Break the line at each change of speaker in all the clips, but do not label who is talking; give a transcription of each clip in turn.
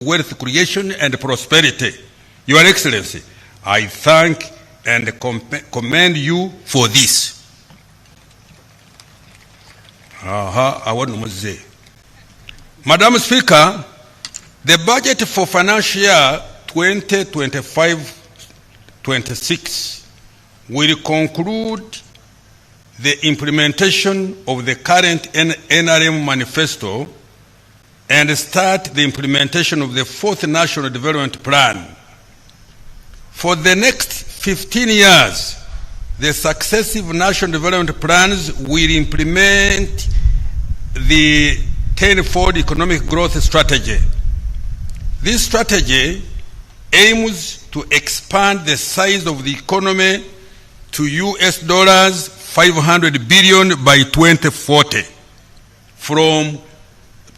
wealth creation and prosperity. Your Excellency, I thank and commend you for this. Madam Speaker, the budget for financial year 2025-26 will conclude the implementation of the current NRM manifesto and start the implementation of the 4th National Development Plan. For the next 15 years, the successive national development plans will implement the 10-fold economic growth strategy. This strategy aims to expand the size of the economy to US$ 500 billion by 2040 from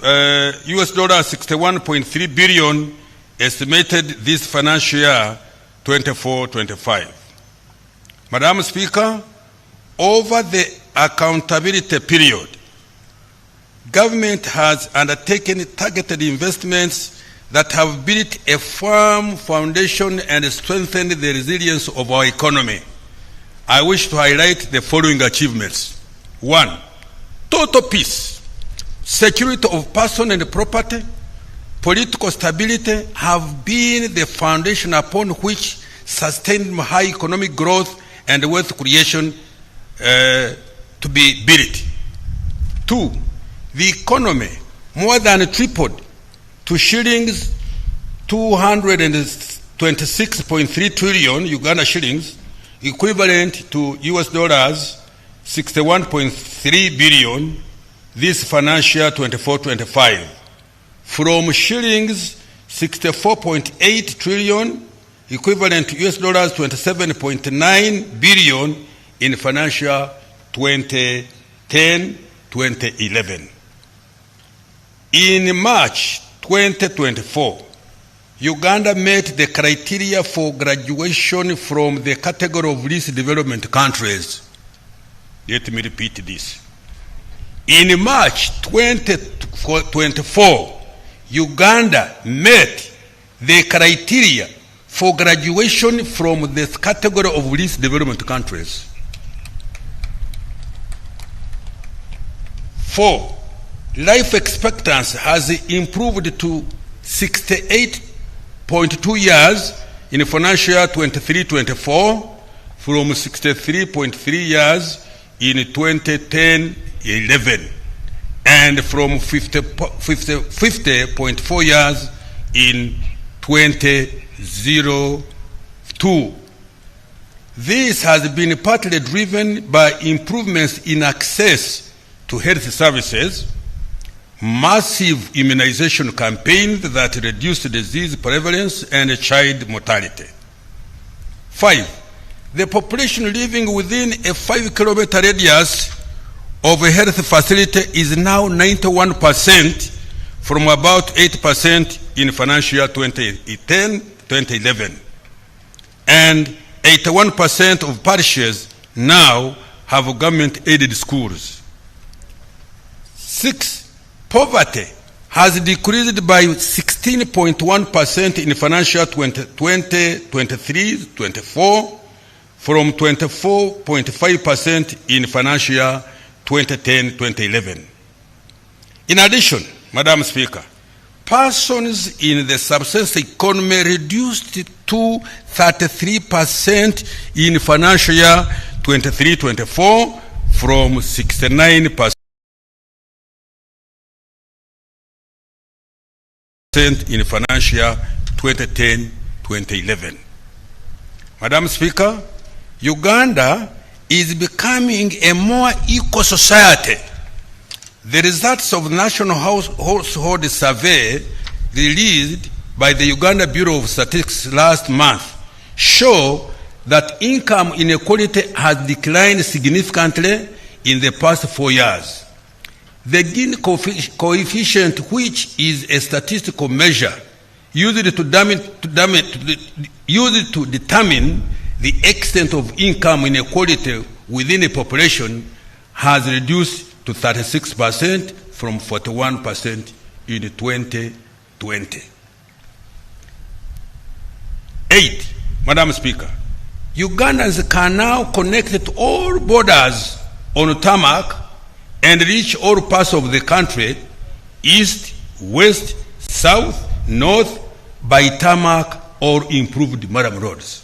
US$ 61.3 billion estimated this financial year 24-25. Madam Speaker, over the accountability period, government has undertaken targeted investments that have built a firm foundation and strengthened the resilience of our economy. I wish to highlight the following achievements. 1. Total peace, security of person and property, political stability have been the foundation upon which sustained high economic growth and wealth creation to be built. 2. The economy more than tripled to shillings 226.3 trillion Uganda shillings, equivalent to US$ 61.3 billion this financial 24-25, from shillings 64.8 trillion, equivalent to US$ 27.9 billion in financial 2010-2011. In March 2024, Uganda met the criteria for graduation from the category of least development countries. Let me repeat this. In March 2024, Uganda met the criteria for graduation from the category of least developed countries. 4. Life expectancy has improved to 68.2 years in financial year 23-24 from 63.3 years in 2010-11 and from 50.4 years in 2002. This has been partly driven by improvements in access to health services, massive immunization campaigns that reduced disease prevalence and child mortality. 5. The population living within a 5-kilometer radius of a health facility is now 91% from about 8% in financial year 2010-2011. And 81% of parishes now have government-aided schools. 6. Poverty has decreased by 16.1% in financial year 2020-23-24 from 24.5% in financial year 2010-2011. In addition, Madam Speaker, persons in the subsistence economy reduced to 33% in financial year 23-24 from 69% in financial year 2010-2011. Madam Speaker, Uganda is becoming a more equal society. The results of the National Household Survey released by the Uganda Bureau of Statistics last month show that income inequality has declined significantly in the past 4 years. The Gini coefficient, which is a statistical measure used to determine the extent of income inequality within a population, has reduced to 36% from 41% in 2020. 8, Madam Speaker, Ugandans can now connect to all borders on tarmac and reach all parts of the country, east, west, south, north, by tarmac or improved murram roads.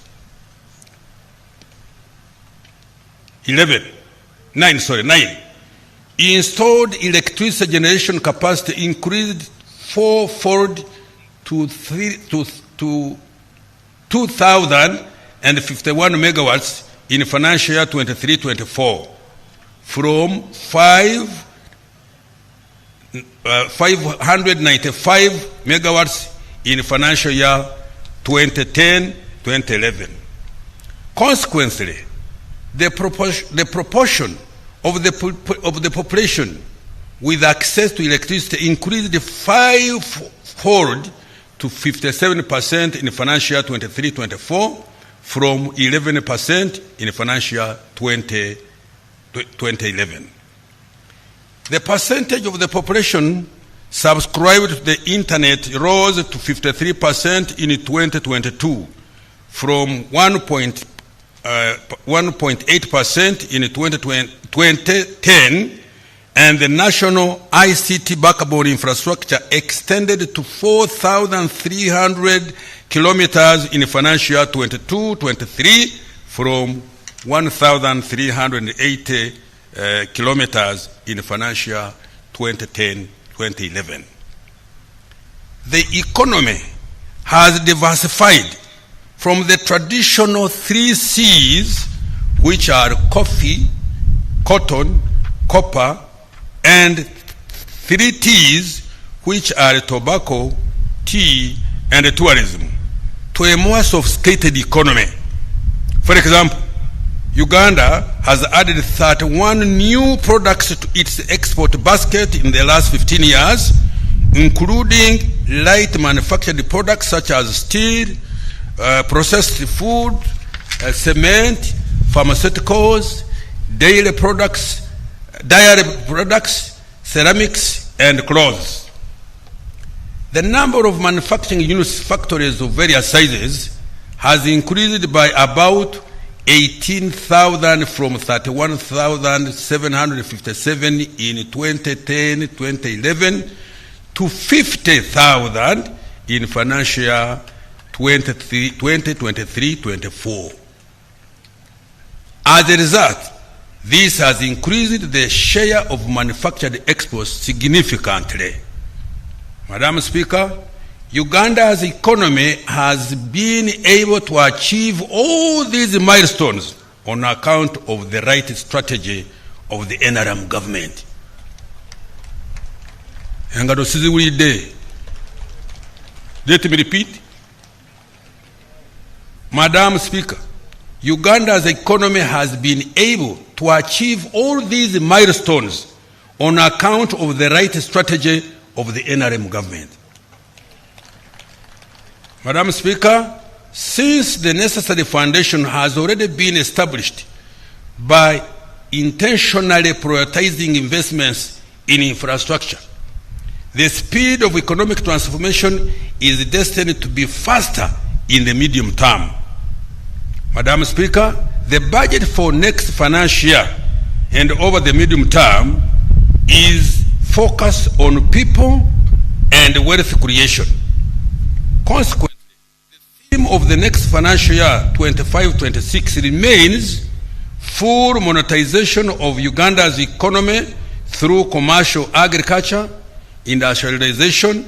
9. Installed electricity generation capacity increased fourfold to 2,051 megawatts in financial year 23-24 from 595 megawatts in financial year 2010-2011. Consequently, the proportion of the population with access to electricity increased fivefold to 57% in financial year 23-24 from 11% in financial year 2011. The percentage of the population subscribed to the internet rose to 53% in 2022 from 1.8% in 2010, and the national ICT backbone infrastructure extended to 4,300 kilometers in financial year 22-23 from 1,380 kilometers in financial year 2010-2011. The economy has diversified from the traditional 3 C's, which are coffee, cotton, copper, and 3 T's, which are tobacco, tea, and tourism, to a more sophisticated economy. For example, Uganda has added 31 new products to its export basket in the last 15 years, including light manufactured products such as steel, processed food, cement, pharmaceuticals, dairy products, ceramics, and clothes. The number of manufacturing units, factories of various sizes, has increased by about 18,000 from 31,757 in 2010-2011 to 50,000 in financial year 2023-24. As a result, this has increased the share of manufactured exports significantly. Madam Speaker, Uganda's economy has been able to achieve all these milestones on account of the right strategy of the NRM government. Let me repeat. Madam Speaker, Uganda's economy has been able to achieve all these milestones on account of the right strategy of the NRM government. Madam Speaker, since the necessary foundation has already been established by intentionally prioritizing investments in infrastructure, the speed of economic transformation is destined to be faster in the medium term. Madam Speaker, the budget for next financial year and over the medium term is focused on people and wealth creation. Consequently, the theme of the next financial year 25-26 remains full monetization of Uganda's economy through commercial agriculture, industrialization,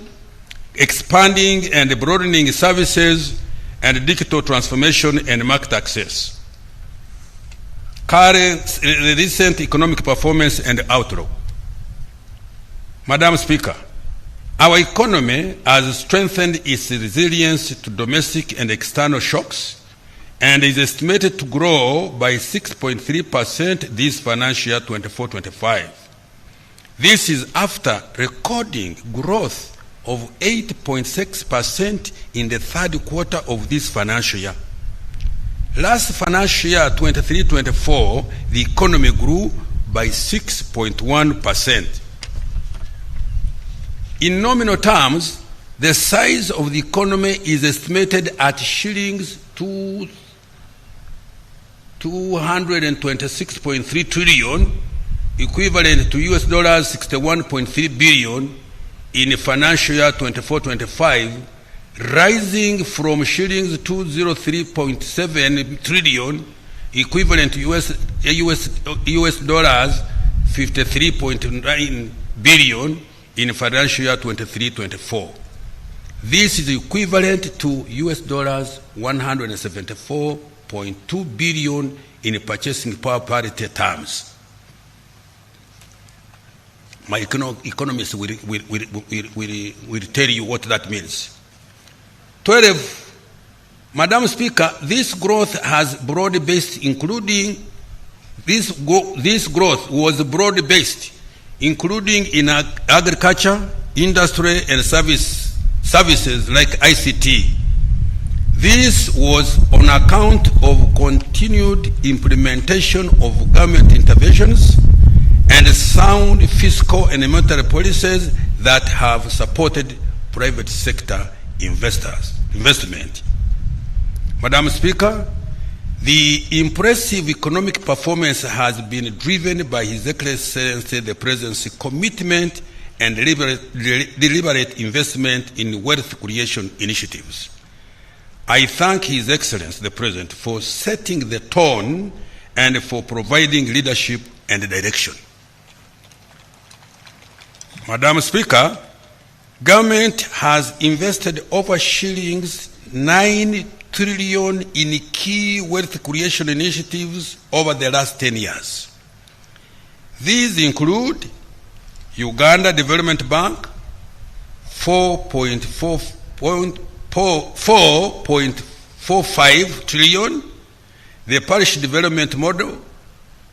expanding and broadening services, and digital transformation and market access. Recent economic performance and outlook. Madam Speaker, our economy has strengthened its resilience to domestic and external shocks and is estimated to grow by 6.3% this financial year 24-25. This is after recording growth of 8.6% in the third quarter of this financial year. Last financial year 23-24, the economy grew by 6.1%. In nominal terms, The size of the economy is estimated at shillings 226.3 trillion, equivalent to US dollars 61.3 billion in financial year 24-25, rising from shillings 203.7 trillion, equivalent to US dollars 53.9 billion in financial year 23-24. This is equivalent to US dollars 174.2 billion in purchasing power parity terms. My economists will tell you what that means. 12. Madam Speaker, this growth has broad-based, including this growth was broad-based, including in agriculture, industry, and services like ICT. This was on account of continued implementation of government interventions and sound fiscal and monetary policies that have supported private sector investment. Madam Speaker, the impressive economic performance has been driven by His Excellency the President's commitment and deliberate investment in wealth creation initiatives. I thank His Excellency the President for setting the tone and for providing leadership and direction. Madam Speaker, government has invested over shillings 9 trillion in key wealth creation initiatives over the last 10 years. These include Uganda Development Bank, 4.45 trillion, the Parish Development Model,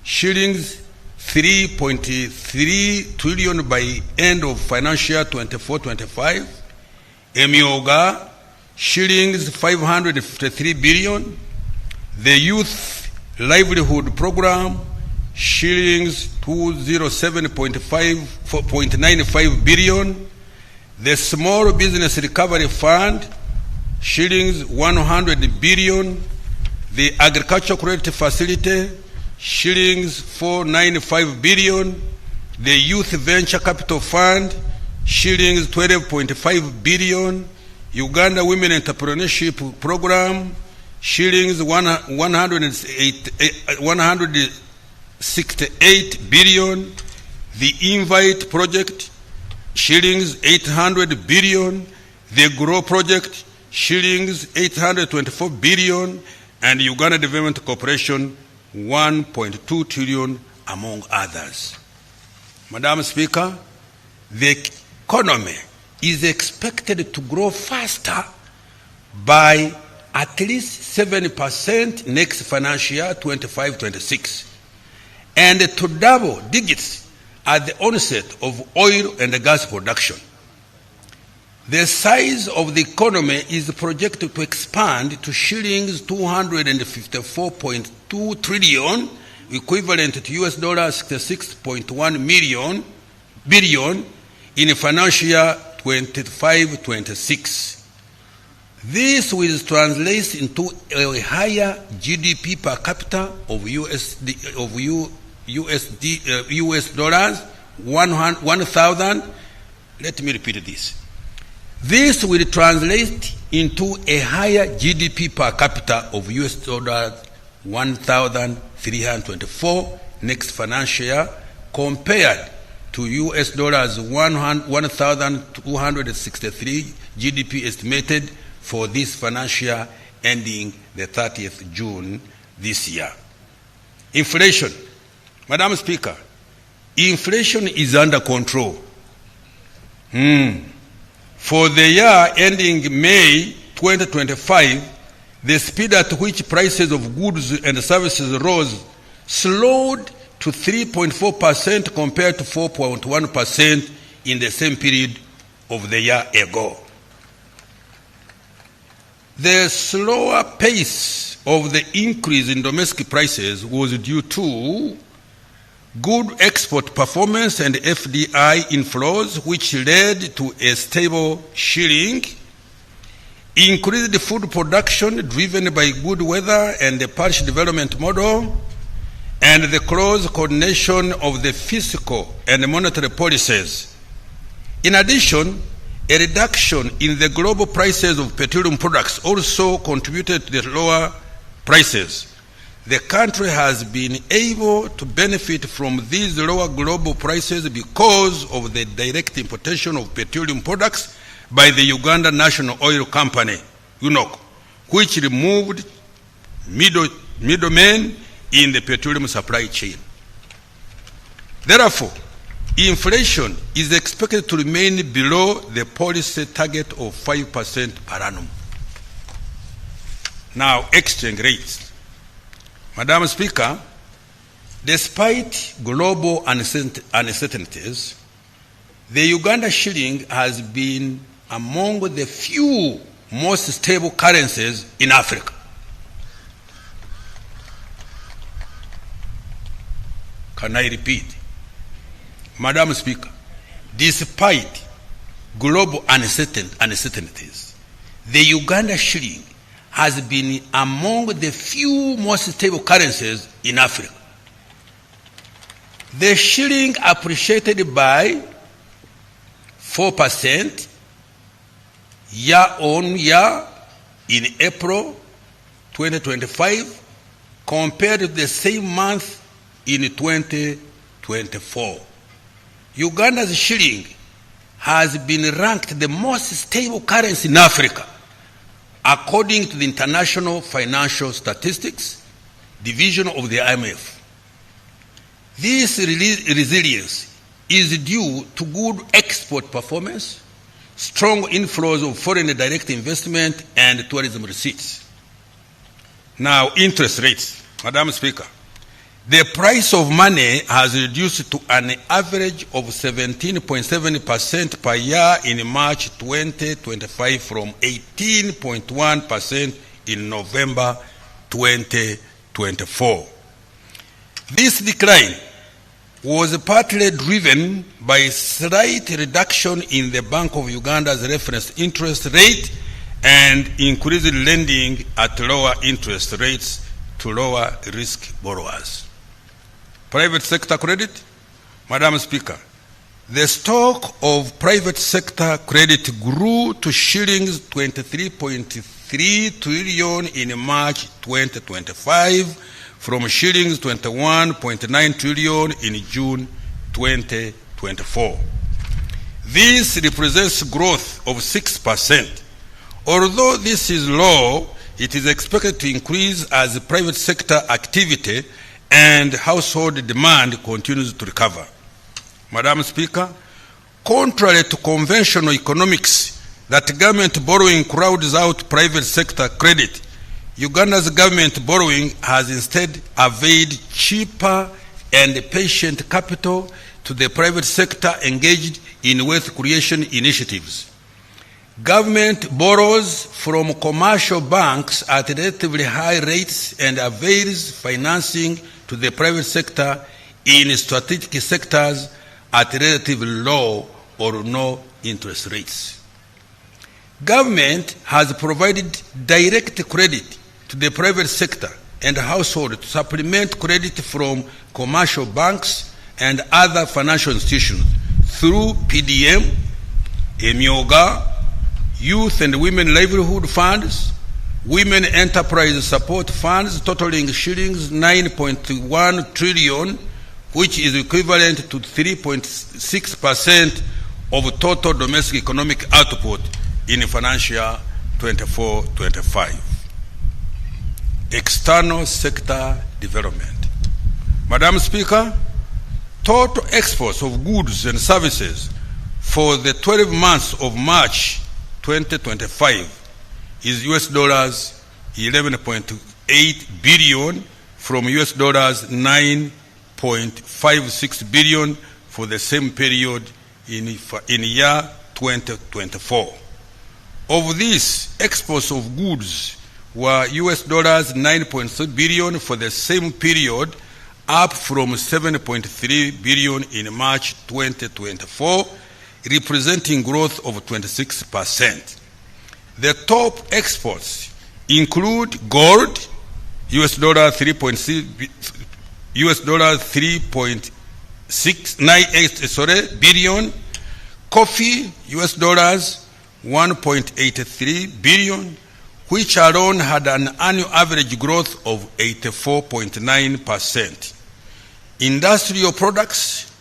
shillings 3.3 trillion by end of financial year 24-25, Emioga, shillings 553 billion, the Youth Livelihood Program, shillings 207.95 billion, the Small Business Recovery Fund, shillings 100 billion, the Agricultural Credit Facility, shillings 495 billion, the Youth Venture Capital Fund, shillings 12.5 billion, Uganda Women Entrepreneurship Program, shillings 168 billion, the Invite Project, shillings 800 billion, the Grow Project, shillings 824 billion, and Uganda Development Corporation, 1.2 trillion, among others. Madam Speaker, the economy is expected to grow faster by at least 7% next financial year, 25-26, and to double digits at the onset of oil and gas production. The size of the economy is projected to expand to shillings 254.2 trillion, equivalent to US dollars 66.1 billion in financial year 25-26. This will translate into a higher GDP per capita of US dollars 1,000. Let me repeat this. This will translate into a higher GDP per capita of US dollars 1,324 next financial year compared to US dollars 1,263 GDP estimated for this financial year ending the 30th June this year. Inflation. Madam Speaker, inflation is under control. For the year ending May 2025, the speed at which prices of goods and services rose slowed to 3.4% compared to 4.1% in the same period of the year ago. The slower pace of the increase in domestic prices was due to good export performance and FDI inflows, which led to a stable shilling, increased food production driven by good weather and the parish development model, and the close coordination of the fiscal and monetary policies. In addition, a reduction in the global prices of petroleum products also contributed to the lower prices. The country has been able to benefit from these lower global prices because of the direct importation of petroleum products by the Uganda National Oil Company, UNOC, which removed middlemen in the petroleum supply chain. Therefore, inflation is expected to remain below the policy target of 5% per annum. Now, exchange rates. Madam Speaker, despite global uncertainties, the Uganda shilling has been among the few most stable currencies in Africa. Can I repeat? Madam Speaker, despite global uncertainties, the Uganda shilling has been among the few most stable currencies in Africa. The shilling appreciated by 4% year on year in April 2025 compared to the same month in 2024. Uganda's shilling has been ranked the most stable currency in Africa according to the International Financial Statistics Division of the IMF. This resilience is due to good export performance, strong inflows of foreign direct investment, and tourism receipts. Now, interest rates. Madam Speaker, the price of money has reduced to an average of 17.7% per year in March 2025 from 18.1% in November 2024. This decline was partly driven by a slight reduction in the Bank of Uganda's reference interest rate and increased lending at lower interest rates to lower risk borrowers. Private sector credit. Madam Speaker, the stock of private sector credit grew to shillings 23.3 trillion in March 2025 from shillings 21.9 trillion in June 2024. This represents growth of 6%. Although this is low, it is expected to increase as private sector activity and household demand continues to recover. Madam Speaker, contrary to conventional economics that government borrowing crowds out private sector credit, Uganda's government borrowing has instead availed cheaper and patient capital to the private sector engaged in wealth creation initiatives. Government borrows from commercial banks at relatively high rates and avails financing to the private sector in strategic sectors at relatively low or no interest rates. Government has provided direct credit to the private sector and household to supplement credit from commercial banks and other financial institutions through PDM, Emyoga, Youth and Women Livelihood Funds, Women Enterprise Support Funds totaling shillings 9.1 trillion, which is equivalent to 3.6% of total domestic economic output in financial 24-25. External sector development. Madam Speaker, total exports of goods and services for the 12 months of March 2025 is US dollars 11.8 billion from US dollars 9.56 billion for the same period in year 2024. Of this, exports of goods were US dollars 9.3 billion for the same period, up from 7.3 billion in March 2024, representing growth of 26%. The top exports include gold, $3.698 billion, coffee, $1.83 billion, which alone had an annual average growth of 84.9%. Industrial products,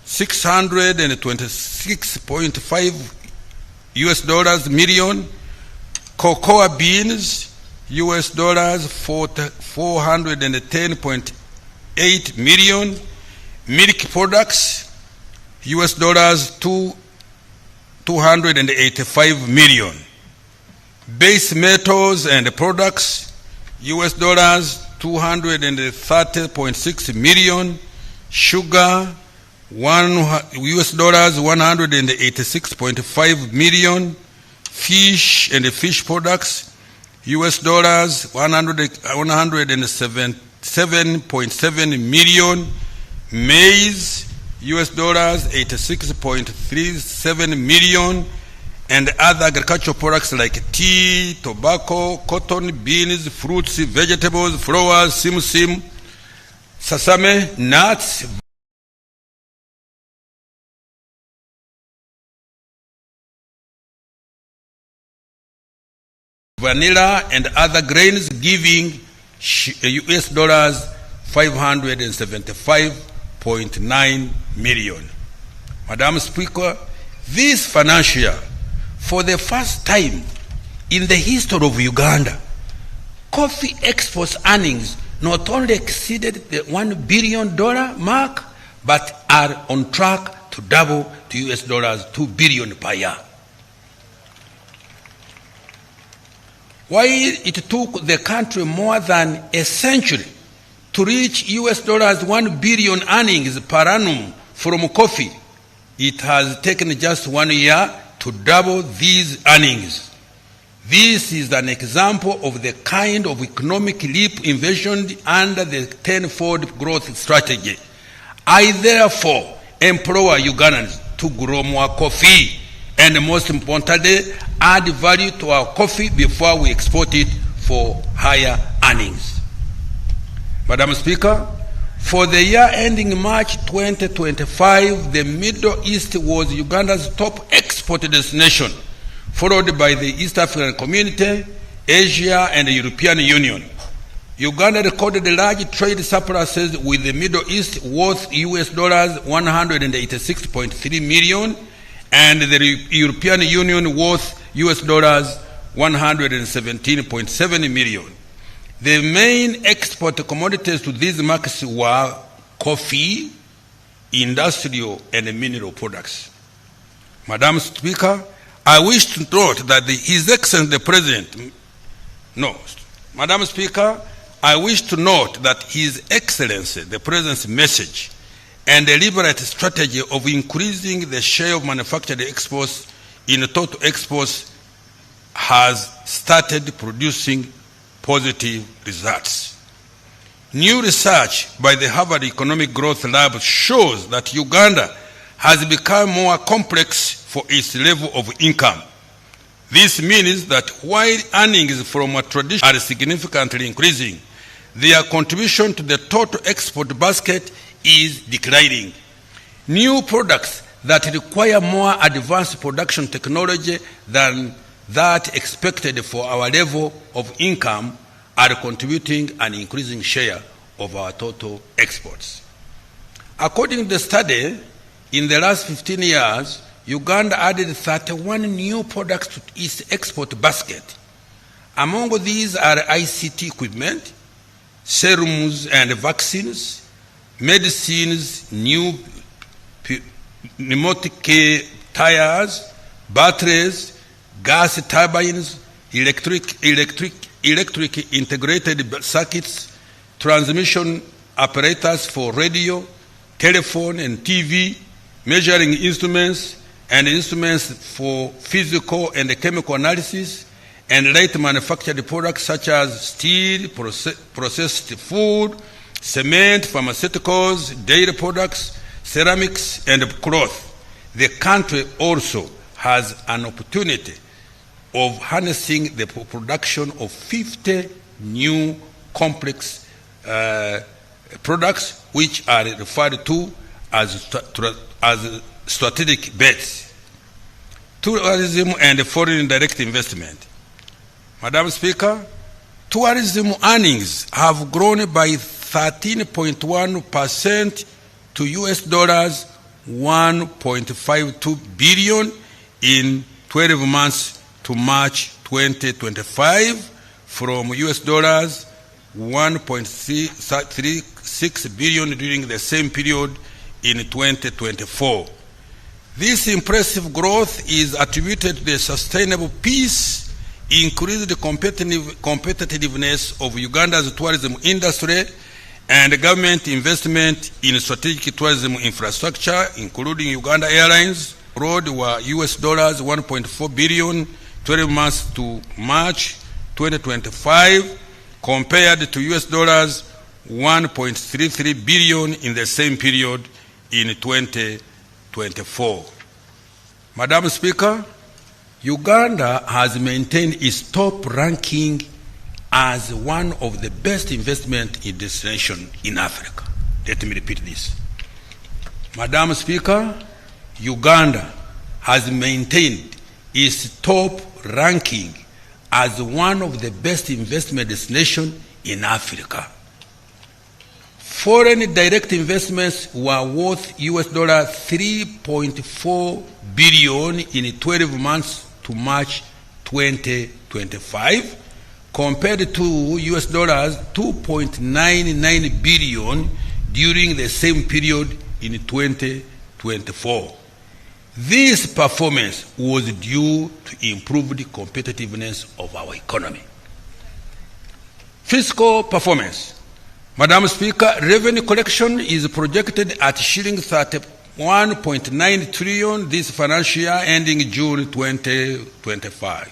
$626.5 million, cocoa beans, $410.8 million, milk products, $285 million, base metals and products, $230.6 million, sugar, $186.5 million, fish and fish products, $107.7 million, maize, $86.37 million, and other agricultural products like tea, tobacco, cotton, beans, fruits, vegetables, flowers, simsim, sesame, nuts, vanilla, and other grains, giving $575.9 million. Madam Speaker, this financial year, for the first time in the history of Uganda, coffee exports earnings not only exceeded the $1 billion mark, but are on track to double to $2 billion per year. While it took the country more than a century to reach $1 billion earnings per annum from coffee, it has taken just 1 year to double these earnings. This is an example of the kind of economic leap envisioned under the tenfold growth strategy. I therefore implore Ugandans to grow more coffee and, most importantly, add value to our coffee before we export it for higher earnings. Madam Speaker, for the year ending March 2025, the Middle East was Uganda's top export destination, followed by the East African Community, Asia, and the European Union. Uganda recorded large trade surpluses with the Middle East worth $186.3 million, and the European Union worth $117.7 million. The main export commodities to these markets were coffee, industrial, and mineral products. Madam Speaker, I wish to note that His Excellency the President, Madam Speaker, I wish to note that His Excellency the President's message and deliberate strategy of increasing the share of manufactured exports in total exports has started producing positive results. New research by the Harvard Economic Growth Lab shows that Uganda has become more complex for its level of income. This means that while earnings from a tradition are significantly increasing, their contribution to the total export basket is declining. New products that require more advanced production technology than that expected for our level of income are contributing an increasing share of our total exports. According to the study, in the last 15 years, Uganda added 31 new products to its export basket. Among these are ICT equipment, serums and vaccines, medicines, new pneumatic tires, batteries, gas turbines, electric integrated circuits, transmission apparatus for radio, telephone and TV, measuring instruments, and instruments for physical and chemical analysis, and light manufactured products such as steel, processed food, cement, pharmaceuticals, dairy products, ceramics, and cloth. The country also has an opportunity of harnessing the production of 50 new complex products, which are referred to as strategic bets. Tourism and foreign direct investment. Madam Speaker, tourism earnings have grown by 13.1% to US dollars 1.52 billion in 12 months to March 2025 from US dollars 1.36 billion during the same period in 2024. This impressive growth is attributed to the sustainable peace, increased competitiveness of Uganda's tourism industry, and government investment in strategic tourism infrastructure, including Uganda Airlines. Road were US dollars 1.4 billion 12 months to March 2025, compared to US dollars 1.33 billion in the same period in 2024. Madam Speaker, Uganda has maintained its top ranking as one of the best investment destinations in Africa. Let me repeat this. Madam Speaker, Uganda has maintained its top ranking as one of the best investment destinations in Africa. Foreign direct investments were worth US dollar 3.4 billion in 12 months to March 2025, compared to US dollars 2.99 billion during the same period in 2024. This performance was due to improved competitiveness of our economy. Fiscal performance. Madam Speaker, revenue collection is projected at shilling 31.9 trillion this financial year ending June 2025,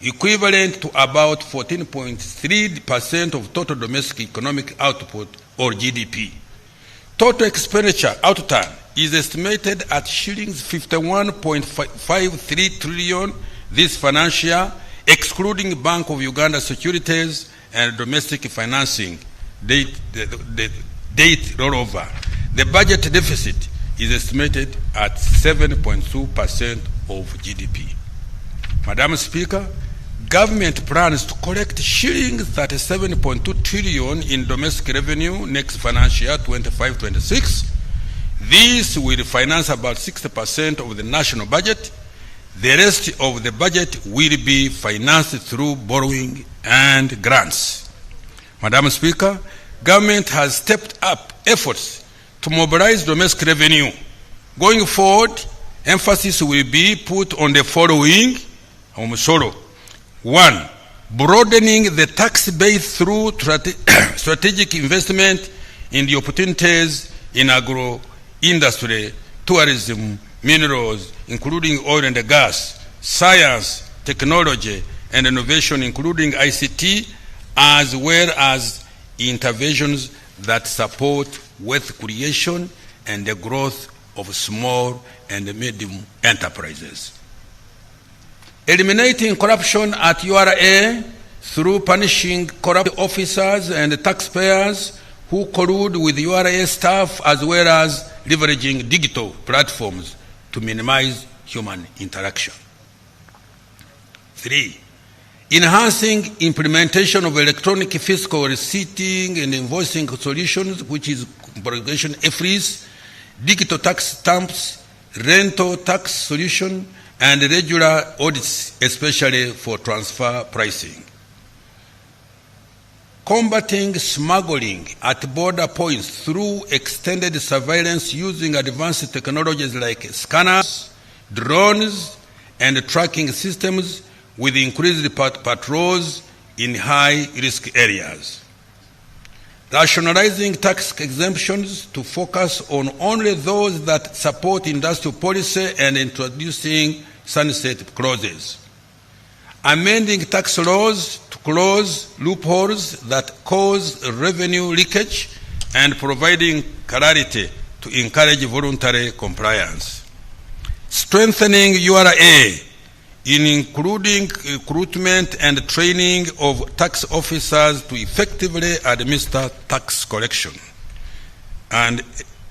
equivalent to about 14.3% of total domestic economic output or GDP. Total expenditure outturn is estimated at shillings 51.53 trillion this financial year, excluding Bank of Uganda securities and domestic financing date rollover. The budget deficit is estimated at 7.2% of GDP. Madam Speaker, government plans to collect shillings 37.2 trillion in domestic revenue next financial year 25-26. This will finance about 60% of the national budget. The rest of the budget will be financed through borrowing and grants. Madam Speaker, government has stepped up efforts to mobilize domestic revenue. Going forward, emphasis will be put on the following. 1. Broadening the tax base through strategic investment in the opportunities in agro-industry, tourism, minerals, including oil and gas, science, technology, and innovation, including ICT, as well as interventions that support wealth creation and the growth of small and medium enterprises. Eliminating corruption at URA through punishing corrupt officers and taxpayers who collude with URA staff, as well as leveraging digital platforms to minimize human interaction. 3. Enhancing implementation of electronic fiscal receipting and invoicing solutions, which is congregation EFRIS, digital tax stamps, rental tax solution, and regular audits, especially for transfer pricing. Combating smuggling at border points through extended surveillance using advanced technologies like scanners, drones, and tracking systems, with increased patrols in high-risk areas. Rationalizing tax exemptions to focus on only those that support industrial policy and introducing sunset clauses. Amending tax laws to close loopholes that cause revenue leakage and providing clarity to encourage voluntary compliance. Strengthening URA in including recruitment and training of tax officers to effectively administer tax collection, and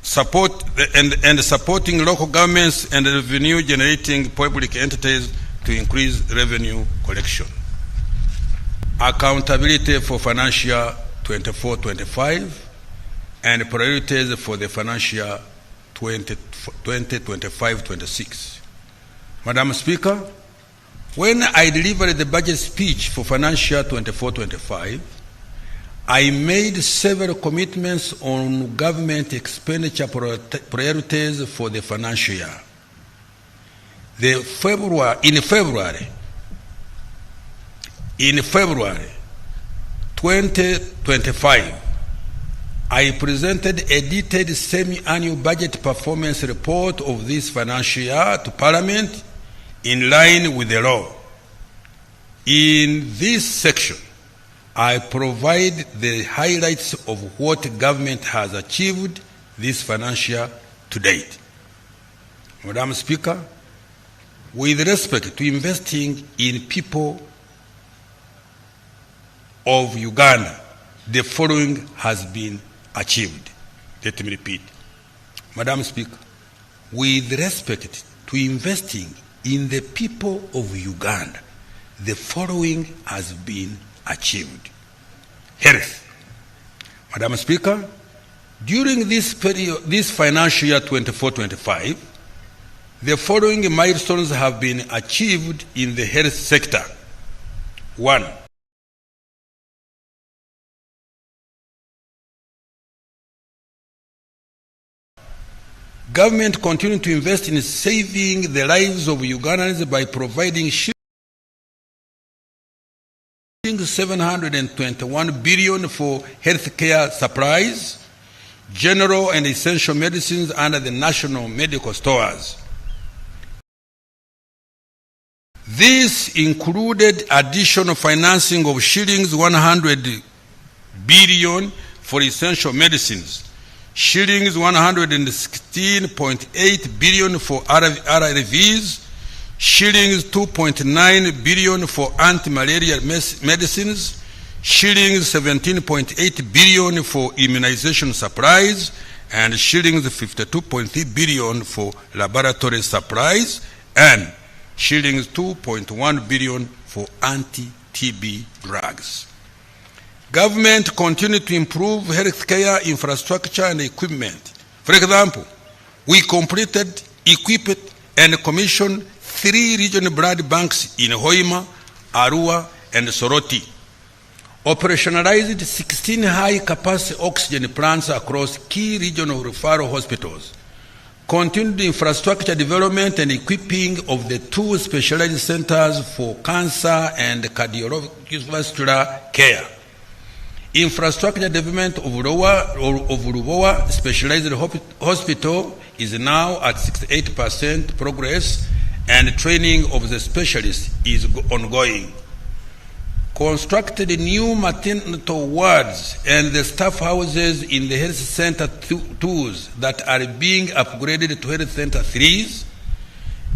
supporting local governments and revenue generating public entities to increase revenue collection. Accountability for financial 24-25 and priorities for the financial 2025-26. Madam Speaker, when I delivered the budget speech for financial 24-25, I made several commitments on government expenditure priorities for the financial year. In February 2025, I presented a detailed semi-annual budget performance report of this financial year to Parliament in line with the law. In this section, I provide the highlights of what government has achieved this financial year to date. Madam Speaker, with respect to investing in people of Uganda, the following has been achieved. Let me repeat. Madam Speaker, with respect to investing in the people of Uganda, the following has been achieved. Health. Madam Speaker, during this financial year 24-25, the following milestones have been achieved in the health sector. 1. Government continued to invest in saving the lives of Ugandans by providing $721 billion for healthcare supplies, general and essential medicines under the national medical stores. This included additional financing of $100 billion for essential medicines, $116.8 billion for RRVs, $2.9 billion for anti-malaria medicines, $17.8 billion for immunization supplies, and $52.3 billion for laboratory supplies, and $2.1 billion for anti-TB drugs. Government continued to improve healthcare infrastructure and equipment. For example, we completed, equipped, and commissioned 3 regional blood banks in Hoima, Arua, and Soroti, operationalized 16 high-capacity oxygen plants across key regional referral hospitals, continued infrastructure development and equipping of the 2 specialized centers for cancer and cardiovascular care, infrastructure development of Lubowa Specialized Hospital is now at 68% progress, and training of the specialists is ongoing. Constructed new maternity wards and the staff houses in the health center 2s that are being upgraded to health center 3s,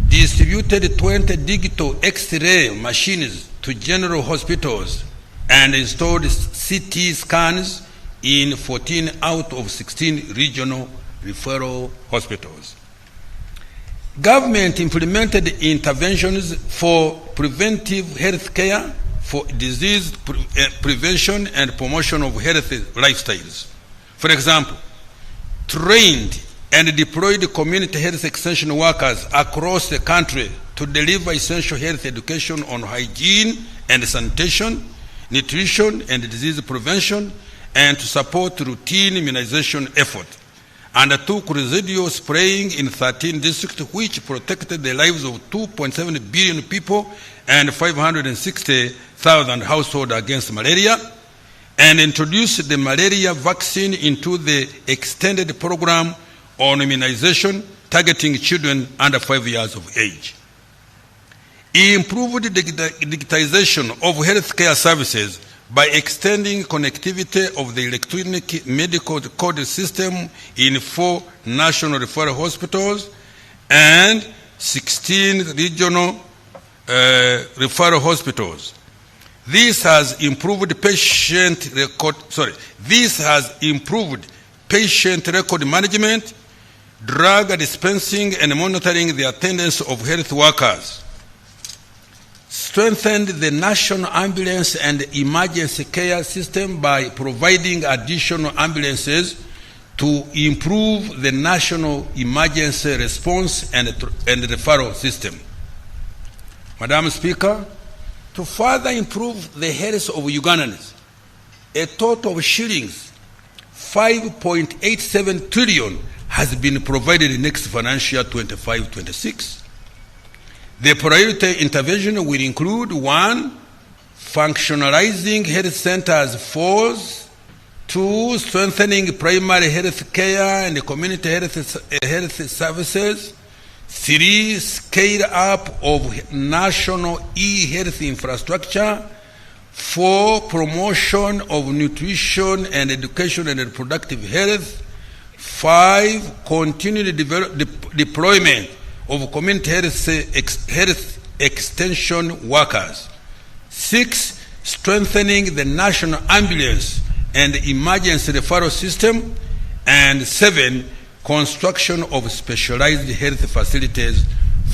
distributed 20 digital X-ray machines to general hospitals, and installed CT scans in 14 out of 16 regional referral hospitals. Government implemented interventions for preventive health care, for disease prevention and promotion of healthy lifestyles. For example, trained and deployed community health extension workers across the country to deliver essential health education on hygiene and sanitation, nutrition and disease prevention, and to support routine immunization effort. Undertook residual spraying in 13 districts, which protected the lives of 2.7 billion people and 560,000 households against malaria, and introduced the malaria vaccine into the extended program on immunization targeting children under 5 years of age. He improved the digitization of healthcare services by extending connectivity of the electronic medical code system in 4 national referral hospitals and 16 regional referral hospitals. This has improved patient record management, drug dispensing, and monitoring the attendance of health workers. Strengthened the national ambulance and emergency care system by providing additional ambulances to improve the national emergency response and referral system. Madam Speaker, to further improve the health of Ugandans, a total of shillings 5.87 trillion has been provided in next financial year 25-26. The priority intervention will include 1. Functionalizing health centers, 4. 2. Strengthening primary health care and community health services. 3. Scale up of national e-health infrastructure. 4. Promotion of nutrition and education and reproductive health. 5. Continued deployment of community health extension workers. 6. Strengthening the national ambulance and emergency referral system. And 7. Construction of specialized health facilities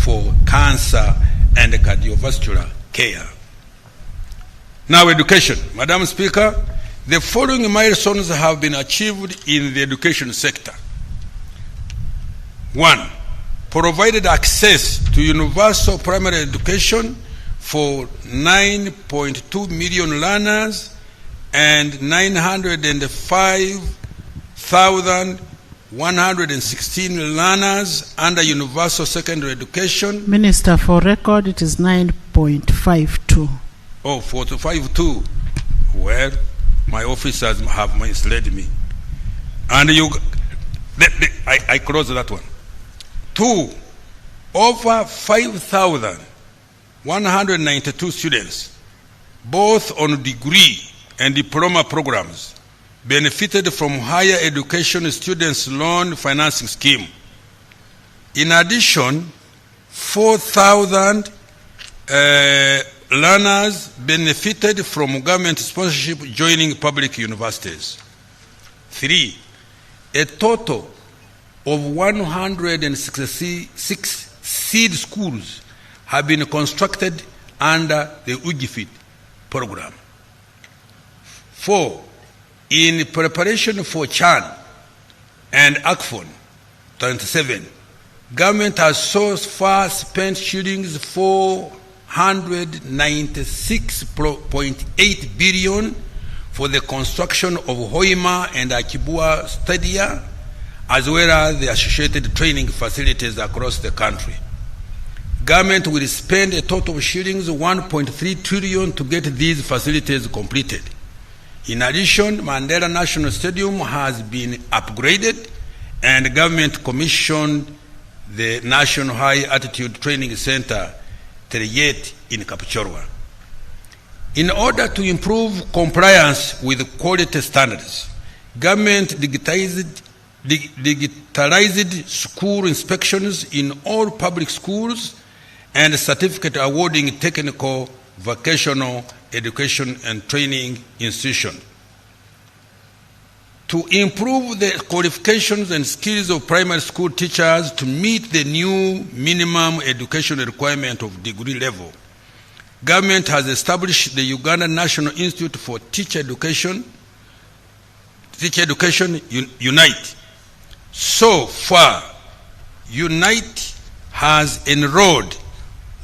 for cancer and cardiovascular care. Now, education. Madam Speaker, the following milestones have been achieved in the education sector. 1. Provided access to universal primary education for 9.2 million learners and 905,116 learners under universal secondary education.
Minister, for record, it is 9.52.
Oh, 4.52. Well, my officers have misled me. And I close that one. 2. Over 5,192 students, both on degree and diploma programs, benefited from higher education students loan financing scheme. In addition, 4,000 learners benefited from government sponsorship joining public universities. 3. A total of 166 seed schools have been constructed under the UGFIT program. 4. In preparation for CHAN and ACFON 27, government has so far spent shillings 496.8 billion for the construction of Hoima and Akibua stadia, as well as the associated training facilities across the country. Government will spend a total of shillings 1.3 trillion to get these facilities completed. In addition, Mandela National Stadium has been upgraded, and government commissioned the National High Altitude Training Center, Teriyet, in Kapchorwa. In order to improve compliance with quality standards, government digitalized school inspections in all public schools and certificate awarding technical, vocational, education and training institutions. To improve the qualifications and skills of primary school teachers to meet the new minimum education requirement of degree level, government has established the Uganda National Institute for Teacher Education, UNITE. So far, UNITE has enrolled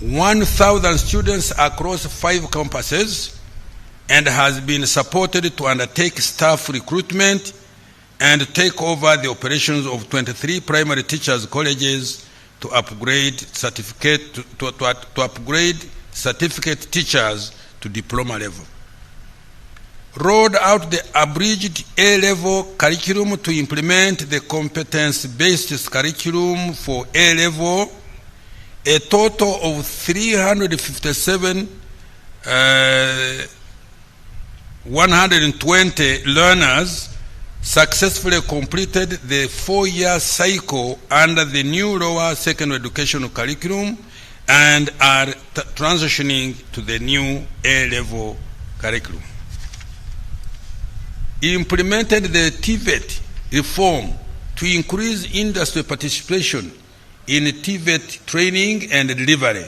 1,000 students across 5 campuses and has been supported to undertake staff recruitment and take over the operations of 23 primary teachers' colleges to upgrade certificate teachers to diploma level. Rolled out the abridged A-level curriculum to implement the competence-based curriculum for A-level. A total of 357 120 learners successfully completed the 4-year cycle under the new lower secondary education curriculum and are transitioning to the new A-level curriculum. Implemented the TVET reform to increase industry participation in TVET training and delivery.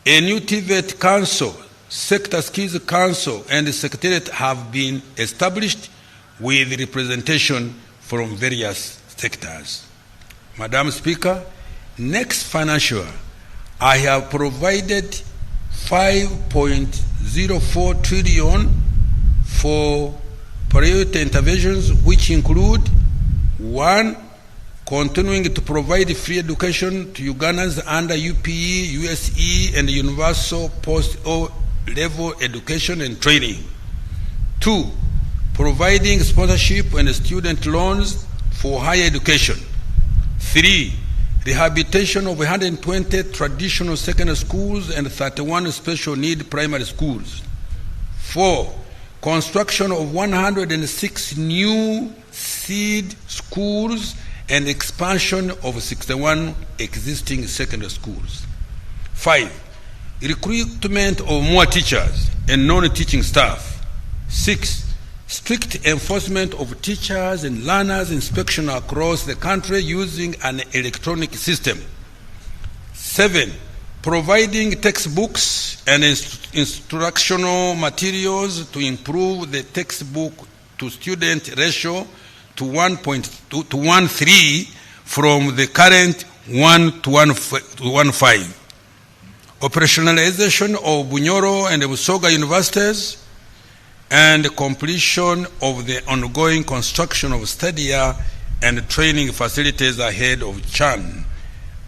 A new TVET council, sector skills council, and secretariat have been established with representation from various sectors. Madam Speaker, next financial year, I have provided 5.04 trillion for priority interventions, which include 1. Continuing to provide free education to Ugandans under UPE, USE, and universal post-O-level education and training. 2. Providing sponsorship and student loans for higher education. 3. Rehabilitation of 120 traditional secondary schools and 31 special need primary schools. 4. Construction of 106 new seed schools and expansion of 61 existing secondary schools. 5. Recruitment of more teachers and non-teaching staff. 6. Strict enforcement of teachers and learners inspection across the country using an electronic system. 7. Providing textbooks and instructional materials to improve the textbook to student ratio to 1.13 from the current 1 to 1.5. Operationalization of Bunyoro and Busoga universities and completion of the ongoing construction of stadia and training facilities ahead of Chan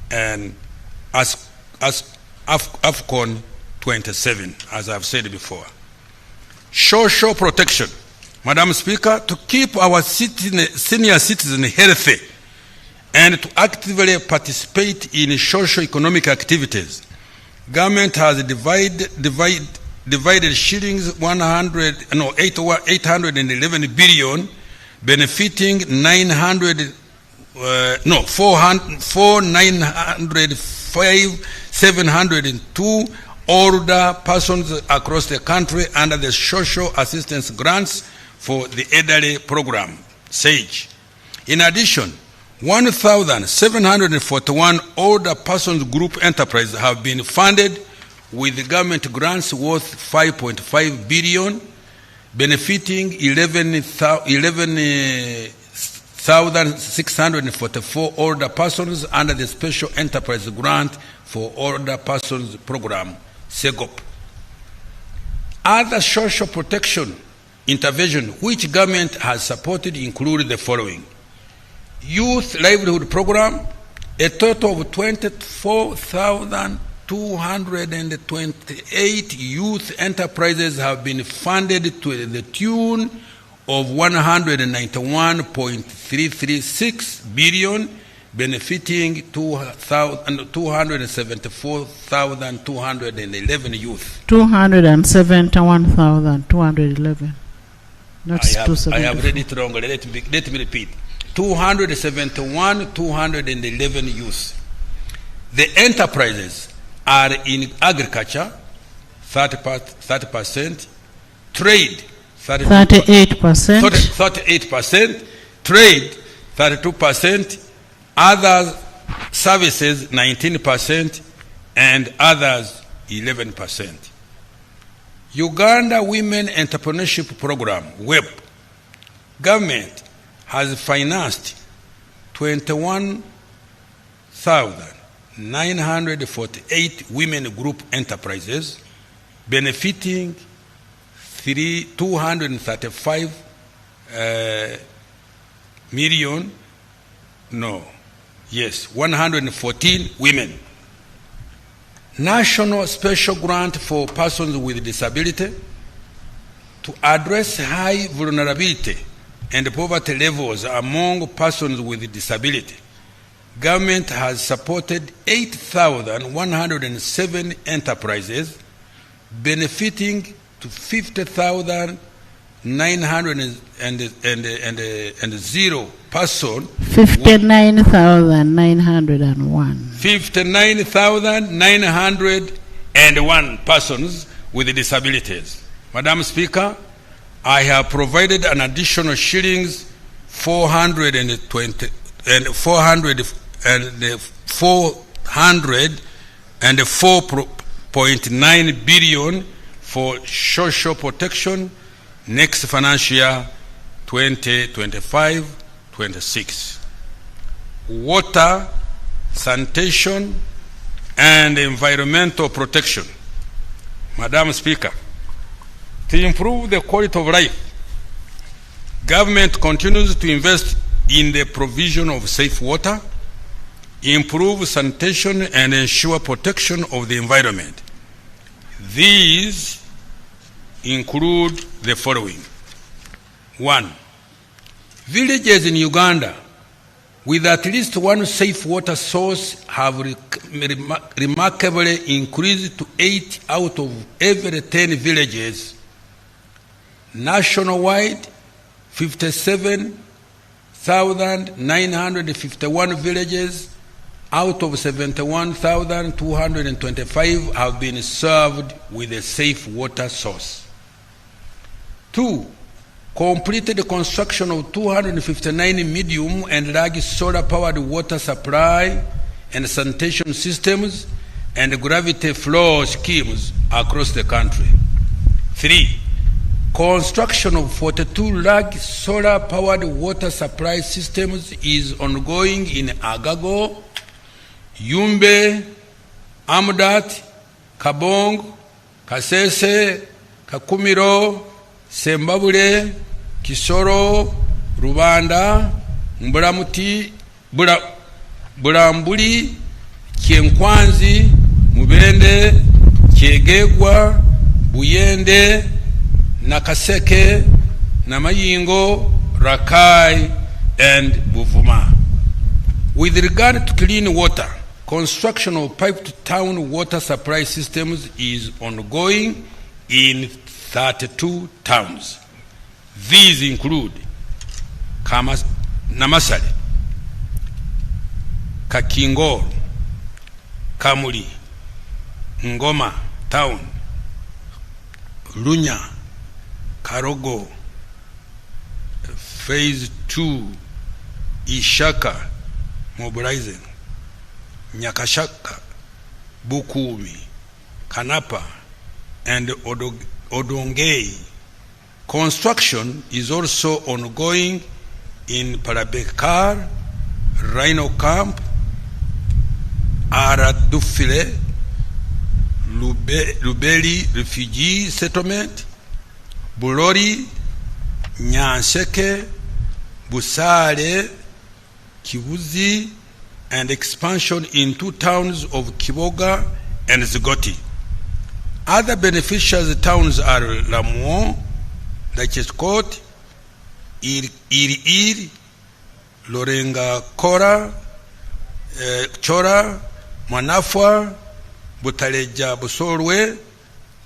and as AFCON 27, as I've said before. Social protection. Madam Speaker, to keep our senior citizens healthy and to actively participate in socio-economic activities, government has divided shillings 811 billion, benefiting 702 older persons across the country under the social assistance grants for the elderly program, SAGE. In addition, 1,741 older persons group enterprises have been funded with government grants worth 5.5 billion, benefiting 11,644 older persons under the Special Enterprise Grant for Older Persons Program, SEGOP. Other social protection intervention which government has supported include the following: Youth Livelihood Program, a total of 24,228 youth enterprises have been funded to the tune of 191.336 billion, benefiting 274,211 youth.
271,211. Not 274.
I have read it wrong. Let me repeat. 271,211 youth. The enterprises are in agriculture, 30%, trade, 38%, trade, 32%, other services, 19%, and others, 11%. Uganda Women Entrepreneurship Program, WEP. Government has financed 21,948 women group enterprises, benefiting 235 million, 114 women. National Special Grant for Persons with Disability to address high vulnerability and poverty levels among persons with disability. Government has supported 8,107 enterprises, benefiting to 50,000 59,900 person.
59,901.
59,901 persons with disabilities. Madam Speaker, I have provided an additional shillings 404.9 billion for social protection next financial year 2025-26. Water, sanitation, and environmental protection. Madam Speaker, to improve the quality of life, government continues to invest in the provision of safe water, improve sanitation, and ensure protection of the environment. These include the following. 1. Villages in Uganda with at least one safe water source have remarkably increased to 8 out of every 10 villages. Nationwide, 57,951 villages out of 71,225 have been served with a safe water source. 2. Completed construction of 259 medium and large solar-powered water supply and sanitation systems and gravity flow schemes across the country. 3. Construction of 42 large solar-powered water supply systems is ongoing in Agago, Yumbe, Amudat, Kabong, Kasese, Kakumiro, Sembabule, Kisoro, Rubanda, Mbulamuti, Bulambuli, Kyenkwanzi, Mubende, Kyegegwa, Buyende, Nakaseke, Namayingo, Rakai, and Buvuma. With regard to clean water, construction of pipe-to-town water supply systems is ongoing in 32 towns. These include Namasale, Kakingor, Kamuli, Ngoma Town, Lunya, Karogo, Phase 2, Ishaka, Mobilizing, Nyakashaka, Bukumi, Kanapa, and Odongei. Construction is also ongoing in Parabekar, Rhino Camp, Aradufile, Lubeli Refugee Settlement, Bulori, Nyanseke, Busale, Kibuzi, and expansion in 2 towns of Kiboga and Zigoti. Other beneficial towns are Lamuo, Lacheskot, Iri, Lorenga Kora, Chora, Manafwa, Butaleja Busorwe,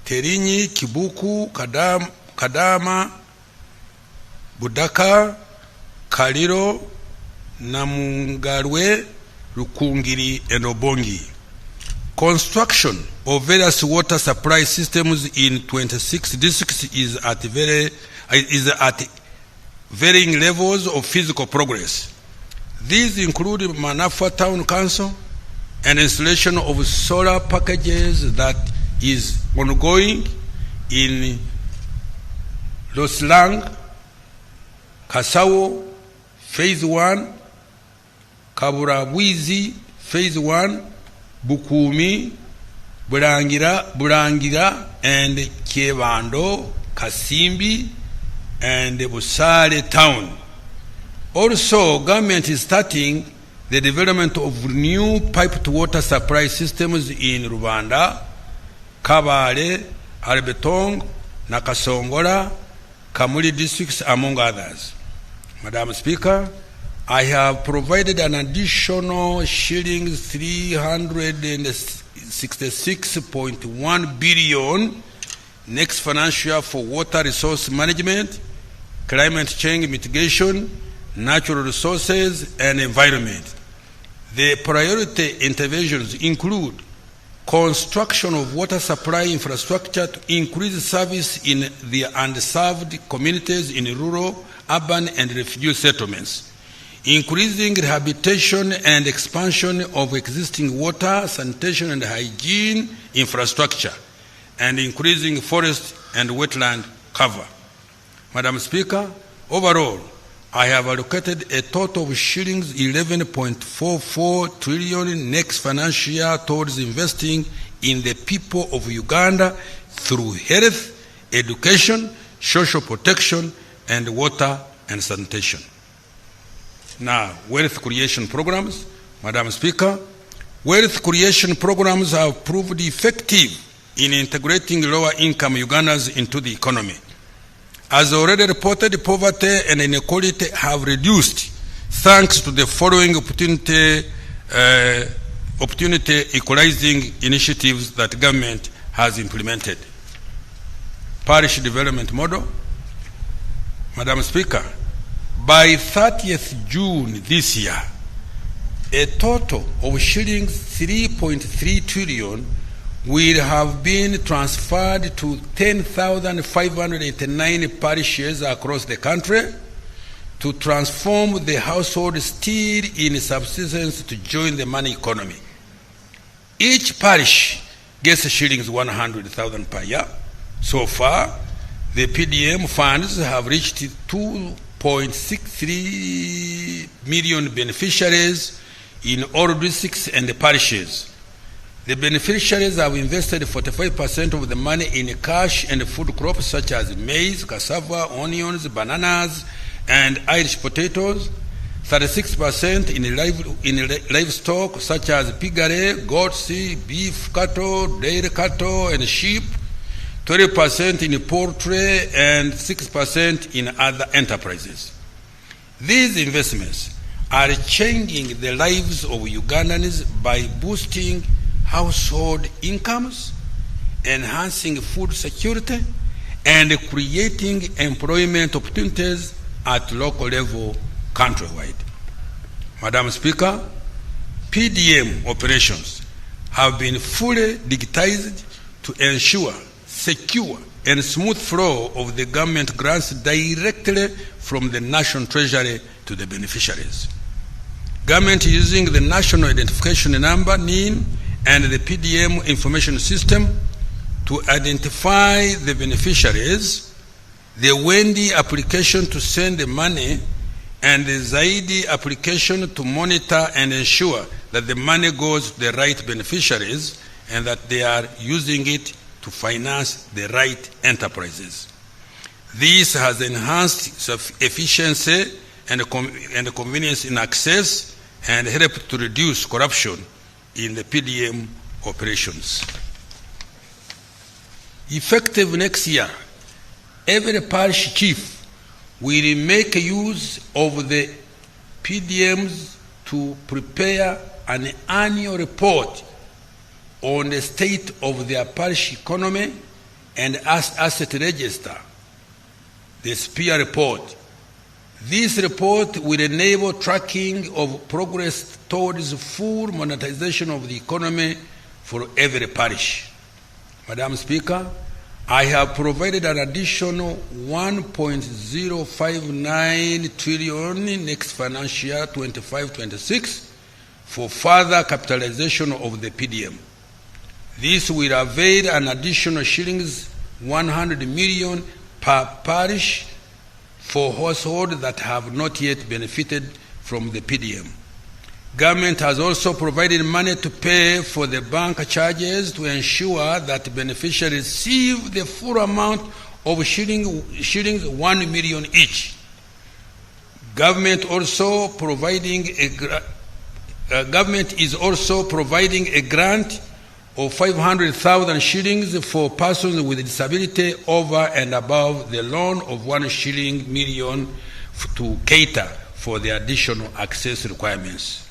Terinyi, Kibuku, Kadama, Budaka, Kaliro, Namungarwe, Rukungiri, and Obongi. Construction of various water supply systems in 26 districts is at varying levels of physical progress. These include Manafwa Town Council, and installation of solar packages that is ongoing in Loslang, Kasawo, Phase 1, Kaburabwizi, Phase 1, Bukumi, Burangira, and Kyebando, Kasimbi, and Busale Town. Also, government is starting the development of new pipe-to-water supply systems in Rwanda, Kabale, Albetong, Nakasongola, Kamuli districts, among others. Madam Speaker, I have provided an additional shillings 366.1 billion next financial year for water resource management, climate change mitigation, natural resources, and environment. The priority interventions include construction of water supply infrastructure to increase service in the underserved communities in rural, urban, and refugee settlements, increasing rehabilitation and expansion of existing water, sanitation, and hygiene infrastructure, and increasing forest and wetland cover. Madam Speaker, overall, I have allocated a total of shillings 11.44 trillion next financial year towards investing in the people of Uganda through health, education, social protection, and water and sanitation. Now, wealth creation programs. Madam Speaker, wealth creation programs have proved effective in integrating lower-income Ugandans into the economy. As already reported, poverty and inequality have reduced thanks to the following opportunity equalizing initiatives that government has implemented. Parish development model. Madam Speaker, by 30th June this year, a total of shillings 3.3 trillion will have been transferred to 10,589 parishes across the country to transform the household still in subsistence to join the money economy. Each parish gets shillings 100,000 per year. So far, the PDM funds have reached 2.63 million beneficiaries in all districts and parishes. The beneficiaries have invested 45% of the money in cash and food crops such as maize, cassava, onions, bananas, and Irish potatoes, 36% in livestock such as piggery, goats, beef cattle, dairy cattle, and sheep, 20% in poultry, and 6% in other enterprises. These investments are changing the lives of Ugandans by boosting household incomes, enhancing food security, and creating employment opportunities at local level countrywide. Madam Speaker, PDM operations have been fully digitized to ensure secure and smooth flow of the government grants directly from the National Treasury to the beneficiaries. Government using the National Identification Number, NIN, and the PDM information system to identify the beneficiaries, the Wendy application to send the money, and the Zaidi application to monitor and ensure that the money goes to the right beneficiaries and that they are using it to finance the right enterprises. This has enhanced efficiency and convenience in access and helped to reduce corruption in the PDM operations. Effective next year, every parish chief will make use of the PDMs to prepare an annual report on the state of their parish economy and asset register, the SPEAR report. This report will enable tracking of progress towards full monetization of the economy for every parish. Madam Speaker, I have provided an additional 1.059 trillion next financial year 25-26 for further capitalization of the PDM. This will avail an additional shillings 100 million per parish for households that have not yet benefited from the PDM. Government has also provided money to pay for the bank charges to ensure that beneficiaries receive the full amount of shillings 1 million each. Government is also providing a grant of 500,000 shillings for persons with disability over and above the loan of 1 shilling million to cater for the additional access requirements.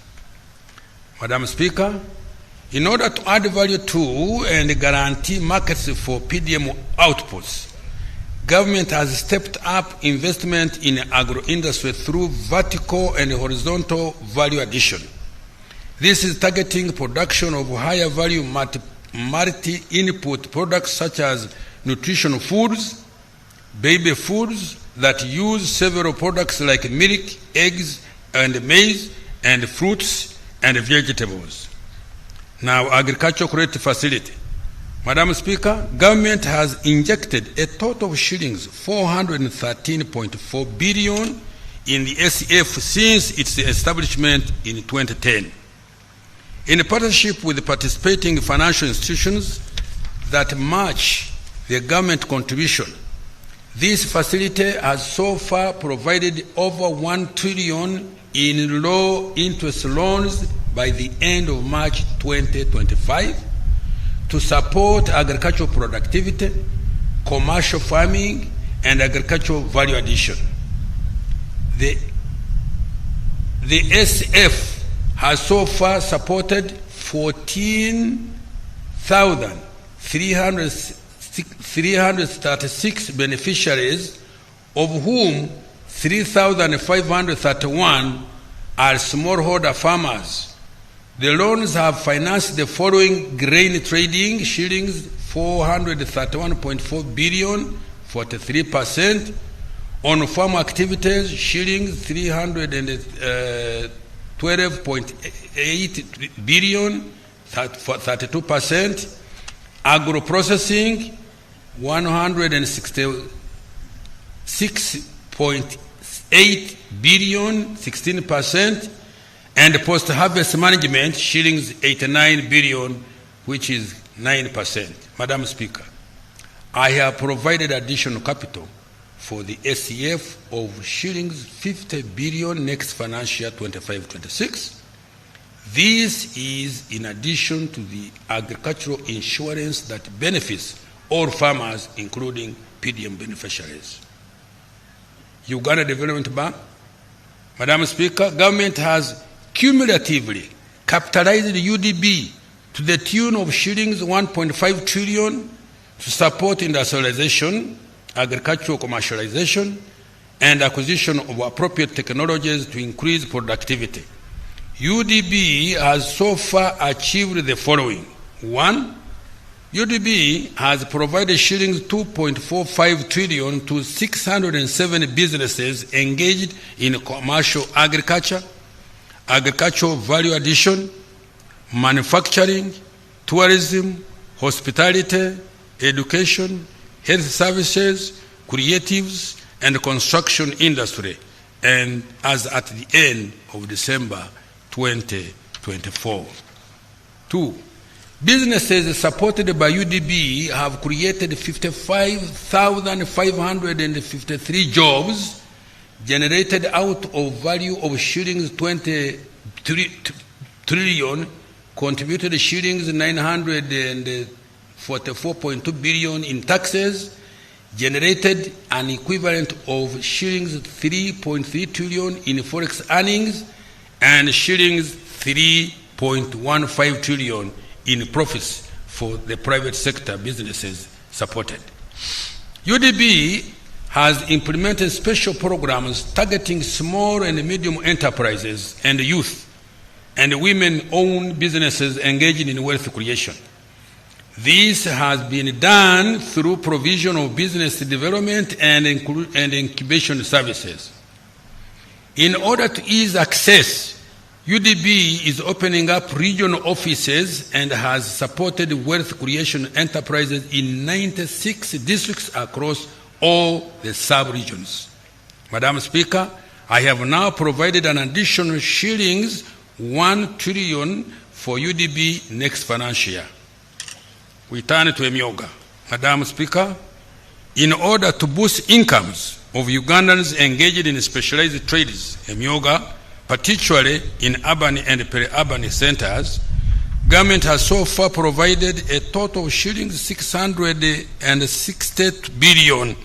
Madam Speaker, In order to add value to and guarantee markets for PDM outputs, government has stepped up investment in agro-industry through vertical and horizontal value addition. This is targeting production of higher value multi-input products such as nutritional foods, baby foods that use several products like milk, eggs, and maize, and fruits and vegetables. Now, agricultural credit facility. Madam Speaker, government has injected a total of shillings 413.4 billion in the SEF since its establishment in 2010. In partnership with the participating financial institutions that match the government contribution, this facility has so far provided over 1 trillion in low-interest loans by the end of March 2025 to support agricultural productivity, commercial farming, and agricultural value addition. The SF has so far supported 14,336 beneficiaries, of whom 3,531 are smallholder farmers. The loans have financed the following: grain trading, shillings 431.4 billion, 43%. On farm activities, shillings 312.8 billion, 32%. Agro-processing, 166.8 billion, 16%. And post-harvest management, shillings 89 billion, which is 9%. Madam Speaker, I have provided additional capital for the SEF of shillings 50 billion next financial year 25-26. This is in addition to the agricultural insurance that benefits all farmers, including PDM beneficiaries. Uganda Development Bank. Madam Speaker, government has cumulatively capitalized UDB to the tune of shillings 1.5 trillion to support industrialization, agricultural commercialization, and acquisition of appropriate technologies to increase productivity. UDB has so far achieved the following. 1. UDB has provided shillings 2.45 trillion to 607 businesses engaged in commercial agriculture, agricultural value addition, manufacturing, tourism, hospitality, education, health services, creatives, and construction industry, and as at the end of December 2024. 2. Businesses supported by UDB have created 55,553 jobs, generated out of value of shillings 20 trillion, contributed shillings 944.2 billion in taxes, generated an equivalent of shillings 3.3 trillion in forex earnings, and shillings 3.15 trillion in profits for the private sector businesses supported. UDB has implemented special programs targeting small and medium enterprises and youth and women-owned businesses engaged in wealth creation. This has been done through provision of business development and incubation services. In order to ease access, UDB is opening up regional offices and has supported wealth creation enterprises in 96 districts across all the sub-regions. Madam Speaker, I have now provided an additional shillings 1 trillion for UDB next financial year. We turn to Emyoga. Madam Speaker, in order to boost incomes of Ugandans engaged in specialized trades, Emyoga, particularly in urban and peri-urban centers, government has so far provided a total of shillings 660 billion.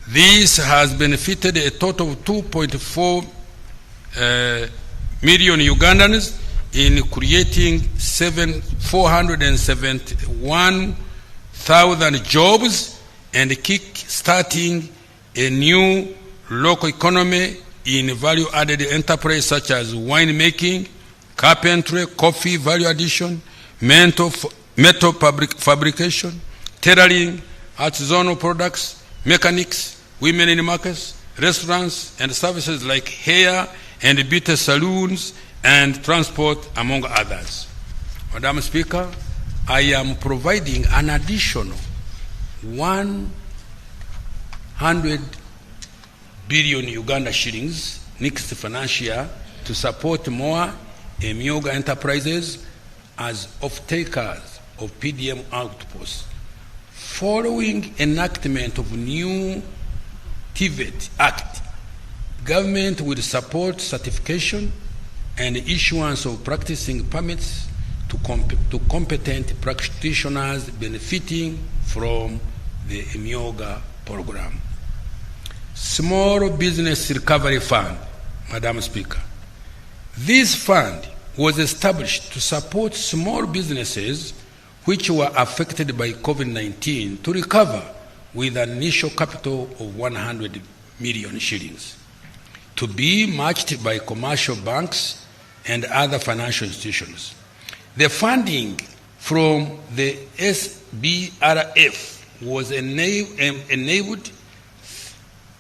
This has benefited a total of 2.4 million Ugandans, in creating 471,000 jobs and kick-starting a new local economy in value-added enterprise such as winemaking, carpentry, coffee value addition, metal fabrication, tailoring, artisanal products, mechanics, women in markets, restaurants, and services like hair and beauty salons and transport, among others. Madam Speaker, I am providing an additional 100 billion Uganda shillings next financial year to support more Emyoga enterprises as off-takers of PDM outposts. Following enactment of new TVET Act, government will support certification and issuance of practicing permits to competent practitioners benefiting from the Emyoga program. Small Business Recovery Fund, Madam Speaker. This fund was established to support small businesses which were affected by COVID-19 to recover with an initial capital of 100 million shillings, to be matched by commercial banks and other financial institutions. The funding from the SBRF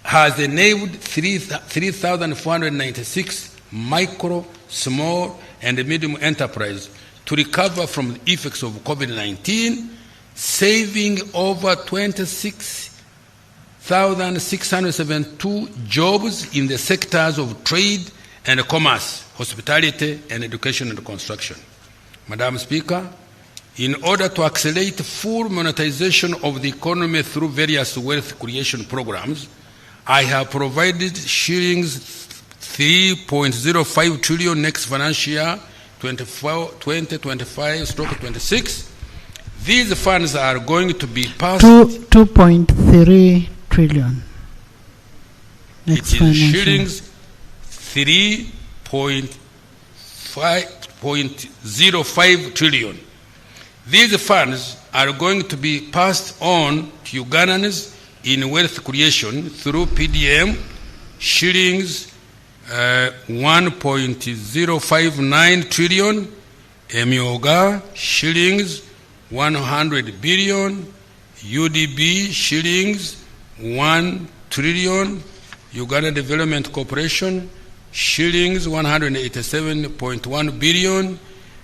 has enabled 3,496 micro, small, and medium enterprises to recover from the effects of COVID-19, saving over 26,672 jobs in the sectors of trade and commerce, hospitality, and education and construction. Madam Speaker, in order to accelerate full monetization of the economy through various wealth creation programs, I have provided shillings 3.05 trillion next financial year, 2025/26. These funds are going to be passed.
2.3 trillion. Next
it is shillings 3.05 trillion. These funds are going to be passed on to Ugandans in wealth creation through PDM, shillings 1.059 trillion, Emyoga, shillings 100 billion, UDB, shillings 1 trillion, Uganda Development Corporation, shillings 187.1 billion,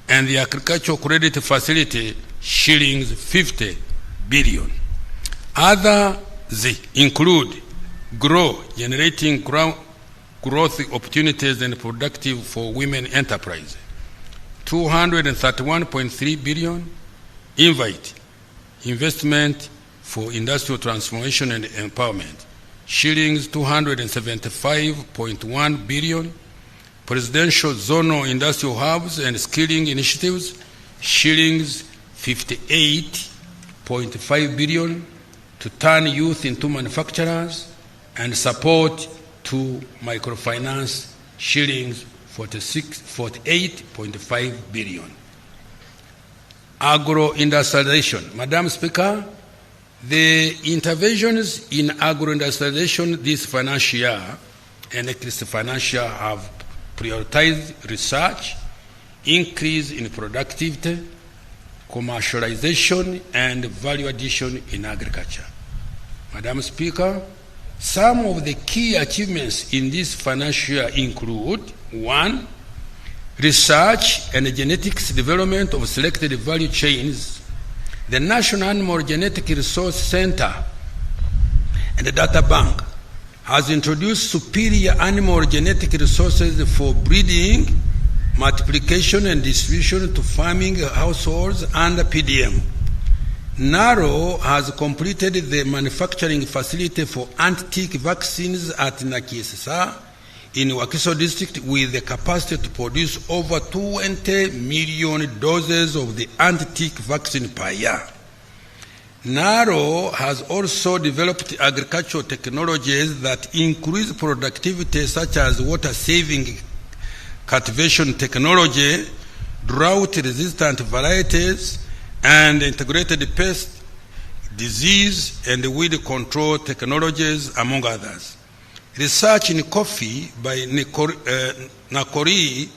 and the Agricultural Credit Facility, shillings 50 billion. Others include GROW, generating growth opportunities and productive for women enterprise, 231.3 billion, Invite, investment for industrial transformation and empowerment, shillings 275.1 billion, presidential zonal industrial hubs and skilling initiatives, shillings 58.5 billion, to turn youth into manufacturers, and support to microfinance, shillings 48.5 billion. Agro-industrialization. Madam Speaker, the interventions in agro-industrialization this financial year and next financial year have prioritized research, increase in productivity, commercialization, and value addition in agriculture. Madam Speaker, some of the key achievements in this financial year include: 1, research and genetics development of selected value chains. The National Animal Genetic Resource Center and the Data Bank has introduced superior animal genetic resources for breeding, multiplication, and distribution to farming households under PDM. NARO has completed the manufacturing facility for anti-tick vaccines at Nakiesesa in Wakiso district with the capacity to produce over 20 million doses of the anti-tick vaccine per year. NARO has also developed agricultural technologies that increase productivity, such as water-saving cultivation technology drought-resistant varieties, and integrated pest, disease, and weed control technologies, among others. Research in coffee by Nakori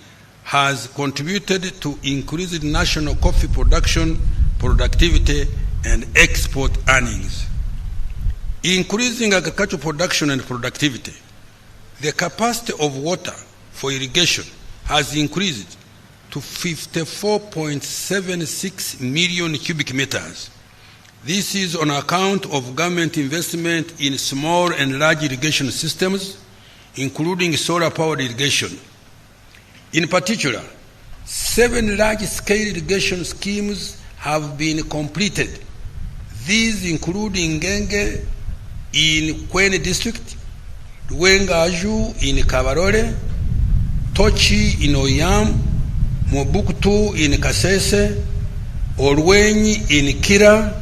has contributed to increased national coffee production, productivity, and export earnings. Increasing agricultural production and productivity. The capacity of water for irrigation has increased to 54.76 million cubic meters. This is on account of government investment in small and large irrigation systems, including solar-powered irrigation. In particular, 7 large-scale irrigation schemes have been completed. These include Ngenge in Kweni district, Luengaju in Kabarole, Tochi in Oyam, Mobuktu in Kasese, Olwenyi in Kira,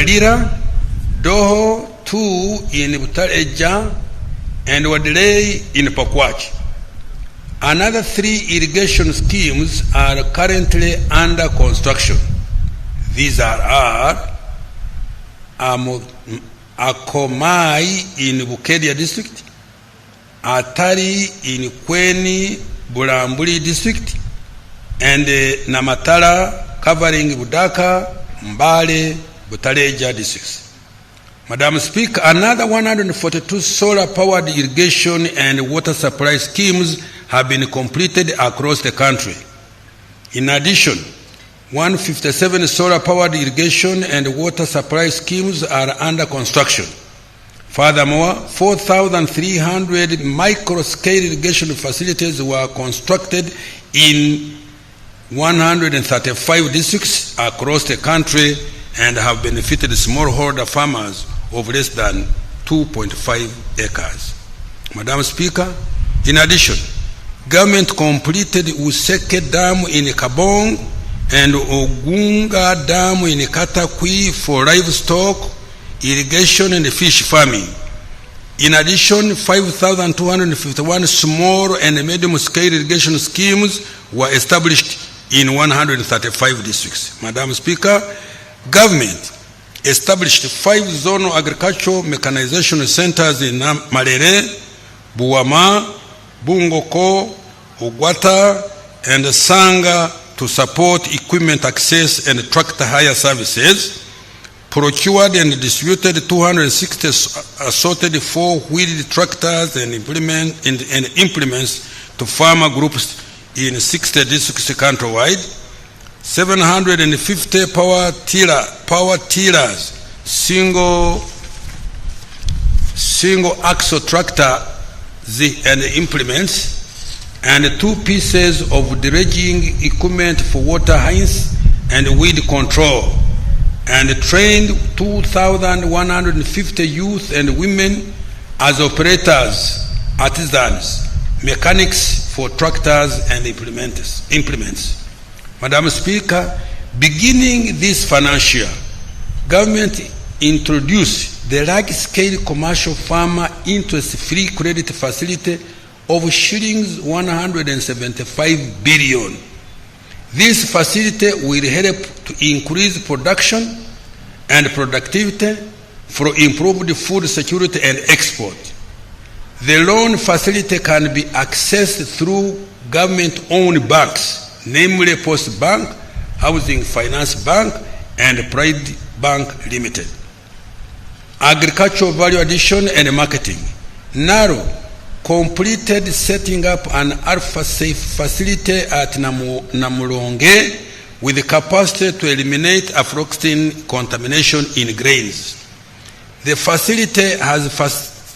Lira, Doho 2 in Butareja, and Wadlei in Pakwach. Another 3 irrigation schemes are currently under construction. These are Akomai in Bukedia district, Atari in Kweni Bulambuli district, and Namatala covering Budaka, Mbale, Butareja districts. Madam Speaker, another 142 solar-powered irrigation and water supply schemes have been completed across the country. In addition, 157 solar-powered irrigation and water supply schemes are under construction. Furthermore, 4,300 micro-scale irrigation facilities were constructed in 135 districts across the country and have benefited smallholder farmers of less than 2.5 acres. Madam Speaker, in addition, government completed Useke Dam in Kabong and Ogunga Dam in Katakwi for livestock, irrigation, and fish farming. In addition, 5,251 small and medium-scale irrigation schemes were established in 135 districts. Madam Speaker, government established 5 zonal agricultural mechanization centers in Malere, Buwama, Bungoko, Ogwata, and Sanga to support equipment access and tractor hire services, procured and distributed 260 assorted 4-wheeled tractors and implements to farmer groups in 60 districts countrywide, 750 power tillers, single axle tractor and implements, and 2 pieces of dredging equipment for water hines and weed control, and trained 2,150 youth and women as operators, artisans, mechanics for tractors and implements. Madam Speaker, beginning this financial year, government introduced the large-scale commercial farmer interest-free credit facility of shillings 175 billion. This facility will help to increase production and productivity for improved food security and export. The loan facility can be accessed through government-owned banks, namely Post Bank, Housing Finance Bank, and Pride Bank Limited. Agricultural value addition and marketing. NARO completed setting up an Alpha-Safe facility at Namulonge with the capacity to eliminate aflatoxin contamination in grains. The facility has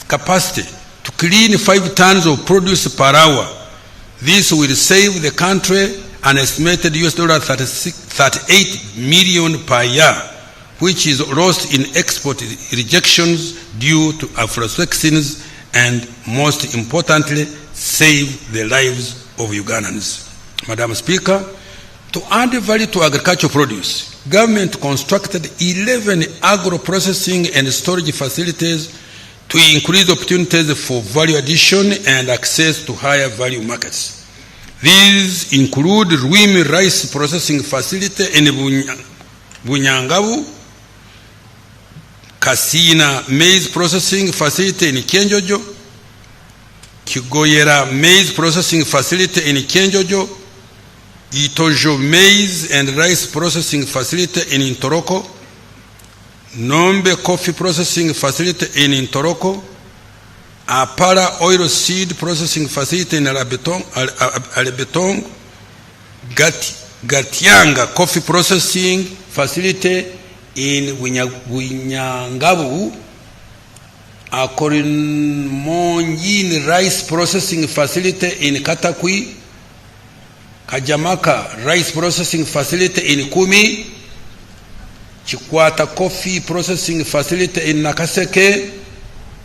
capacity to clean 5 tons of produce per hour. This will save the country an estimated $38 million per year, which is lost in export rejections due to aflatoxins, and most importantly, save the lives of Ugandans. Madam Speaker, to add value to agricultural produce, government constructed 11 agro-processing and storage facilities to increase opportunities for value addition and access to higher value markets. These include Rwimi Rice Processing Facility in Bunyangabu, Kasina Maize Processing Facility in Kenjojo, Kigoyera Maize Processing Facility in Kenjojo, Itojo Maize and Rice Processing Facility in Ntoroko, Nombe Coffee Processing Facility in Ntoroko, Apara Oil Seed Processing Facility in Alebetong, Gatianga Coffee Processing Facility in Winyangabu, Akorinmonyin Rice Processing Facility in Katakwi, Kajamaka Rice Processing Facility in Kumi, Chikwata Coffee Processing Facility in Nakaseke,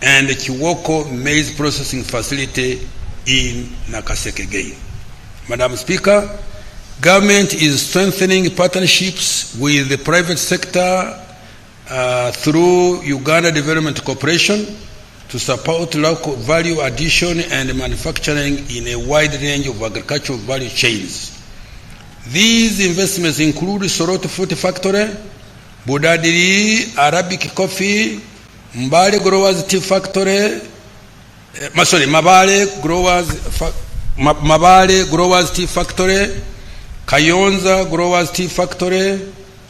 and the Chiwoko Maize Processing Facility in Nakaseke again. Madam Speaker, government is strengthening partnerships with the private sector through Uganda Development Corporation to support local value addition and manufacturing in a wide range of agricultural value chains. These investments include Soroti Fruit Factory, Budadiri Arabic Coffee, Mbale Growers Tea Factory, Mabale Growers Tea Factory, Kayonza Growers Tea Factory,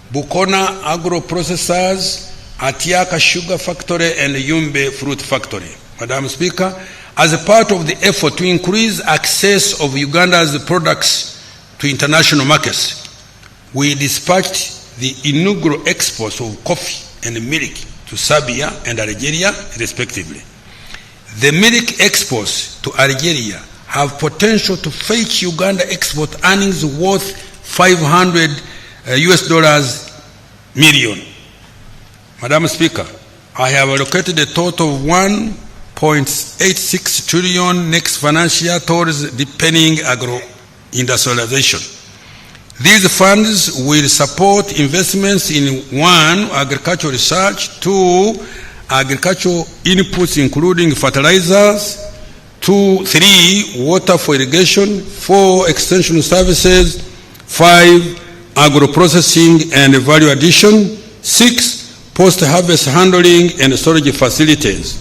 Bukona Agro Processors, Atiaka Sugar Factory, and Yumbe Fruit Factory. Madam Speaker, as a part of the effort to increase access of Uganda's products to international markets, we dispatched the inaugural exports of coffee and milk to Serbia and Algeria, respectively. The milk exports to Algeria have potential to fetch Uganda export earnings worth $500 million. Madam Speaker, I have allocated a total of 1.86 trillion next financial year towards deepening agro-industrialization. These funds will support investments in 1. Agricultural research, 2. Agricultural inputs including fertilizers, 3. Water for irrigation, 4. Extension services, 5. Agro-processing and value addition, 6. Post-harvest handling and storage facilities,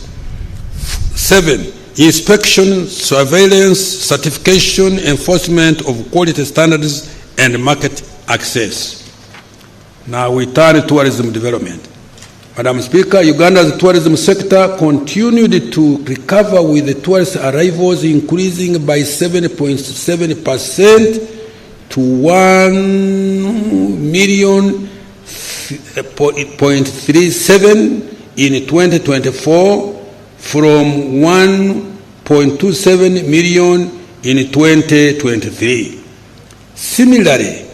7. Inspection, surveillance, certification, enforcement of quality standards, and market access. Now we turn to tourism development. Madam Speaker, Uganda's tourism sector continued to recover with the tourist arrivals increasing by 7.7% to 1,000,037 in 2024 from 1.27 million in 2023. Similarly,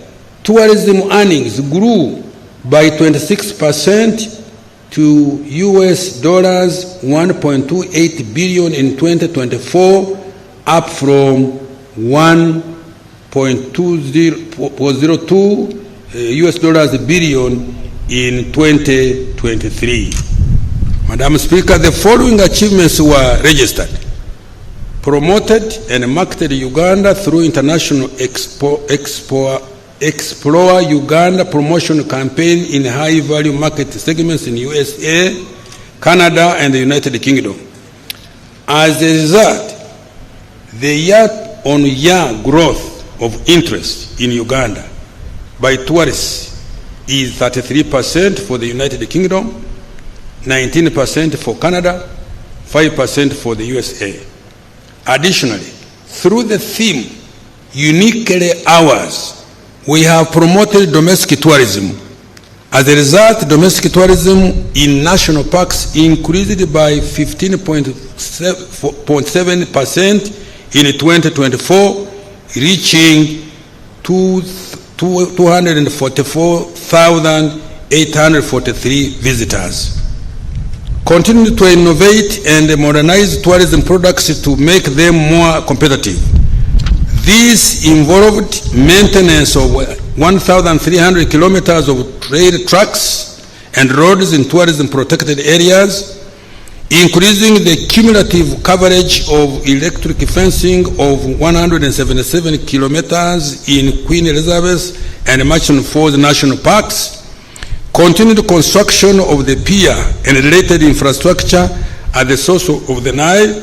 tourism earnings grew by 26% to $1.28 billion in 2024, up from $1.02 billion in 2023. Madam Speaker, the following achievements were registered: promoted and marketed Uganda through International Explore Uganda promotion campaign in high-value market segments in USA, Canada, and the United Kingdom. As a result, the year-on-year growth of interest in Uganda by tourists is 33% for the United Kingdom, 19% for Canada, 5% for the USA. Additionally, through the theme Uniquely Ours, we have promoted domestic tourism. As a result, domestic tourism in national parks increased by 15.7% in 2024, reaching 244,843 visitors. Continue to innovate and modernize tourism products to make them more competitive. This involved maintenance of 1,300 kilometers of rail tracks and roads in tourism protected areas, increasing the cumulative coverage of electric fencing of 177 kilometers in Queen Elizabeth and Murchison Falls National Parks, continued construction of the pier and related infrastructure at the source of the Nile,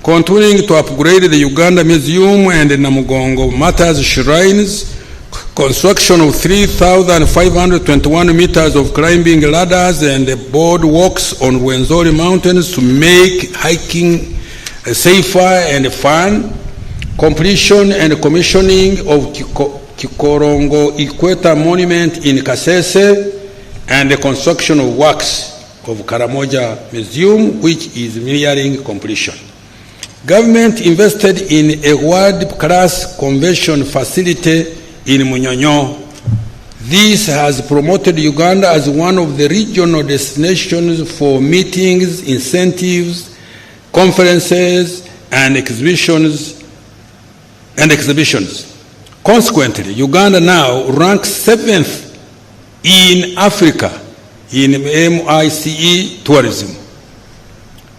continuing to upgrade the Uganda Museum and the Namugongo Martyrs Shrines, construction of 3,521 meters of climbing ladders and boardwalks on Wenzori Mountains to make hiking safer and fun, completion and commissioning of Kikorongo Equator Monument in Kasese, and the construction of works of Karamoja Museum, which is nearing completion. Government invested in a world-class convention facility in Munyonyo. This has promoted Uganda as one of the regional destinations for meetings, incentives, conferences, and exhibitions. Consequently, Uganda now ranks 7th in Africa in MICE tourism.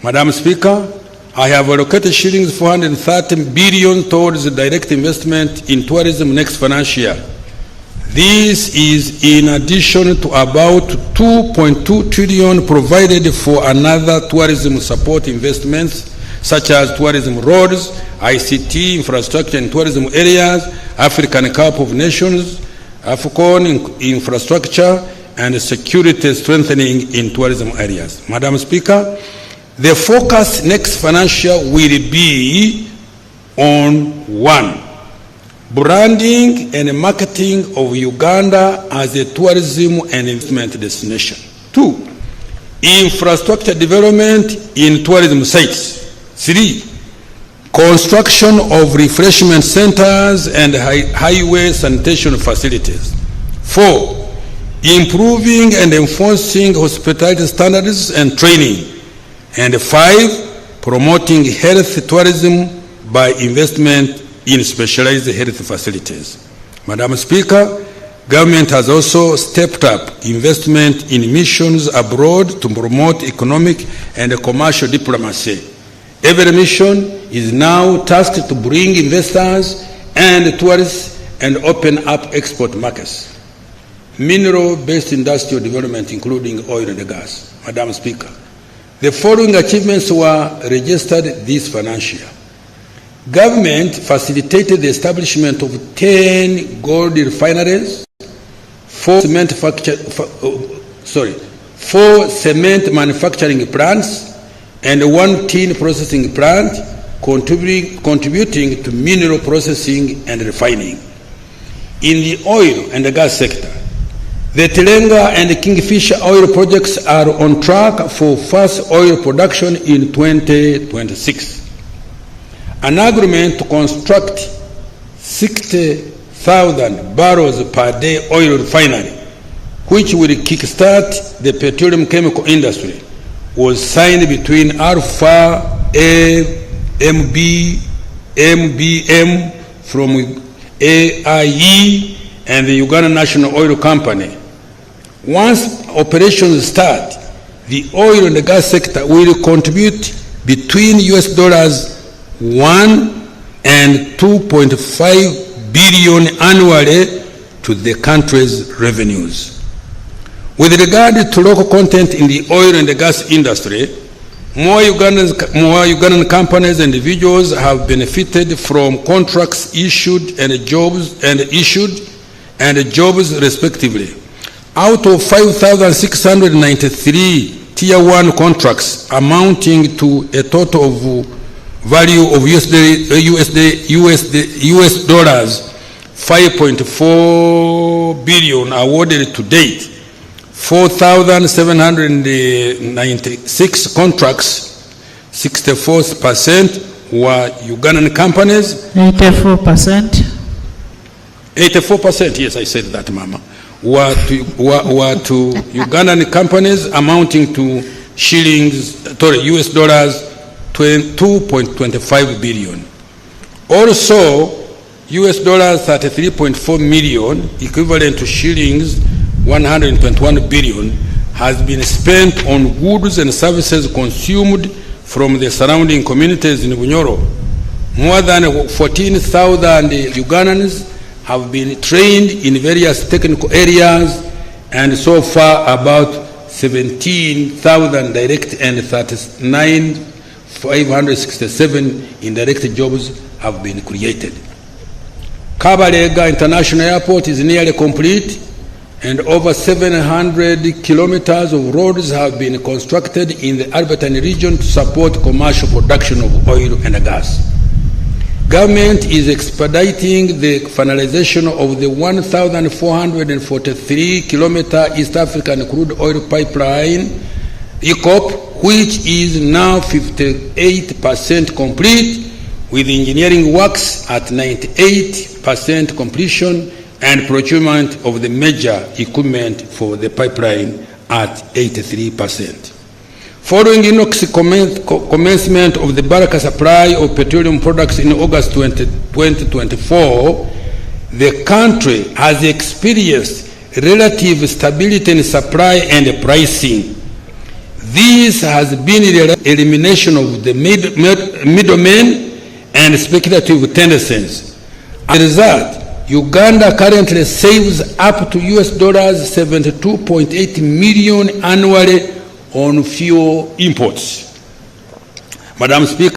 Madam Speaker, I have allocated shillings 430 billion towards direct investment in tourism next financial year. This is in addition to about 2.2 trillion provided for another tourism support investments such as tourism roads, ICT, infrastructure and tourism areas, African Cup of Nations, AFCON infrastructure, and security strengthening in tourism areas. Madam Speaker, the focus next financial will be on 1, branding and marketing of Uganda as a tourism and investment destination. 2, infrastructure development in tourism sites. 3, construction of refreshment centers and highway sanitation facilities. 4, improving and enforcing hospitality standards and training. And 5, promoting health tourism by investment in specialized health facilities. Madam Speaker, government has also stepped up investment in missions abroad to promote economic and commercial diplomacy. Every mission is now tasked to bring investors and tourists and open up export markets. Mineral-based industrial development, including oil and gas. Madam Speaker, the following achievements were registered this financial year. Government facilitated the establishment of 10 gold refineries, 4 cement manufacturing plants, and 1 tin processing plant, contributing to mineral processing and refining. In the oil and the gas sector, the Telenga and Kingfisher oil projects are on track for first oil production in 2026. An agreement to construct 60,000 barrels per day oil refinery, which will kickstart the petroleum chemical industry, was signed between Alpha MBM from AIE and the Uganda National Oil Company. Once operations start, the oil and the gas sector will contribute between $1 and 2.5 billion annually to the country's revenues. With regard to local content in the oil and the gas industry, more Ugandan companies and individuals have benefited from contracts issued and jobs respectively. Out of 5,693 Tier 1 contracts amounting to a total of value of US dollars 5.4 billion awarded to date, 4,796 contracts, 64% were Ugandan companies.
84%.
84%, yes, I said that, Mama, were to Ugandan companies amounting to US dollars 2.25 billion. Also, US dollars 33.4 million, equivalent to shillings 121 billion, has been spent on goods and services consumed from the surrounding communities in Bunyoro. More than 14,000 Ugandans have been trained in various technical areas, and so far about 17,000 direct and 39,567 indirect jobs have been created. Kabalega International Airport is nearly complete, and over 700 kilometers of roads have been constructed in the Albertine region to support commercial production of oil and gas. Government is expediting the finalization of the 1,443-kilometer East African crude oil pipeline, EACOP, which is now 58% complete, with engineering works at 98% completion and procurement of the major equipment for the pipeline at 83%. Following INOX commencement of the Baraka supply of petroleum products in August 2024, the country has experienced relative stability in supply and pricing. This has been the elimination of the middlemen and speculative tendencies. As a result, Uganda currently saves up to $72.8 million annually on fuel imports. Madam Speaker,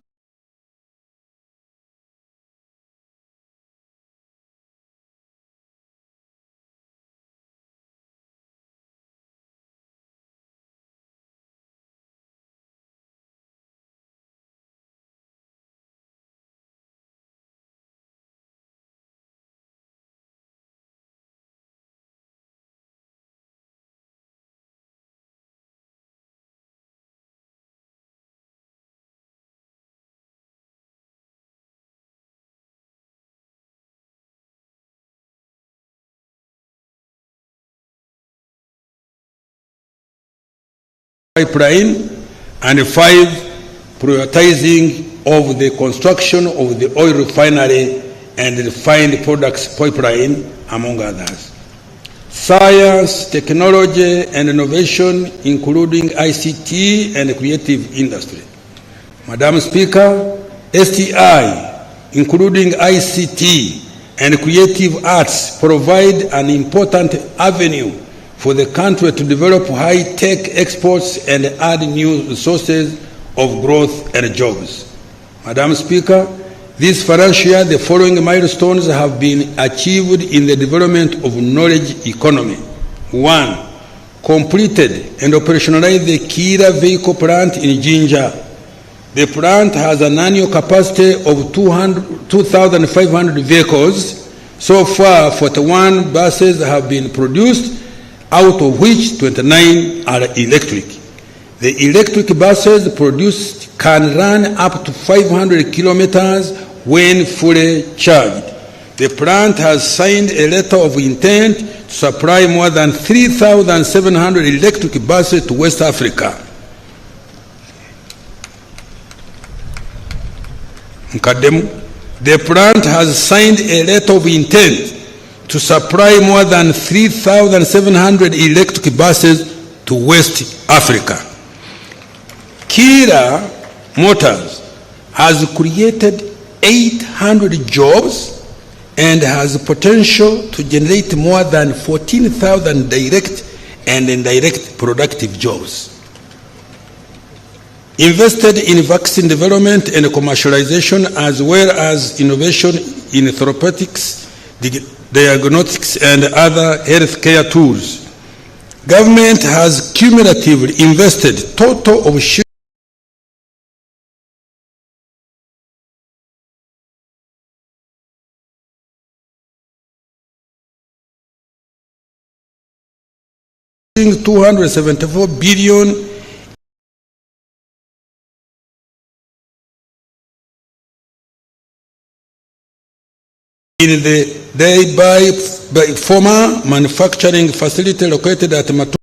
pipeline, and 5, prioritizing of the construction of the oil refinery and refined products pipeline, among others. Science, technology, and innovation, including ICT and creative industry. Madam Speaker, STI, including ICT and creative arts, provide an important avenue for the country to develop high-tech exports and add new sources of growth and jobs. Madam Speaker, this financial year, the following milestones have been achieved in the development of knowledge economy. 1, completed and operationalized the Kira vehicle plant in Jinja. The plant has an annual capacity of 2,500 vehicles. So far, 41 buses have been produced, out of which 29 are electric. The electric buses produced can run up to 500 kilometers when fully charged. The plant has signed a letter of intent to supply more than 3,700 electric buses to West Africa. The plant has signed a letter of intent to supply more than 3,700 electric buses to West Africa. Kira Motors has created 800 jobs and has potential to generate more than 14,000 direct and indirect productive jobs. Invested in vaccine development and commercialization, as well as innovation in therapeutics, diagnostics, and other healthcare tools. Government has cumulatively invested total of $274 billion in the thereby former manufacturing facility located at Matu.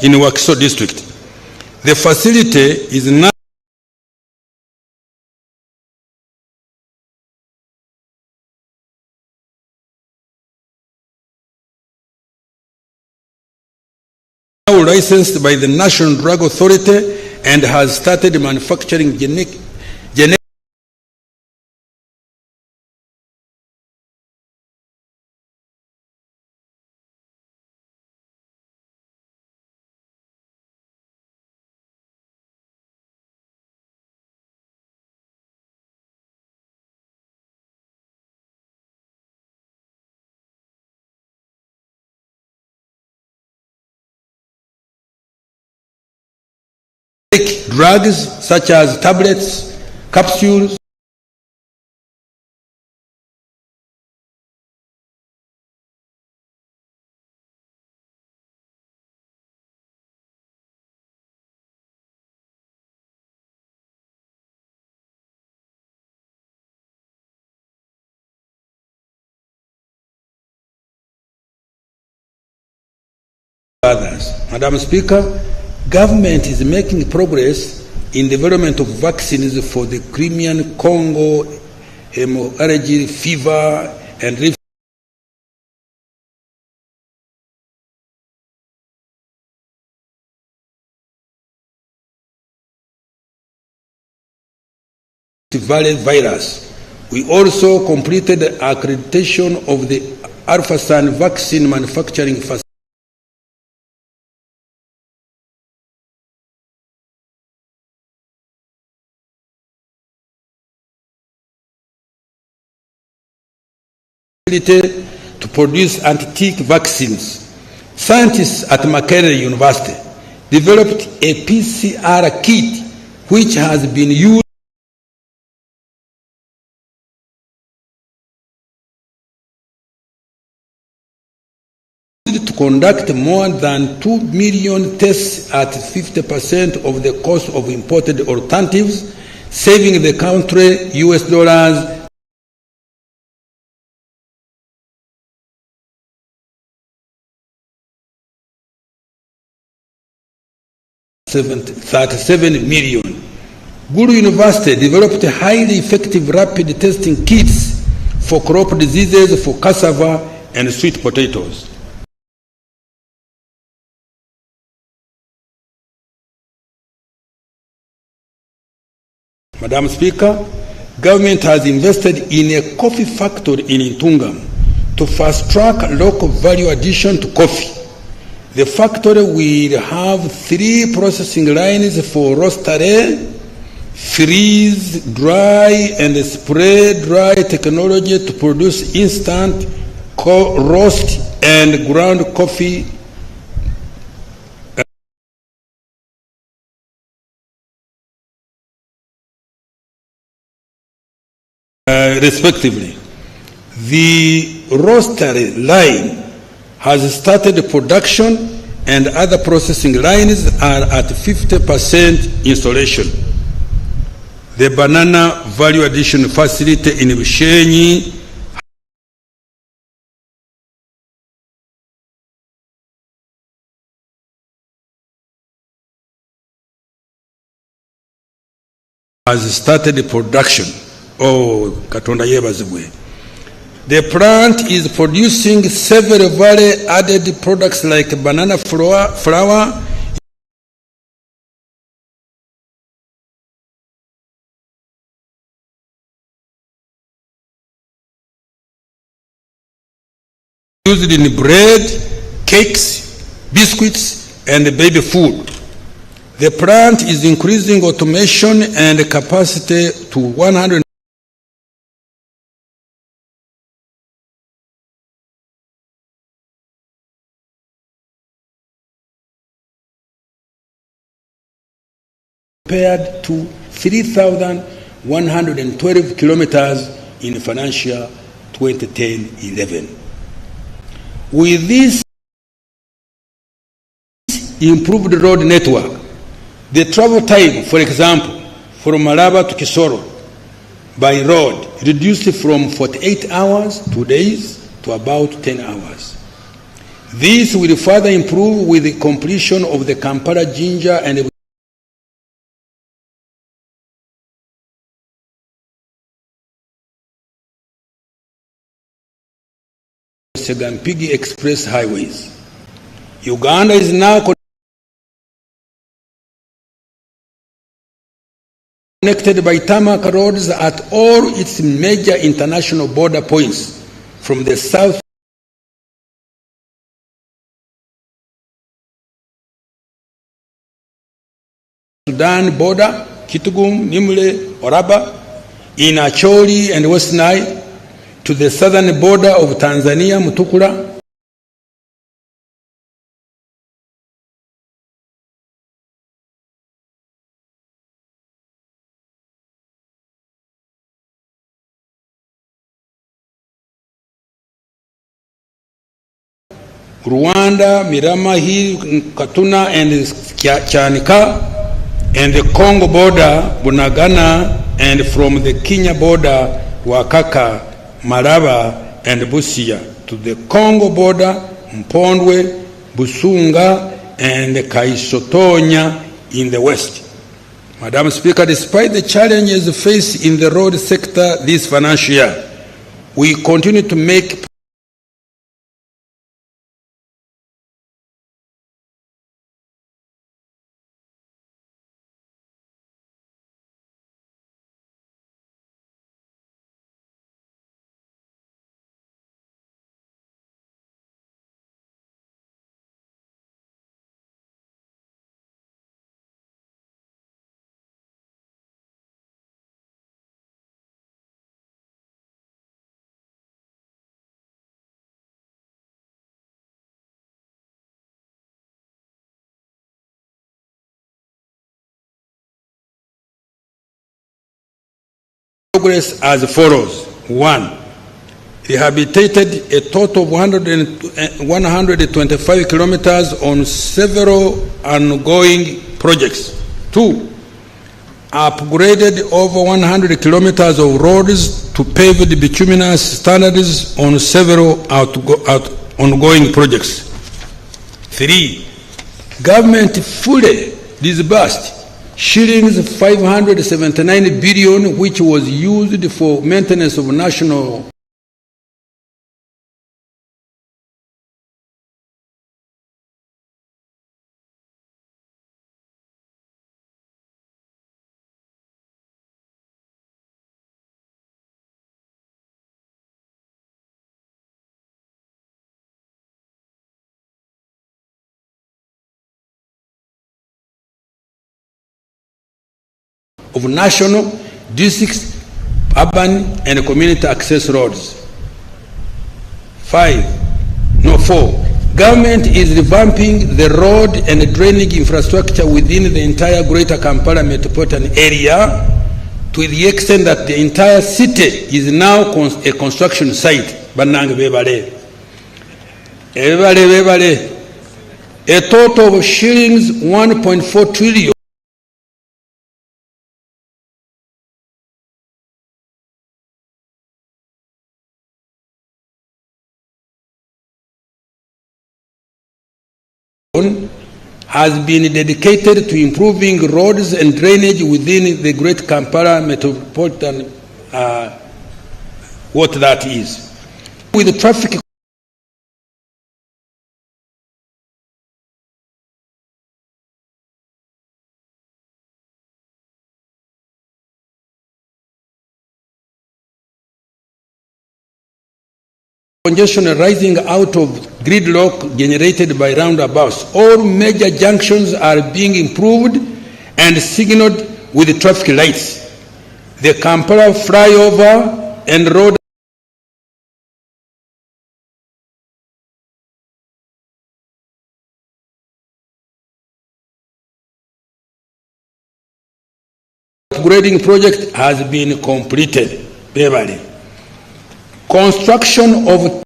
In Wakiso district. The facility is now now licensed by the National Drug Authority and has started manufacturing generic drugs such as tablets, capsules, others. Madam Speaker, government is making progress in development of vaccines for the Crimean Congo, hemorrhagic fever, and rift Valley virus. We also completed accreditation of the Alphasan vaccine manufacturing facility to produce anti-tick vaccines. Scientists at Makerere University developed a PCR kit which has been used to conduct more than 2 million tests at 50% of the cost of imported alternatives, saving the country US dollars $37 million. Guru University developed highly effective rapid testing kits for crop diseases for cassava and sweet potatoes. Madam Speaker, government has invested in a coffee factory in Ntungam to fast-track local value addition to coffee. The factory will have 3 processing lines for roastery, freeze, dry, and spray dry technology to produce instant roast and ground coffee respectively. The roastery line has started production and other processing lines are at 50% installation. The banana value addition facility in Bushenyi has started production. Katonda yebazibwe. The plant is producing several value-added products like banana flour, used in bread, cakes, biscuits, and baby food. The plant is increasing automation and capacity to 100 compared to 3,112 kilometers in financial 2010-11. With this improved road network, the travel time, for example, from Malaba to Kisoro by road reduced from 48 hours, 2 days, to about 10 hours. This will further improve with the completion of the Kampala, Jinja, and Segampigi Express highways. Uganda is now connected by tarmac roads at all its major international border points from the south Sudan border, Kitgum, Nimule, Oraba, in Acholi and West Nile, to the southern border of Tanzania, Mutukula, Rwanda, Miramahi, Katuna, and Chanika, and the Congo border, Bunagana, and from the Kenya border, Wakaka, Maraba, and Busia, to the Congo border, Mpondwe, Busunga, and Kaisotonya in the west. Madam Speaker, despite the challenges faced in the road sector this financial year, we continue to make progress as follows. 1. Rehabilitated a total of 125 kilometers on several ongoing projects. 2. Upgraded over 100 kilometers of roads to paved bituminous standards on several ongoing projects. 3. Government fully disbursed shillings 579 billion, which was used for maintenance of national of national, districts, urban, and community access roads. 4. Government is revamping the road and drainage infrastructure within the entire Greater Kampala metropolitan area to the extent that the entire city is now a construction site. Bannange bebale. A total of shillings 1.4 trillion has been dedicated to improving roads and drainage within the Great Kampala metropolitan, what that is. With the traffic 'congestion arising out of gridlock generated by roundabouts. All major junctions are being improved and signaled with traffic lights. The Kampala flyover and road upgrading project has been completed. Beverly. Construction of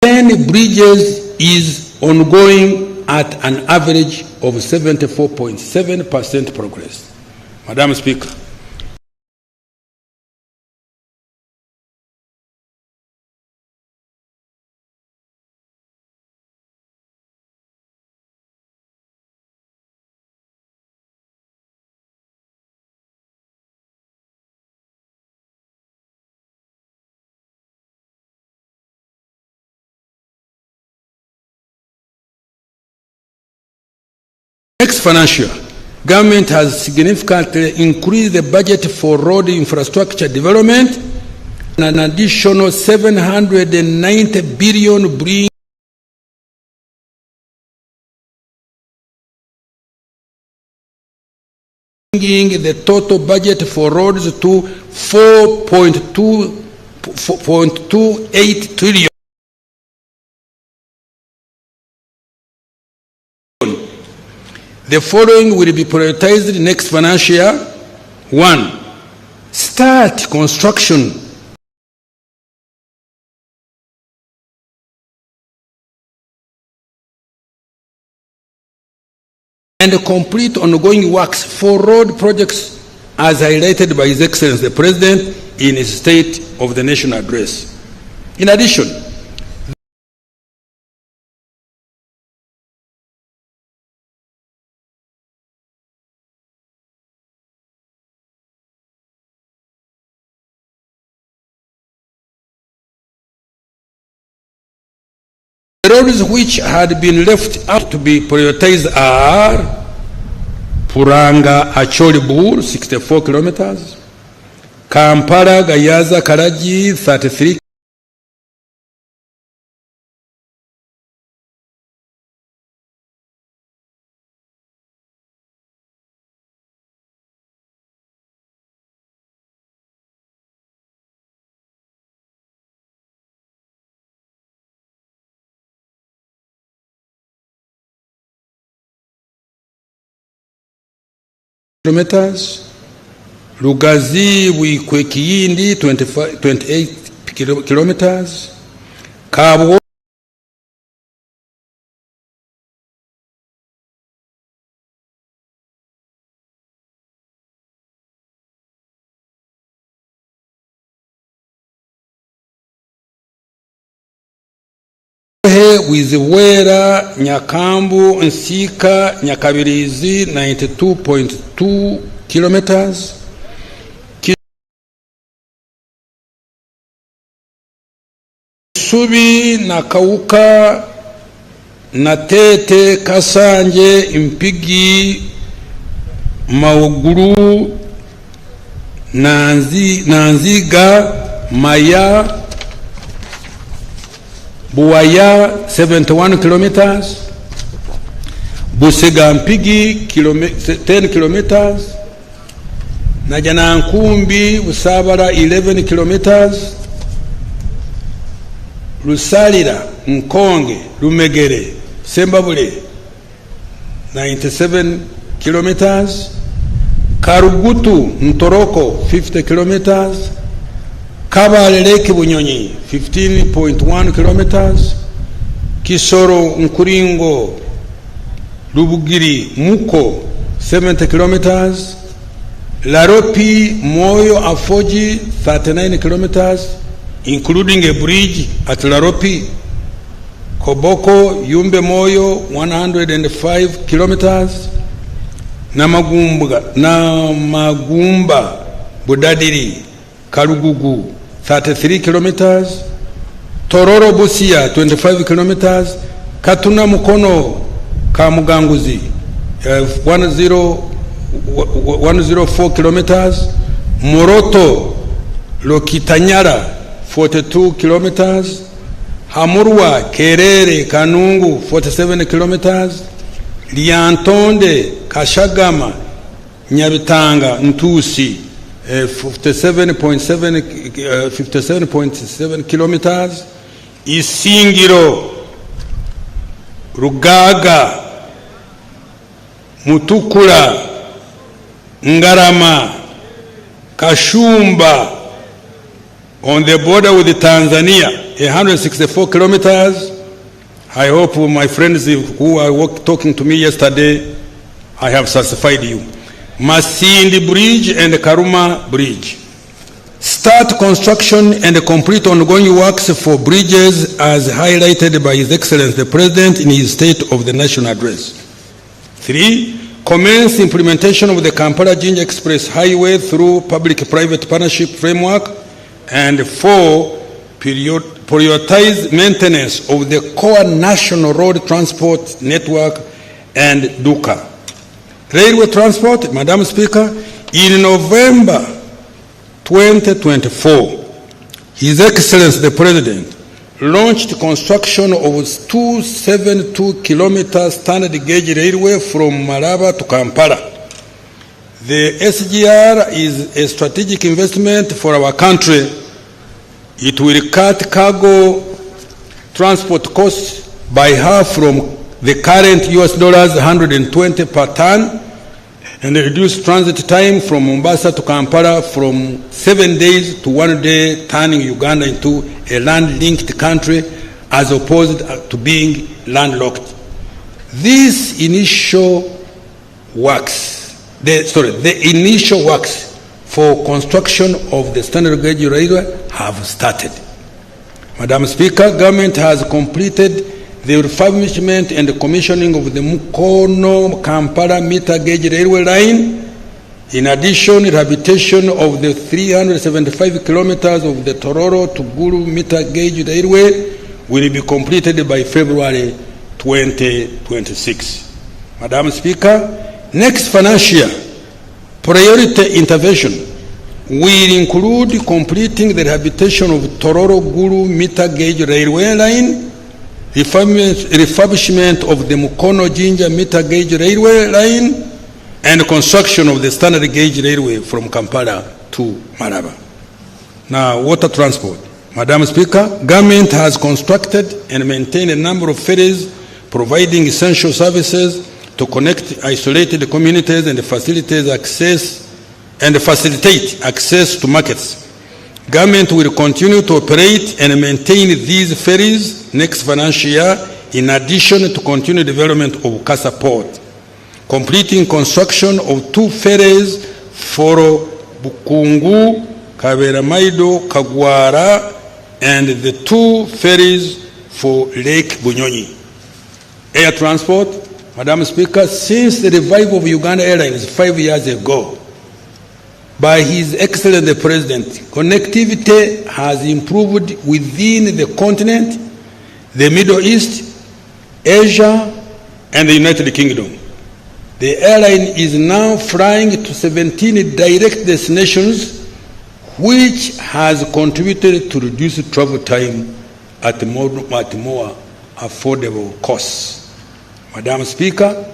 10 bridges is ongoing at an average of 74.7% progress. Madam Speaker, Next financial, government has significantly increased the budget for road infrastructure development, an additional 790 billion, bringing the total budget for roads to 4.28 trillion. The following will be prioritized next financial year. 1. Start construction and complete ongoing works for road projects as highlighted by His Excellency the President in his State of the Nation address. In addition, the roads which had been left out to be prioritized are Puranga Acholi Bur 64 kilometers, Kampala Gayaza Karaji 33 kilometers, Lugazi Wikwekiyindi 28 kilometers, Kabwo Wiziwera Nyakambu Nsika Nyakabirizi 92.2 kilometers, Kisubi Nakauka Natete Kasanje Impigi Mauguru Nanziga Maya Buwaya 71 kilometers, Busegampigi 10 kilometers, Najanankumbi Usabara 11 kilometers, Lusalira Nkonge Lumegere Sembabule 97 kilometers, Karugutu Ntoroko 50 kilometers, Kabale Lake Bunyonyi 15.1 kilometers, Kisoro Nkuringo Lubugiri Muko 70 kilometers, Laropi Moyo Afoji 39 kilometers, including a bridge at Laropi, Koboko Yumbe Moyo 105 kilometers, Namagumba Budadiri Karugugu 33 kilometers, Tororo Busia 25 kilometers, Katuna Mukono Kamuganguzi 104 kilometers, Moroto Lokitanyara 42 kilometers, Hamurwa Kerere Kanungu 47 kilometers, Liantonde Kashagama Nyabitanga Ntusi 57.7 kilometers, Isingiro Rugaga Mutukula Ngarama Kashumba on the border with Tanzania 164 kilometers. I hope my friends who are talking to me yesterday, I have satisfied you. Masindi Bridge and Karuma Bridge. Start construction and complete ongoing works for bridges as highlighted by His Excellency the President in his State of the Nation address. 3. Commence implementation of the Kampala-Jinja Express Highway through public-private partnership framework. And 4. Prioritize maintenance of the core national road transport network and DUCA. Railway transport, Madam Speaker, in November 2024, His Excellency the President launched construction of 272-kilometer standard gauge railway from Malaba to Kampala. The SGR is a strategic investment for our country. It will cut cargo transport costs by half from the current $120 per ton and reduce transit time from Mombasa to Kampala from 7 days to 1 day, turning Uganda into a land-linked country as opposed to being landlocked. These initial works, the initial works for construction of the standard gauge railway have started. Madam Speaker, government has completed the refurbishment and the commissioning of the Mukono-Kampala meter gauge railway line. In addition, rehabilitation of the 375 kilometers of the Kololo to Gulu meter gauge railway will be completed by February 2026. Madam Speaker, next financial year, priority intervention will include completing the rehabilitation of Kololo-Gulu meter gauge railway line, refurbishment of the Mukono-Jinja meter gauge railway line, and construction of the standard gauge railway from Kampala to Malaba. Now, water transport. Madam Speaker, government has constructed and maintained a number of ferries providing essential services to connect isolated communities and facilitate access to markets. Government will continue to operate and maintain these ferries next financial year, in addition to continued development of Kasa Port, completing construction of 2 ferries for Bukungu, Kaberamaido, Kagwara, and the 2 ferries for Lake Bunyonyi. Air transport, Madam Speaker, since the revival of Uganda Airlines 5 years ago, by His Excellency the President, connectivity has improved within the continent, the Middle East, Asia, and the United Kingdom. The airline is now flying to 17 direct destinations, which has contributed to reduce travel time at more affordable costs. Madam Speaker,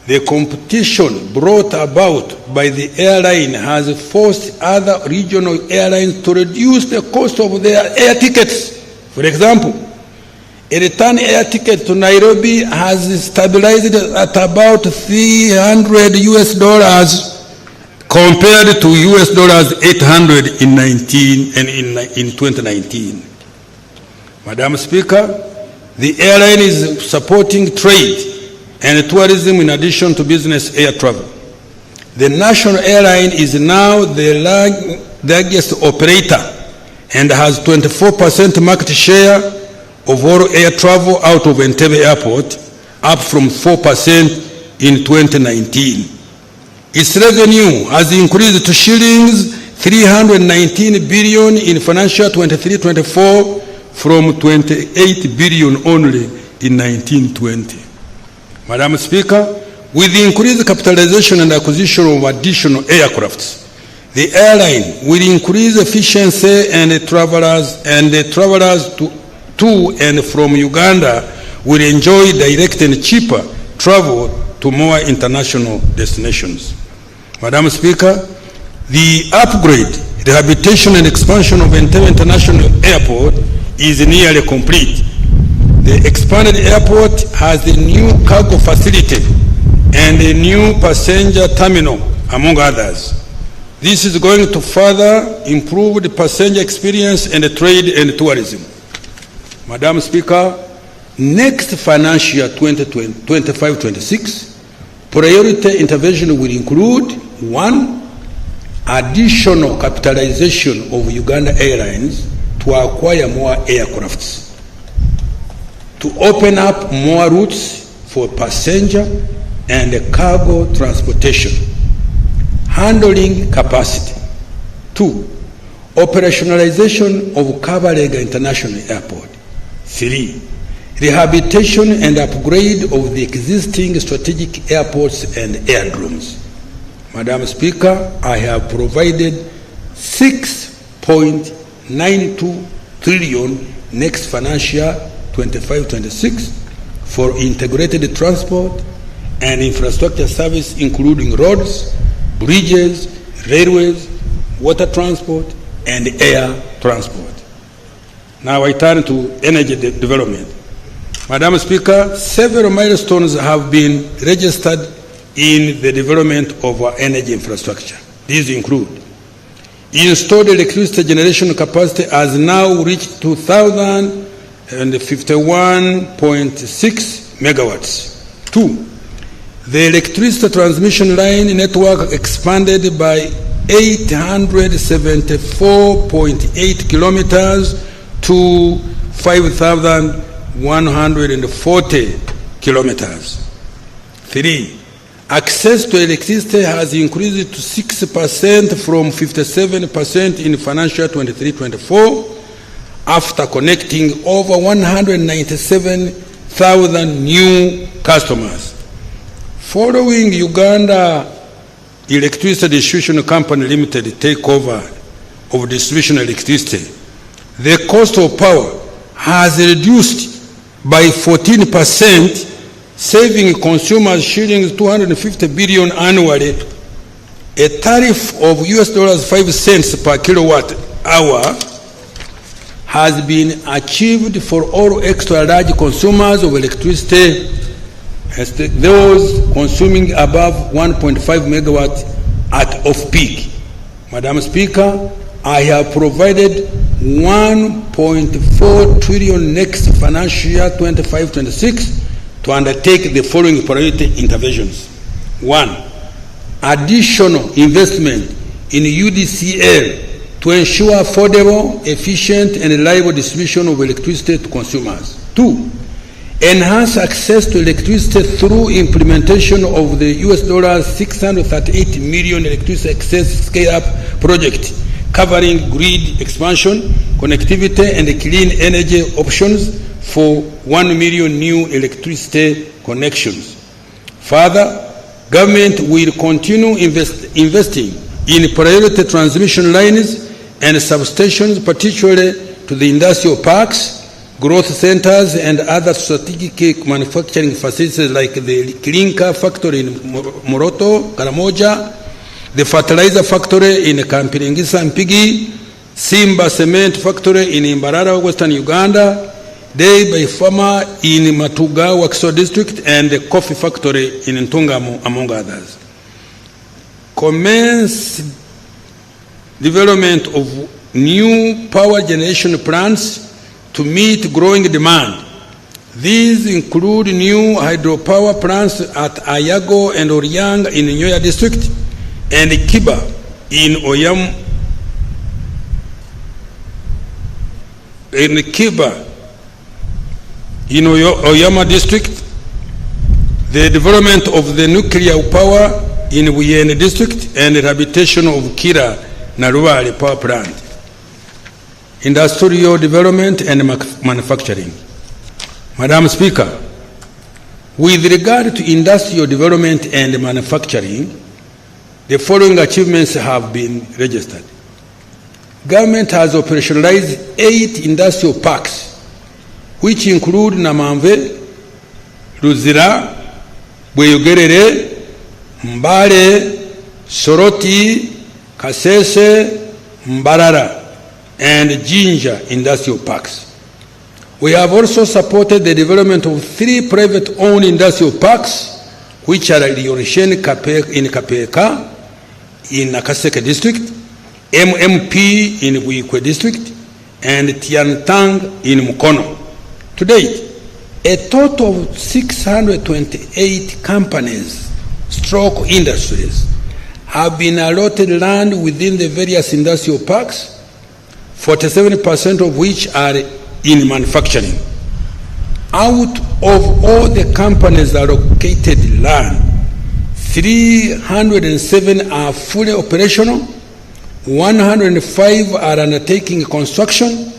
the competition brought about by the airline has forced other regional airlines to reduce the cost of their air tickets. For example, a return air ticket to Nairobi has stabilized at about $300 compared to $800 in 2019. Madam Speaker, the airline is supporting trade and tourism in addition to business air travel. The national airline is now the largest operator and has 24% market share of all air travel out of Entebbe Airport, up from 4% in 2019. Its revenue has increased to shillings 319 billion in financial 23-24 from 28 billion only in 1920. Madam Speaker, with the increased capitalization and acquisition of additional aircrafts, the airline will increase efficiency and the travelers to and from Uganda will enjoy direct and cheaper travel to more international destinations. Madam Speaker, the upgrade, rehabilitation and expansion of Entebbe International Airport is nearly complete. The expanded airport has a new cargo facility and a new passenger terminal, among others. This is going to further improve the passenger experience and the trade and tourism. Madam Speaker, next financial year 2025-26, priority intervention will include 1. Additional capitalization of Uganda Airlines to acquire more aircrafts, to open up more routes for passenger and cargo transportation, handling capacity. 2. Operationalization of Kabalega International Airport. 3. rehabilitation and upgrade of the existing strategic airports and aerodromes. Madam Speaker, I have provided 6.92 trillion next financial 25-26 for integrated transport and infrastructure service, including roads, bridges, railways, water transport, and air transport. Now I turn to energy development. Madam Speaker, several milestones have been registered in the development of our energy infrastructure. These include installed electricity generation capacity has now reached 2,051.6 megawatts. 2. The electricity transmission line network expanded by 874.8 kilometers to 5,140 kilometers. 3. Access to electricity has increased to 6% from 57% in financial 23-24 after connecting over 197,000 new customers. Following Uganda Electricity Distribution Company Limited takeover of distribution electricity, the cost of power has reduced by 14%, saving consumers shillings 250 billion annually. A tariff of $5 cents per kilowatt hour has been achieved for all extra large consumers of electricity, those consuming above 1.5 megawatts at off-peak. Madam Speaker, I have provided 1.4 trillion next financial year 25-26 to undertake the following priority interventions. 1. Additional investment in UDCL to ensure affordable, efficient, and reliable distribution of electricity to consumers. 2. Enhance access to electricity through implementation of the $638 million electricity access scale-up project, covering grid expansion, connectivity, and clean energy options for 1 million new electricity connections. Further, government will continue investing in priority transmission lines and substations, particularly to the industrial parks, growth centers, and other strategic manufacturing facilities like the clinker factory in Moroto, Karamoja, the fertilizer factory in Kampiringisa Mpigi, Simba cement factory in Imbarara, Western Uganda, Day by Farmer in Matuga, Wakiso district, and the coffee factory in Ntungamo, among others. Commence development of new power generation plants to meet growing demand. These include new hydropower plants at Ayago and Oryang in Nyoya district and Kiba in Oyama district, the development of the nuclear power in Wiyene district, and the rehabilitation of Kira Naruwari power plant. Industrial development and manufacturing. Madam Speaker, with regard to industrial development and manufacturing, the following achievements have been registered. Government has operationalized 8 industrial parks, which include Namamve, Luzira, Bweyogerere, Mbale, Soroti, Kasese, Mbarara, and Jinja industrial parks. We have also supported the development of 3 private-owned industrial parks, which are Riorishen in Kapeka in Nakaseke district, MMP in Wikwe district, and Tiantang in Mukono. To date, a total of 628 companies, stroke industries, have been allotted land within the various industrial parks, 47% of which are in manufacturing. Out of all the companies allocated land, 307 are fully operational, 105 are undertaking construction,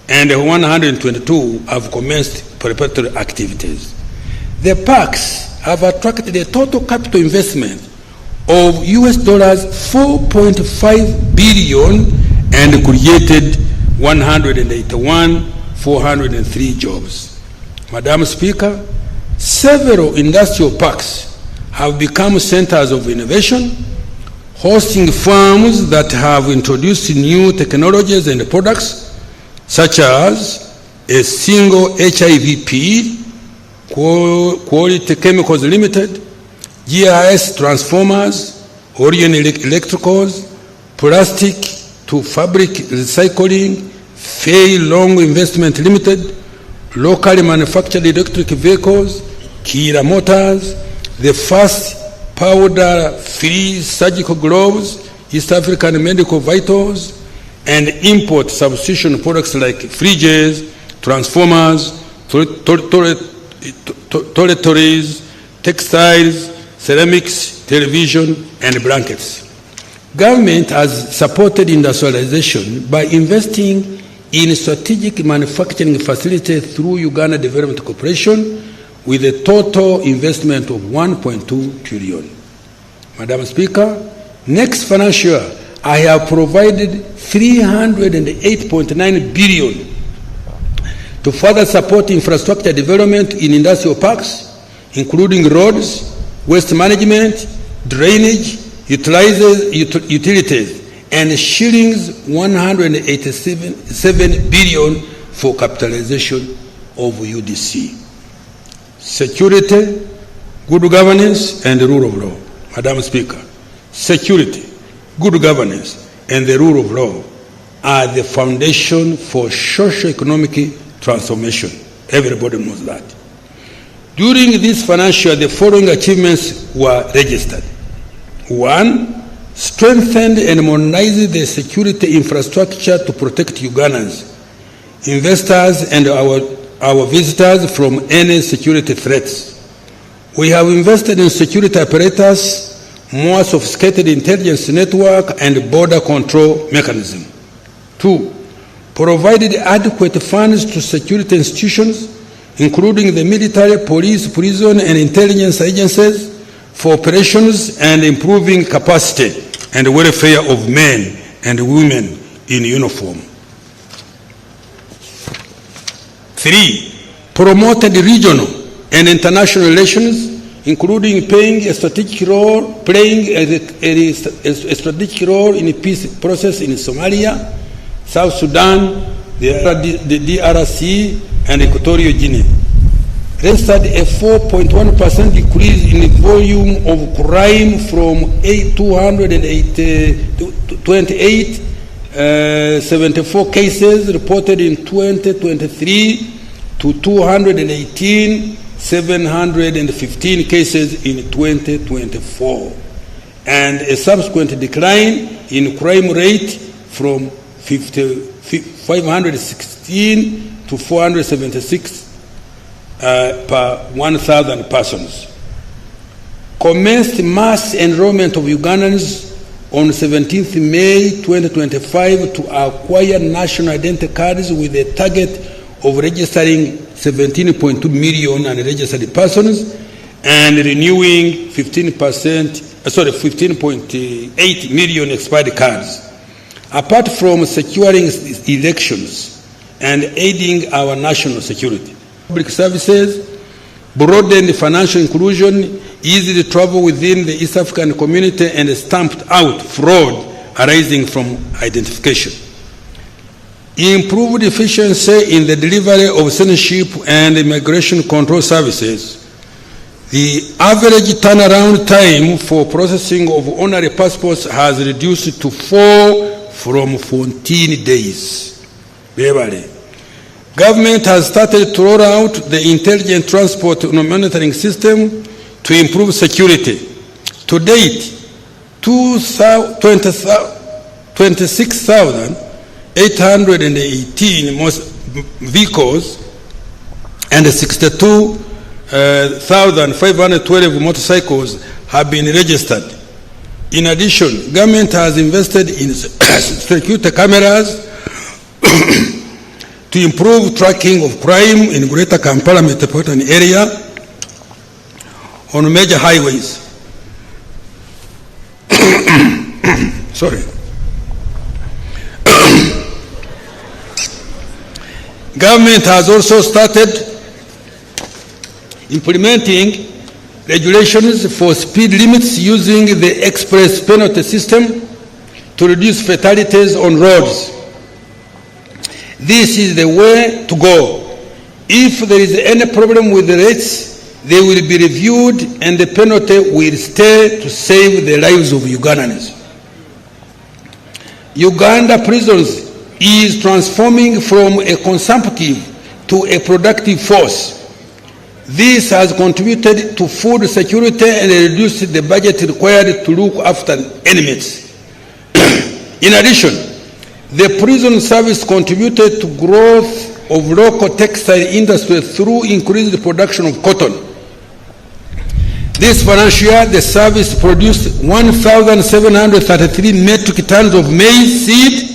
and 122 have commenced preparatory activities. The parks have attracted a total capital investment of US dollars 4.5 billion and created 181,403 jobs. Madam Speaker, several industrial parks have become centers of innovation, hosting firms that have introduced new technologies and products, such as a single HIV pill, Quality Chemicals Limited, GIS Transformers, Orion Electricals, Plastic to Fabric Recycling, Fay Long Investment Limited, locally manufactured electric vehicles, Kira Motors, the first powder-free surgical gloves, East African medical vitals, and import substitution products like fridges, transformers, toiletries, textiles, ceramics, television, and blankets. Government has supported industrialization by investing in strategic manufacturing facilities through Uganda Development Corporation with a total investment of 1.2 trillion. Madam Speaker, next financial year, I have provided 308.9 billion to further support infrastructure development in industrial parks, including roads, waste management, drainage, utilities, and shillings 187 billion for capitalization of UDC. Security, good governance, and the rule of law. Madam Speaker, security, good governance, and the rule of law are the foundation for socio-economic transformation. Everybody knows that. During this financial year, the following achievements were registered. 1, strengthened and modernized the security infrastructure to protect Ugandans, investors, and our visitors from any security threats. We have invested in security apparatus, more sophisticated intelligence network, and border control mechanism. 2, provided adequate funds to security institutions, including the military, police, prison, and intelligence agencies, for operations and improving capacity and welfare of men and women in uniform. 3, promoted regional and international relations, including playing a strategic role in the peace process in Somalia, South Sudan, the DRC, and Equatorial Guinea. Registered a 4.1% decrease in the volume of crime from 274 cases reported in 2023 to 218,715 cases in 2024, and a subsequent decline in crime rate from 516 to 476 per 1,000 persons. Commenced mass enrollment of Ugandans on 17th May 2025 to acquire national identity cards with a target of registering 17.2 million unregistered persons and renewing 15.8 million expired cards. Apart from securing elections and aiding our national security, public services, broadened financial inclusion, easy travel within the East African community, and stamped out fraud arising from identification. Improved efficiency in the delivery of citizenship and immigration control services. The average turnaround time for processing of honorary passports has reduced to 4 from 14 days. Beverly. Government has started to roll out the intelligent transport monitoring system to improve security. To date, 26,818 vehicles and 62,512 motorcycles have been registered. In addition, government has invested in security cameras to improve tracking of crime in Greater Kampala metropolitan area on major highways. Sorry. Government has also started implementing regulations for speed limits using the express penalty system to reduce fatalities on roads. This is the way to go. If there is any problem with the rates, they will be reviewed and the penalty will stay to save the lives of Ugandans. Uganda prisons is transforming from a consumptive to a productive force. This has contributed to food security and reduced the budget required to look after inmates. In addition, the prison service contributed to growth of local textile industry through increased production of cotton. This financial year, the service produced 1,733 metric tons of maize seed,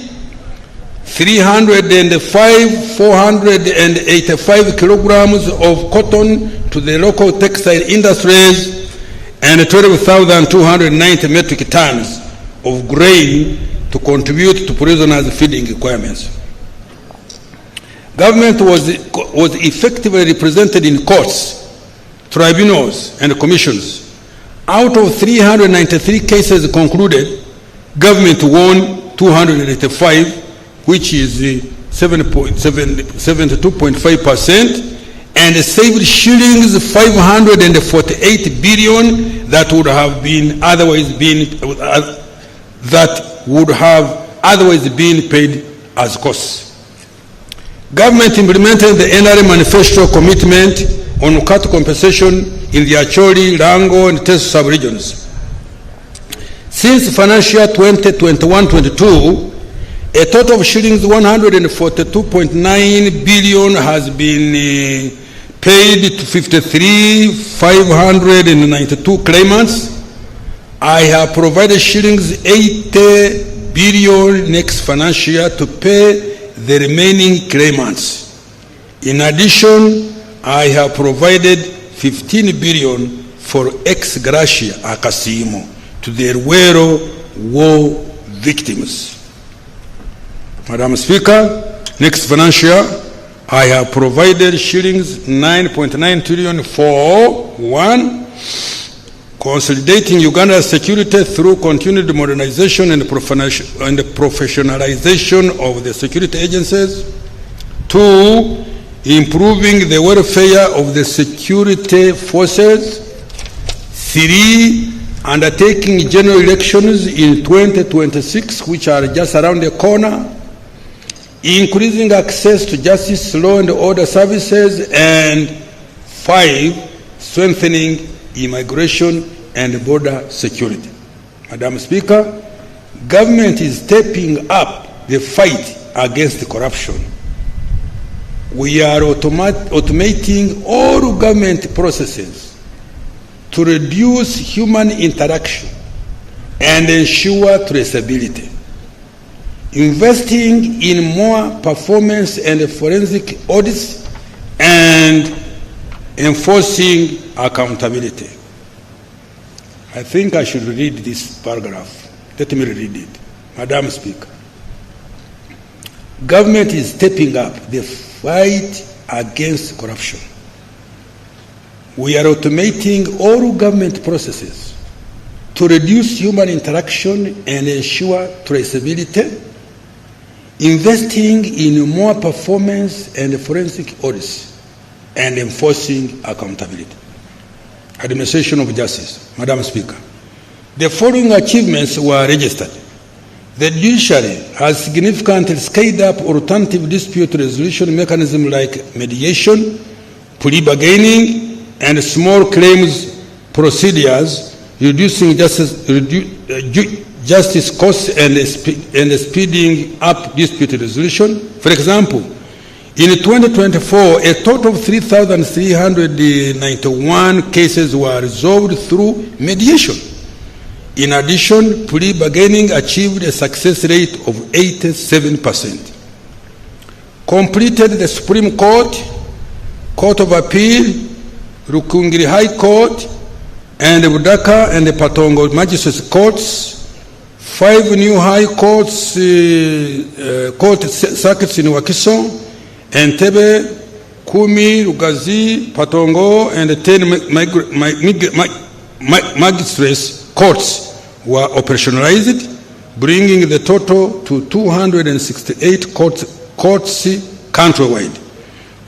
485 kilograms of cotton to the local textile industries, and 12,290 metric tons of grain to contribute to prisoners' feeding requirements. Government was effectively represented in courts, tribunals, and commissions. Out of 393 cases concluded, government won 285, which is 72.5%, and saved shillings 548 billion that would have otherwise been paid as costs. Government implemented the NRA manifesto commitment on cattle compensation in the Acholi, Rango, and Teso sub-regions. Since financial year 2021-22, a total of shillings 142.9 billion has been paid to 53,592 claimants. I have provided shillings 80 billion next financial year to pay the remaining claimants. In addition, I have provided 15 billion for ex gratia Akasimo to the Ruero war victims. Madam Speaker, next financial year, I have provided shillings 9.9 trillion for 1. Consolidating Uganda's security through continued modernization and professionalization of the security agencies. 2. Improving the welfare of the security forces. 3. Undertaking general elections in 2026, which are just around the corner. Increasing access to justice, law and order services. And 5. Strengthening immigration and border security. Madam Speaker, government is stepping up the fight against corruption. We are automating all government processes to reduce human interaction and ensure traceability. Investing in more performance and forensic audits and enforcing accountability. I think I should read this paragraph. Let me read it. Madam Speaker, government is stepping up the fight against corruption. We are automating all government processes to reduce human interaction and ensure traceability, investing in more performance and forensic audits, and enforcing accountability. Administration of justice. Madam Speaker, the following achievements were registered. The judiciary has significantly scaled up alternative dispute resolution mechanisms like mediation, plea bargaining, and small claims procedures, reducing justice costs and speeding up dispute resolution. For example, in 2024, a total of 3,391 cases were resolved through mediation. In addition, plea bargaining achieved a success rate of 87%. completed the Supreme Court, Court of Appeal, Rukungiri High Court, and the Budaka and the Patongo Magistrates Courts, 5 new high courts, court circuits in Wakiso, Entebbe, Kumi, Rugazi, Patongo, and the 10 magistrates courts were operationalized, bringing the total to 268 courts countrywide.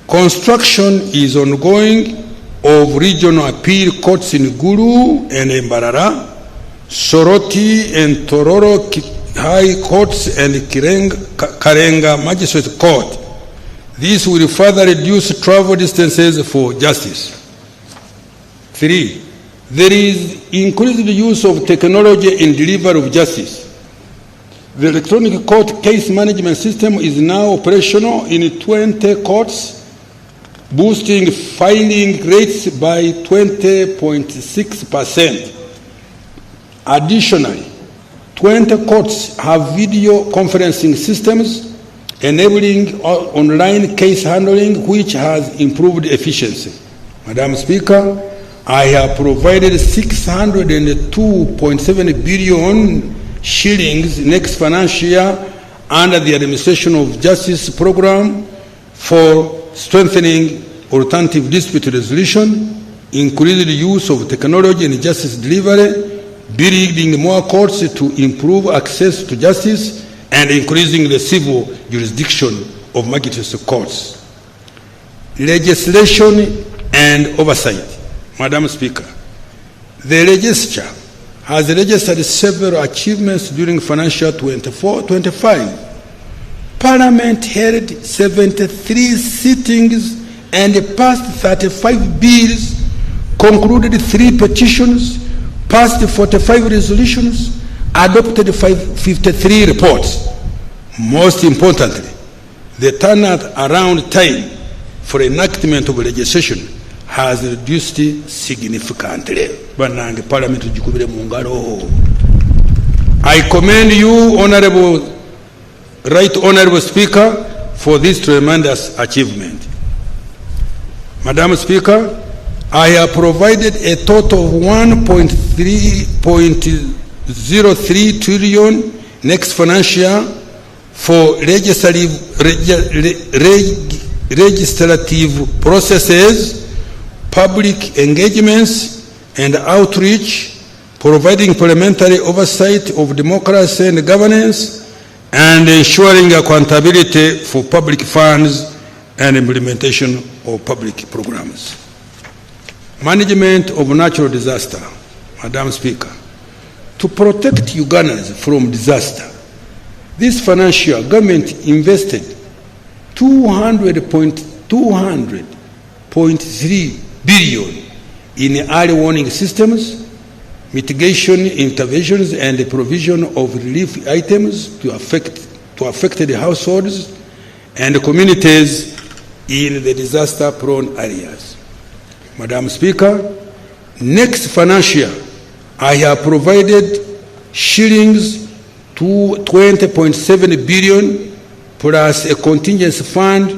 Construction is ongoing of regional appeal courts in Gulu and Mbarara, Soroti and Tororo High Courts and Karenga Magistrate Court. This will further reduce travel distances for justice. 3. There is increased use of technology in delivery of justice. The electronic court case management system is now operational in 20 courts, boosting filing rates by 20.6%. Additionally, 20 courts have video conferencing systems enabling online case handling, which has improved efficiency. Madam Speaker, I have provided 602.7 billion shillings next financial year under the Administration of Justice program for strengthening alternative dispute resolution, increasing the use of technology in justice delivery, building more courts to improve access to justice, and increasing the civil jurisdiction of magistrates courts. Legislation and oversight. Madam Speaker, the legislature has registered several achievements during financial 24-25. Parliament held 73 sittings and passed 35 bills, concluded 3 petitions, passed 45 resolutions, adopted 53 reports. Most importantly, the turnaround time for enactment of legislation has reduced significantly. I commend you, Right Honorable Speaker, for this tremendous achievement. Madam Speaker, I have provided a total of 1.03 trillion next financial year for legislative processes, public engagements, and outreach, providing parliamentary oversight of democracy and governance, and ensuring accountability for public funds and implementation of public programs. Management of natural disaster. Madam Speaker, to protect Ugandans from disaster, this financial year, government invested 200.3 billion in early warning systems, mitigation interventions, and the provision of relief items to affected households and communities in the disaster-prone areas. Madam Speaker, next financial year, I have provided shillings to 20.7 billion plus a contingency fund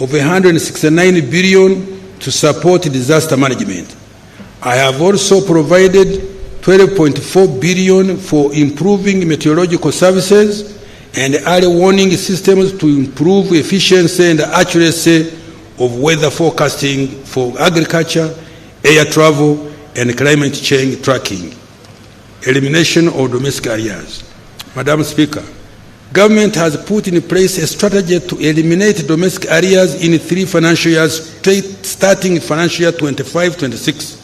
of 169 billion to support disaster management. I have also provided 12.4 billion for improving meteorological services and early warning systems to improve efficiency and accuracy of weather forecasting for agriculture, air travel, and climate change tracking. Elimination of domestic arrears. Madam Speaker, government has put in place a strategy to eliminate domestic arrears in 3 financial years starting financial year 25-26.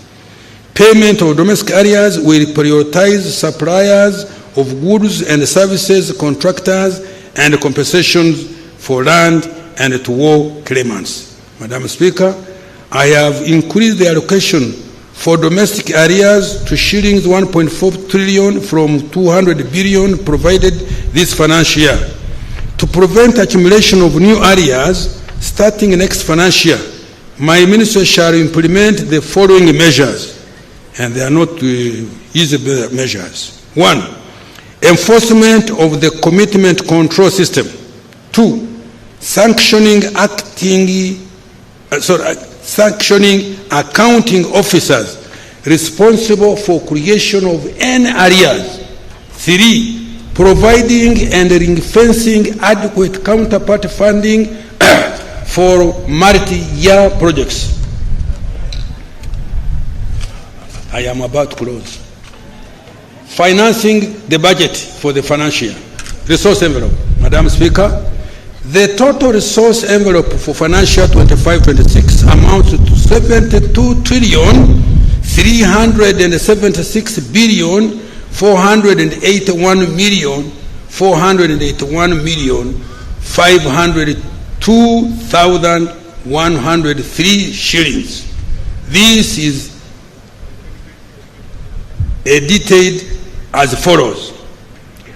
Payment of domestic arrears will prioritize suppliers of goods and services, contractors, and compensations for land and to war claimants. Madam Speaker, I have increased the allocation for domestic arrears to shillings 1.4 trillion from 200 billion provided this financial year. To prevent accumulation of new arrears, starting next financial year, my ministry shall implement the following measures, and they are not easy measures. 1, enforcement of the commitment control system. 2, sanctioning accounting officers responsible for creation of any arrears. 3, providing and ring-fencing adequate counterpart funding for multi-year projects. I am about to close. Financing the budget for the financial resource envelope. Madam Speaker, the total resource envelope for financial 25-26 amounts to 72,376,481,502,103 shillings. This is detailed as follows.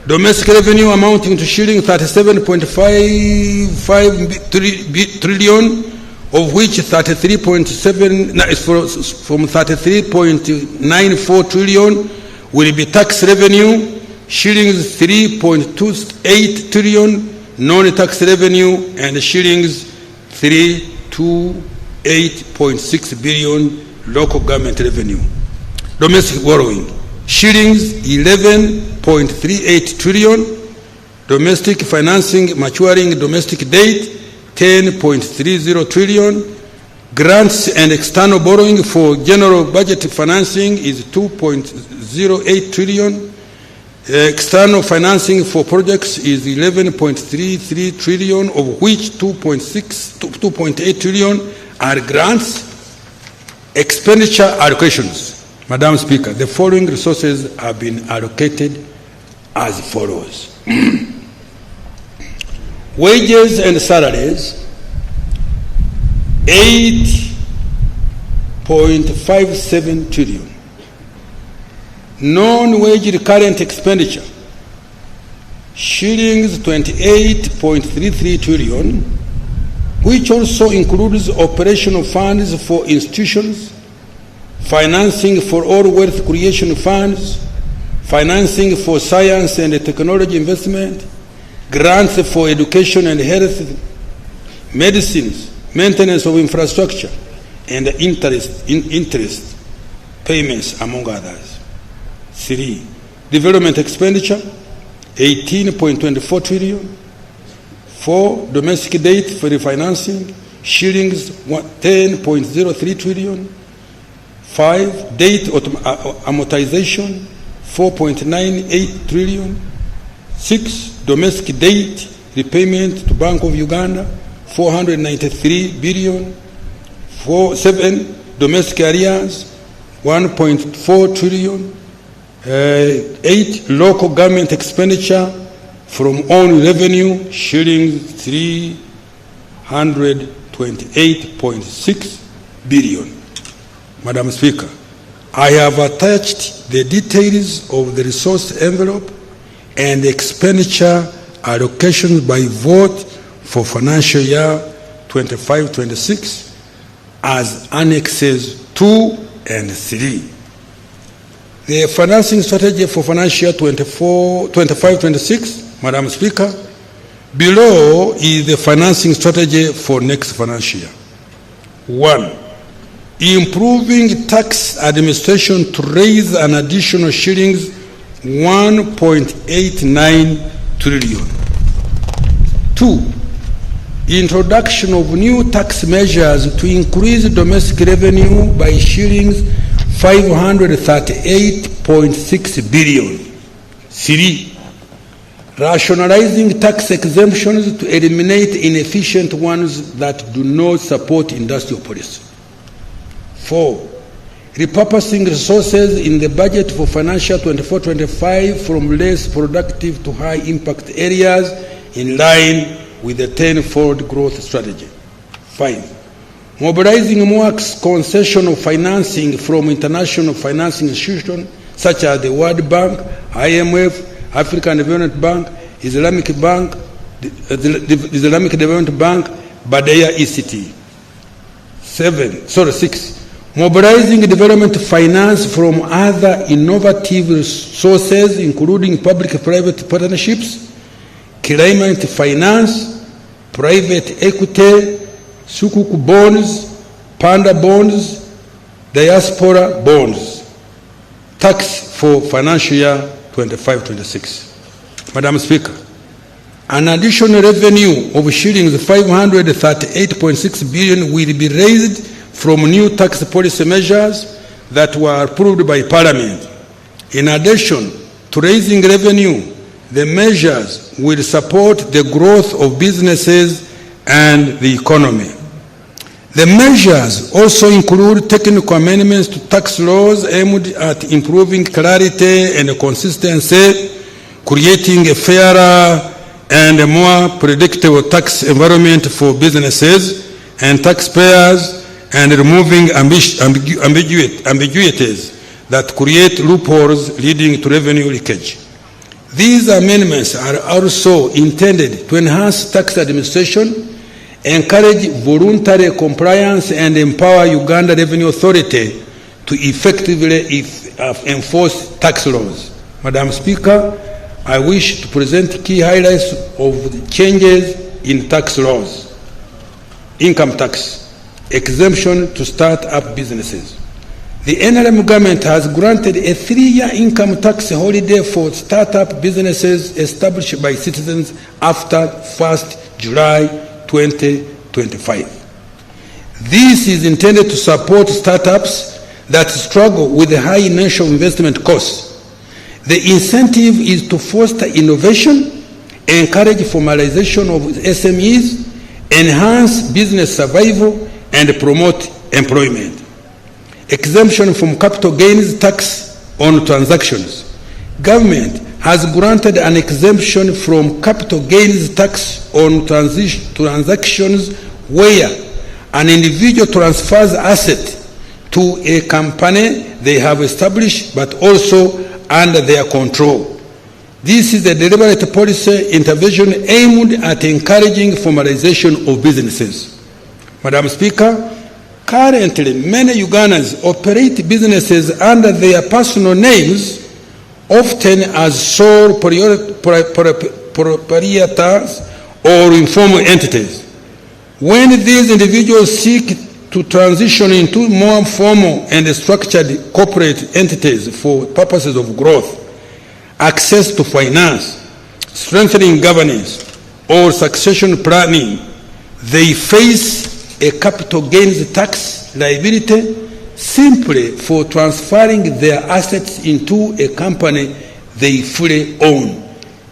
Domestic revenue amounting to shilling 37.55 trillion, of which 33.7 from 33.94 trillion will be tax revenue, shillings 3.28 trillion non-tax revenue, and shillings 328.6 billion local government revenue. Domestic borrowing, shillings 11.38 trillion, domestic financing maturing domestic debt 10.30 trillion, grants and external borrowing for general budget financing is 2.08 trillion, external financing for projects is 11.33 trillion, of which 2.8 trillion are grants. Expenditure allocations. Madam Speaker, the following resources have been allocated as follows. Wages and salaries, 8.57 trillion. Non-wage recurrent expenditure, shillings 28.33 trillion, which also includes operational funds for institutions, financing for all wealth creation funds, financing for science and technology investment, grants for education and health, medicines, maintenance of infrastructure, and interest payments, among others. 3, development expenditure, 18.24 trillion. 4, domestic debt for refinancing, shillings 10.03 trillion. 5, debt amortization, 4.98 trillion. 6, domestic debt repayment to Bank of Uganda, 493 billion. 7, domestic arrears, 1.4 trillion. 8, local government expenditure from own revenue, shillings 328.6 billion. Madam Speaker, I have attached the details of the resource envelope and expenditure allocations by vote for financial year 25-26 as annexes 2 and 3. The financing strategy for financial year 25-26, Madam Speaker, below is the financing strategy for next financial year. 1, improving tax administration to raise an additional shillings 1.89 trillion. 2, introduction of new tax measures to increase domestic revenue by shillings 538.6 billion. 3, rationalizing tax exemptions to eliminate inefficient ones that do not support industrial policy. 4, repurposing resources in the budget for financial 24-25 from less productive to high impact areas in line with the 10-fold growth strategy. 5, mobilizing more concessional financing from international financing institutions such as the World Bank, IMF, African Development Bank, Islamic Development Bank, Badeya ECT. 6, mobilizing development finance from other innovative sources, including public-private partnerships, climate finance, private equity, sukuk bonds, panda bonds, diaspora bonds. Tax for financial year 25-26. Madam Speaker, an additional revenue of shillings 538.6 billion will be raised from new tax policy measures that were approved by Parliament. In addition to raising revenue, the measures will support the growth of businesses and the economy. The measures also include technical amendments to tax laws aimed at improving clarity and consistency, creating a fairer and a more predictable tax environment for businesses and taxpayers, and removing ambiguities that create loopholes leading to revenue leakage. These amendments are also intended to enhance tax administration, encourage voluntary compliance, and empower Uganda Revenue Authority to effectively enforce tax laws. Madam Speaker, I wish to present key highlights of the changes in tax laws. Income tax, exemption to start-up businesses. The NRM government has granted a 3-year income tax holiday for start-up businesses established by citizens after 1st July 2025. This is intended to support startups that struggle with the high initial investment costs. The incentive is to foster innovation, encourage formalization of SMEs, enhance business survival, and promote employment. Exemption from capital gains tax on transactions. Government has granted an exemption from capital gains tax on transactions where an individual transfers asset to a company they have established but also under their control. This is a deliberate policy intervention aimed at encouraging formalization of businesses. Madam Speaker, currently many Ugandans operate businesses under their personal names, often as sole proprietors or informal entities. When these individuals seek to transition into more formal and structured corporate entities for purposes of growth, access to finance, strengthening governance, or succession planning, they face a capital gains tax liability simply for transferring their assets into a company they fully own.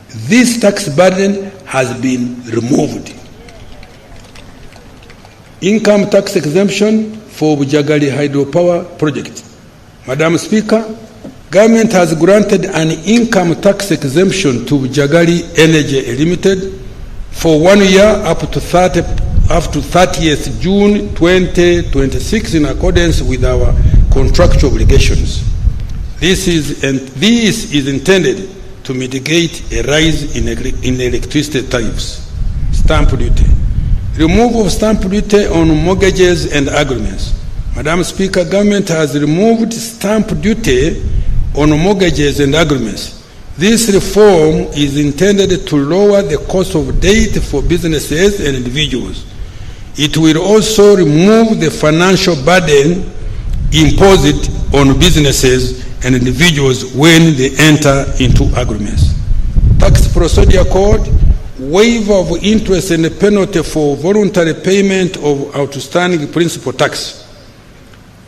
This tax burden has been removed. Income tax exemption for Bujagali hydropower project. Madam Speaker, government has granted an income tax exemption to Bujagali Energy Limited for 1 year up to 30th June 2026 in accordance with our contractual obligations. This is intended to mitigate a rise in electricity tariffs. Stamp duty. Removal of stamp duty on mortgages and agreements. Madam Speaker, government has removed stamp duty on mortgages and agreements. This reform is intended to lower the cost of debt for businesses and individuals. It will also remove the financial burden imposed on businesses and individuals when they enter into agreements. Tax Procedure Code, waiver of interest and penalty for voluntary payment of outstanding principal tax.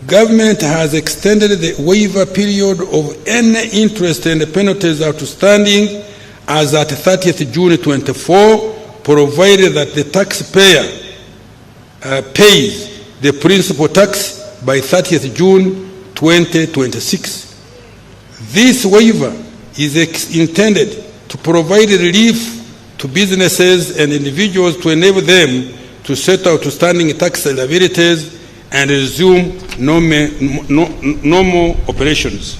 Government has extended the waiver period of any interest and penalties outstanding as at 30th June 24, provided that the taxpayer pays the principal tax by 30th June 2026. This waiver is intended to provide relief to businesses and individuals to enable them to settle outstanding tax liabilities and resume normal operations.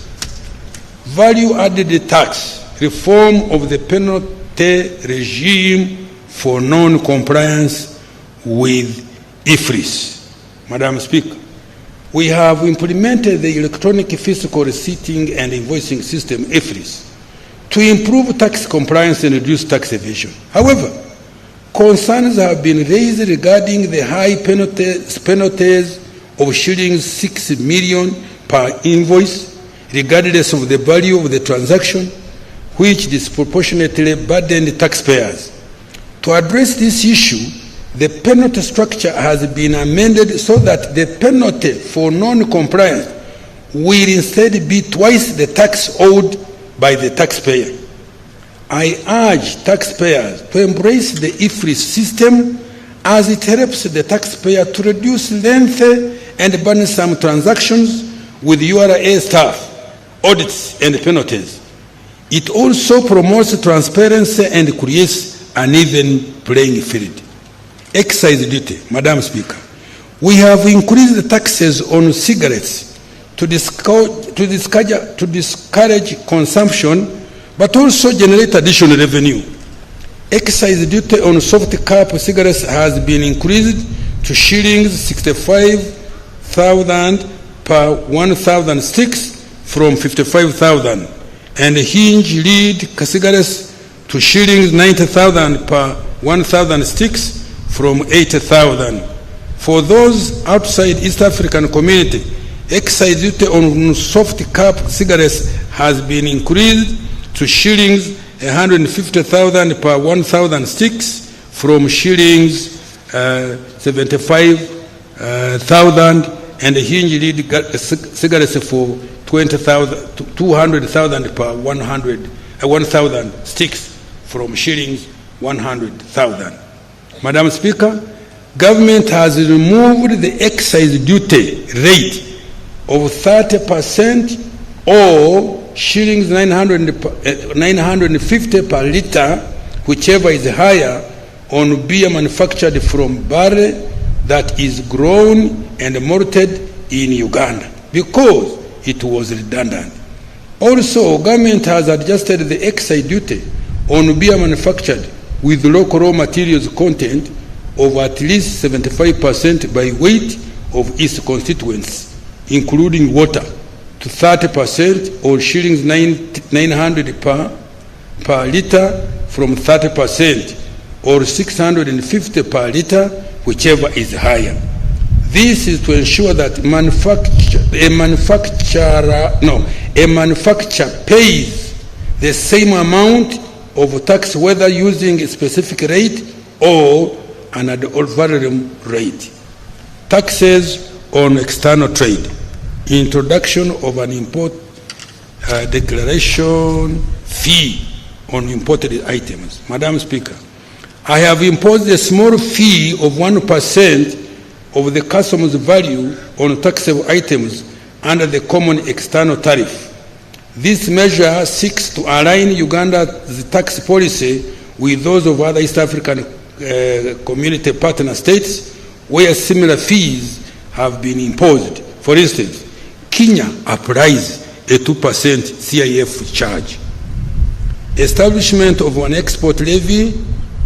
Value-added tax, reform of the penalty regime for non-compliance with IFRIS. Madam Speaker, we have implemented the electronic fiscal receipting and invoicing system, IFRIS, to improve tax compliance and reduce tax evasion. However, Concerns have been raised regarding the high penalties of shillings 6 million per invoice, regardless of the value of the transaction, which disproportionately burdened taxpayers. To address this issue, the penalty structure has been amended so that the penalty for non-compliance will instead be twice the tax owed by the taxpayer. I urge taxpayers to embrace the IFRIS system as it helps the taxpayer to reduce lengthy and burdensome transactions with URA staff, audits, and penalties. It also promotes transparency and creates an even playing field. Excise duty, Madam Speaker. We have increased the taxes on cigarettes to discourage consumption, but also generate additional revenue. Excise duty on soft cap cigarettes has been increased to shillings 65,000 per 1,000 sticks from 55,000, and hinge lead cigarettes to shillings 90,000 per 1,000 sticks from 80,000. For those outside East African community, excise duty on soft cap cigarettes has been increased to shillings 150,000 per 1,000 sticks from shillings 75,000, and hinge lead cigarettes for 200,000 per 1,000 sticks from shillings 100,000. Madam Speaker, government has removed the excise duty rate of 30% or shillings 950 per litre, whichever is higher, on beer manufactured from barley that is grown and malted in Uganda, because it was redundant. Also, government has adjusted the excise duty on beer manufactured with local raw materials content of at least 75% by weight of its constituents, including water, to 30% or shillings 900 per litre from 30%, or 650 per litre, whichever is higher. This is to ensure that a manufacturer pays the same amount of tax whether using a specific rate or an ad valorem rate. Taxes on external trade. Introduction of an import declaration fee on imported items. Madam Speaker, I have imposed a small fee of 1% of the customs value on taxable items under the common external tariff. This measure seeks to align Uganda's tax policy with those of other East African community partner states where similar fees have been imposed. For instance, Kenya applies a 2% CIF charge. Establishment of an export levy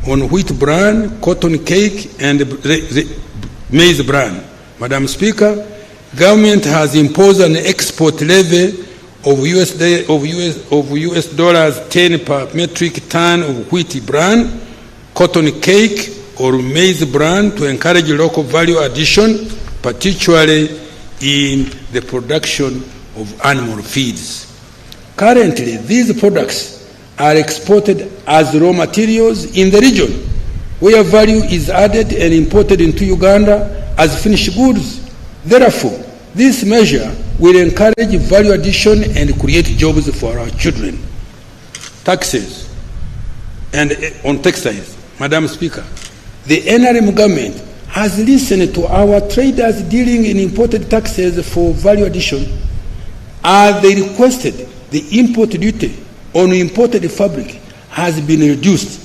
on wheat bran, cotton cake, and maize bran. Madam Speaker, government has imposed an export levy of US dollars 10 per metric ton of wheat bran, cotton cake, or maize bran to encourage local value addition, particularly in the production of animal feeds. Currently, these products are exported as raw materials in the region, where value is added and imported into Uganda as finished goods. Therefore, this measure will encourage value addition and create jobs for our children. Taxes and on textiles. Madam Speaker, the NRM government has listened to our traders dealing in imported taxes for value addition, as they requested the import duty on imported fabric has been reduced.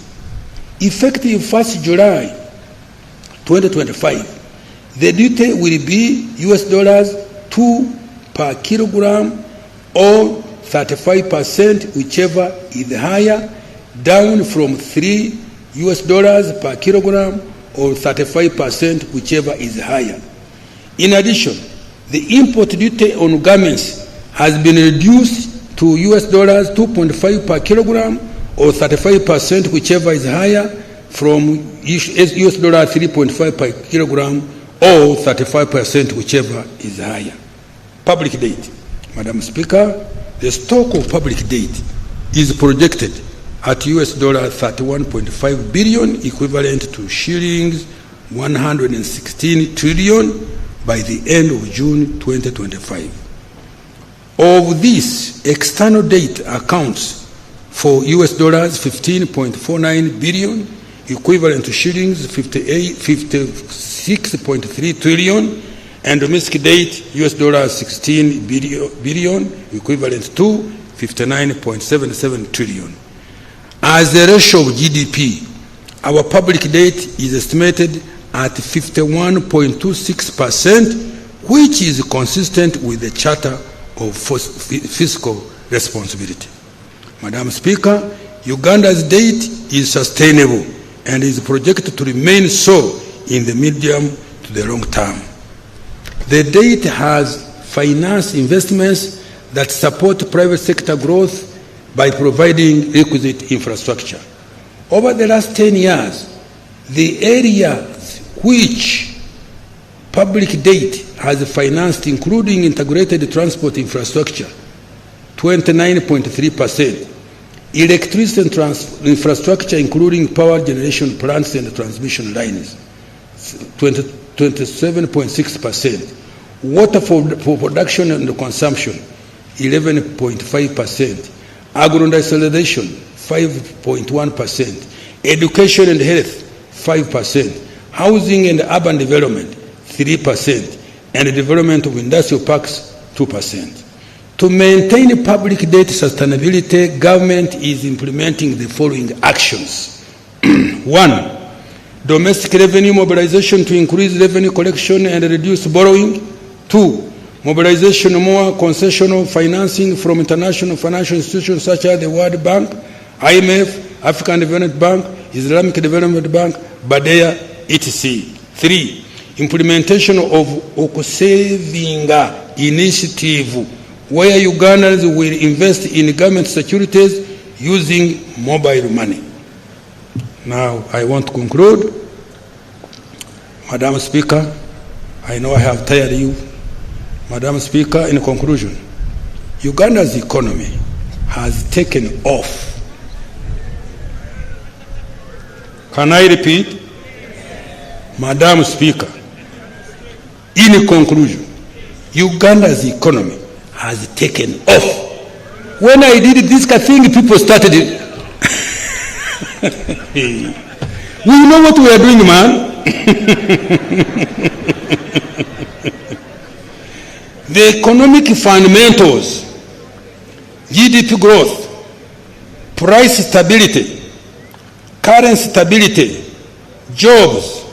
Effective 1st July 2025, the duty will be US dollars 2 per kilogram or 35%, whichever is higher, down from 3 US dollars per kilogram or 35%, whichever is higher. In addition, the import duty on garments has been reduced to US dollars 2.5 per kilogram or 35%, whichever is higher, from US dollar 3.5 per kilogram or 35%, whichever is higher. Public debt. Madam Speaker, the stock of public debt is projected at US dollar 31.5 billion, equivalent to shillings 116 trillion by the end of June 2025. Of this, external debt accounts for US dollars 15.49 billion, equivalent to shillings 56.3 trillion, and domestic debt US dollars 16 billion, equivalent to 59.77 trillion. As a ratio of GDP, our public debt is estimated at 51.26%, which is consistent with the Charter of Fiscal Responsibility. Madam Speaker, Uganda's debt is sustainable and is projected to remain so in the medium to the long term. The debt has financed investments that support private sector growth by providing requisite infrastructure. Over the last 10 years, the areas which public debt has financed, including integrated transport infrastructure, 29.3%, electricity infrastructure, including power generation plants and transmission lines, 27.6%, water for production and consumption, 11.5%, agro-industrialization, 5.1%, education and health, 5%, housing and urban development, 3%, and the development of industrial parks, 2%. To maintain public debt sustainability, government is implementing the following actions. 1, domestic revenue mobilization to increase revenue collection and reduce borrowing. 2, mobilization of more concessional financing from international financial institutions such as the World Bank, IMF, African Development Bank, Islamic Development Bank, BADEA, etc. 3, implementation of saving initiative, where Ugandans will invest in government securities using mobile money. Now, I want to conclude. Madam Speaker, I know I have tired you. Madam Speaker, in conclusion, Uganda's economy has taken off. Can I repeat? Madam Speaker, in conclusion, Uganda's economy has taken off. When I did this thing, people started it. We know what we are doing, man. The economic fundamentals, GDP growth, price stability, currency stability, jobs,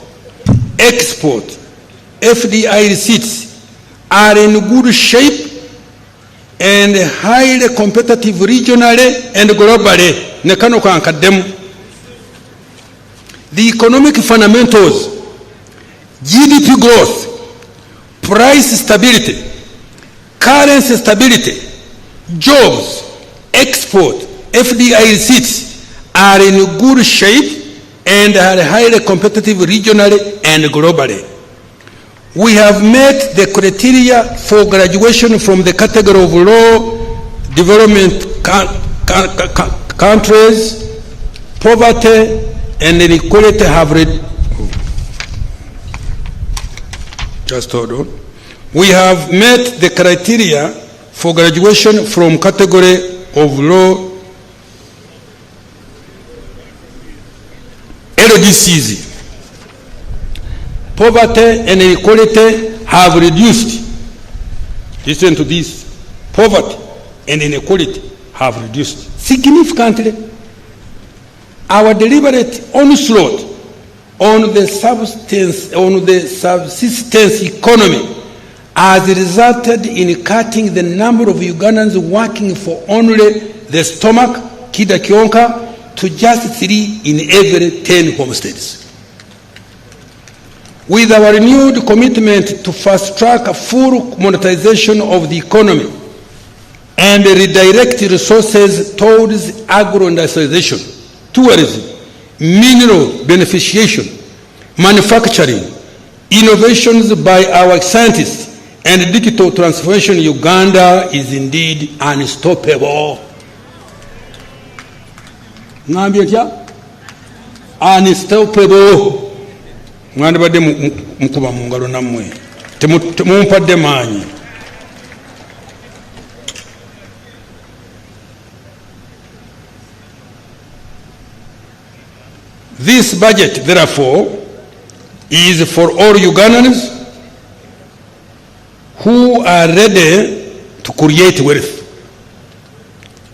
export, FDI receipts are in good shape and highly competitive regionally and globally. The economic fundamentals, GDP growth, price stability, currency stability, jobs, export, FDI receipts are in good shape and are highly competitive regionally and globally. We have met the criteria for graduation from the category of low development countries. Poverty and inequality have just hold on. We have met the criteria for graduation from category of low LDCs. Poverty and inequality have reduced. Listen to this. Poverty and inequality have reduced significantly. Our deliberate onslaught on the subsistence economy has resulted in cutting the number of Ugandans working for only the stomach, kida kionka, to just 3 in every 10 homesteads. With our renewed commitment to fast-track a full monetization of the economy and redirect resources towards agro-industrialization, tourism, mineral beneficiation, manufacturing, innovations by our scientists, and digital transformation, Uganda is indeed unstoppable. Unstoppable. Mwandibadde mukuba mu ngalo nammwe temumpadde maanyi. This budget, therefore, is for all Ugandans who are ready to create wealth.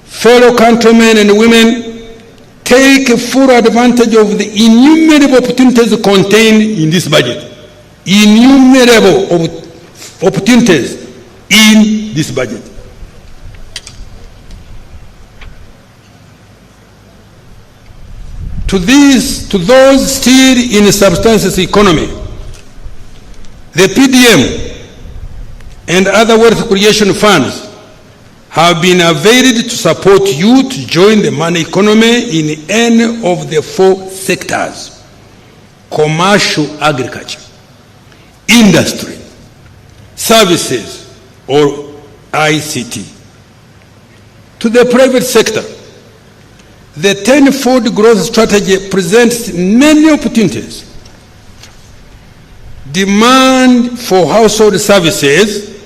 Fellow countrymen and women, take full advantage of the innumerable opportunities contained in this budget. Innumerable opportunities in this budget. To those still in the subsistence economy, the PDM and other wealth creation funds have been availed to support you to join the money economy in any of the 4 sectors: commercial agriculture, industry, services, or ICT. To the private sector, the 10-fold growth strategy presents many opportunities. Demand for household services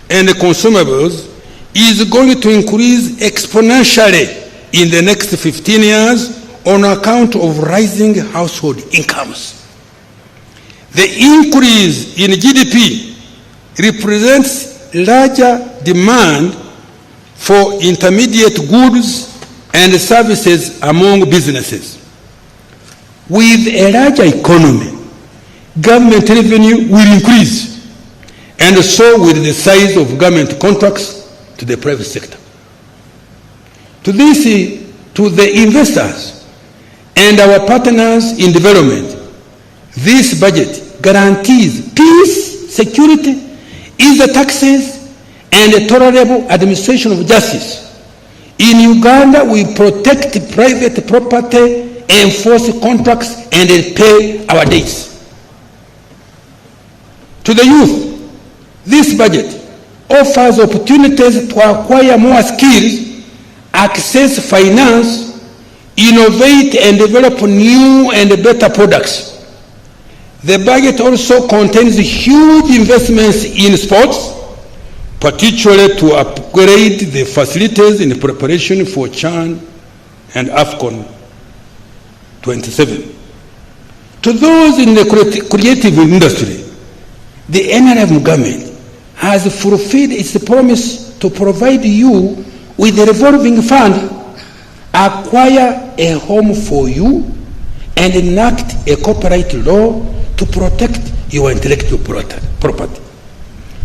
and consumables is going to increase exponentially in the next 15 years on account of rising household incomes. The increase in GDP represents larger demand for intermediate goods and services among businesses. With a larger economy, government revenue will increase, and so will the size of government contracts to the private sector. To the investors and our partners in development, this budget guarantees peace, security, easy taxes, and a tolerable administration of justice. In Uganda, we protect private property, enforce contracts, and pay our debts. To the youth, this budget offers opportunities to acquire more skills, access finance, innovate and develop new and better products. The budget also contains huge investments in sports, particularly to upgrade the facilities in preparation for CHAN and AFCON 27. To those in the creative industry, the NRM government has fulfilled its promise to provide you with a revolving fund, acquire a home for you, and enact a copyright law to protect your intellectual property.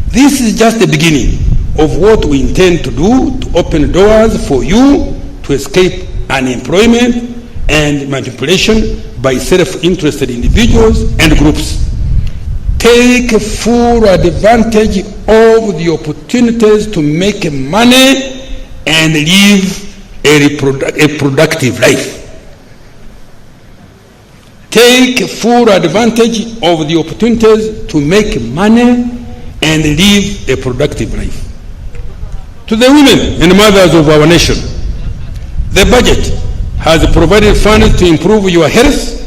This is just the beginning of what we intend to do to open doors for you to escape unemployment and manipulation by self-interested individuals and groups. Take full advantage of the opportunities to make money and live a productive life. Take full advantage of the opportunities to make money and live a productive life. To the women and mothers of our nation, the budget has provided funds to improve your health,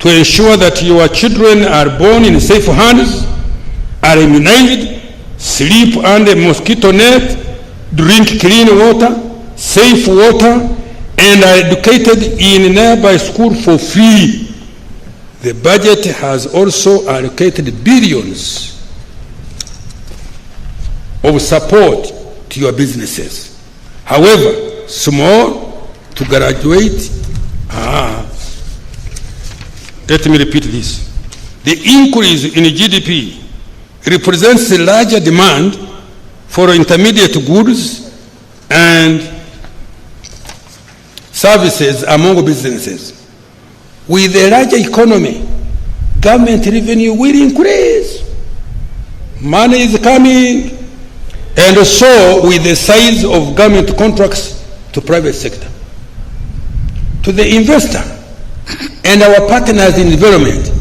to ensure that your children are born in safe hands, are immunized, sleep under mosquito net, drink clean water, safe water, and are educated in nearby school for free. The budget has also allocated billions of support to your businesses. However, small to graduate. Let me repeat this. The increase in GDP represents a larger demand for intermediate goods and services among businesses. With a larger economy, government revenue will increase. Money is coming, and so with the size of government contracts to private sector. To the investor and our partners in development.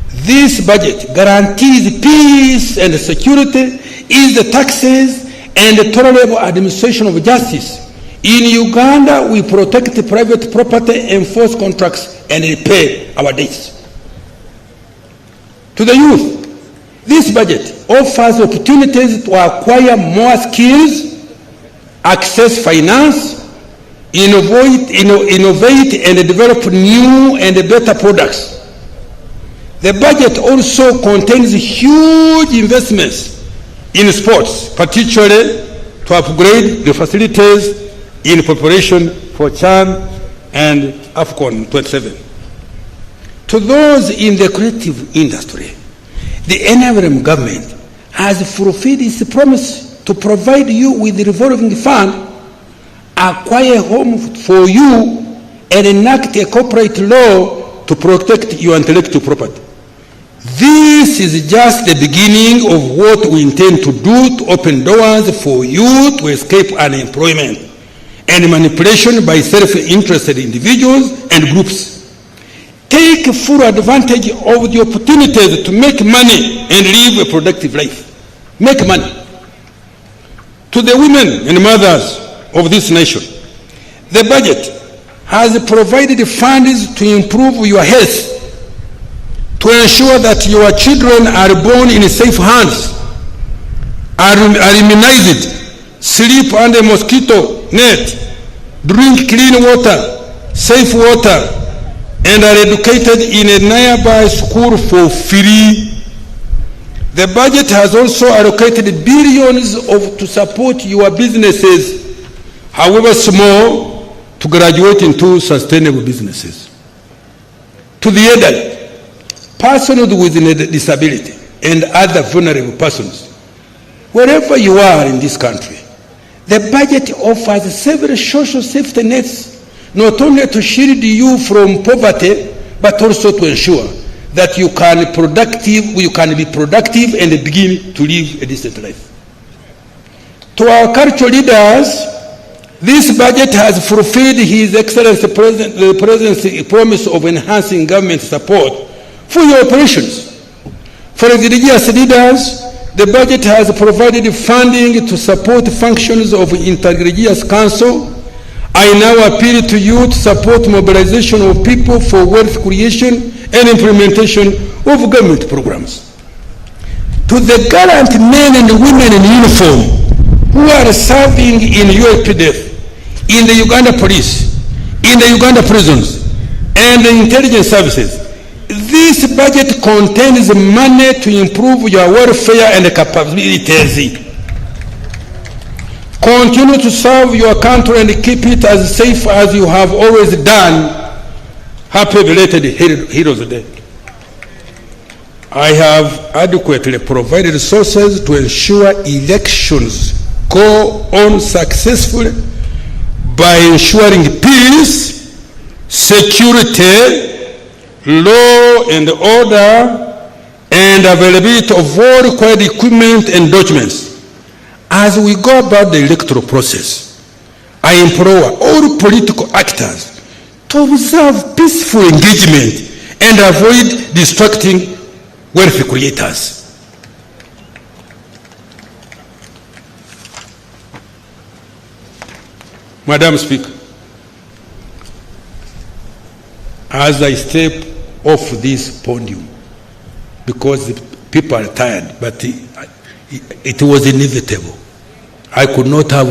This budget guarantees peace and security, ease the taxes, and the tolerable administration of justice. In Uganda, we protect private property, enforce contracts, and repay our debts. To the youth, this budget offers opportunities to acquire more skills, access finance, innovate and develop new and better products. The budget also contains huge investments in sports, particularly to upgrade the facilities in preparation for CHAN and AFCON 27. To those in the creative industry, the NRM government has fulfilled its promise to provide you with the revolving fund, acquire a home for you, and enact a corporate law to protect your intellectual property. This is just the beginning of what we intend to do to open doors for you to escape unemployment and manipulation by self-interested individuals and groups. Take full advantage of the opportunities to make money and live a productive life. Make money. To the women and mothers of this nation, the budget has provided funds to improve your health, to ensure that your children are born in safe hands, are immunized, sleep under mosquito net, drink clean water, safe water, and are educated in a nearby school for free. The budget has also allocated billions to support your businesses, however small, to graduate into sustainable businesses. To the elderly, persons with a disability, and other vulnerable persons, wherever you are in this country, the budget offers several social safety nets, not only to shield you from poverty, but also to ensure that you can be productive and begin to live a decent life. To our cultural leaders, this budget has fulfilled His Excellency the President's promise of enhancing government support for your operations. For the religious leaders, the budget has provided funding to support functions of Interreligious Council. I now appeal to you to support mobilization of people for wealth creation and implementation of government programs. To the gallant men and women in uniform who are serving in UPDF, in the Uganda police, in the Uganda prisons, and the intelligence services, this budget contains money to improve your welfare and capabilities. Continue to serve your country and keep it as safe as you have always done. Happy belated Heroes Day. I have adequately provided resources to ensure elections go on successfully by ensuring peace, security, law and order, and availability of all required equipment and documents. As we go about the electoral process, I implore all political actors to observe peaceful engagement and avoid distracting wealth creators. Madam Speaker, as I step off this podium, because the people are tired, but it was inevitable. I could not have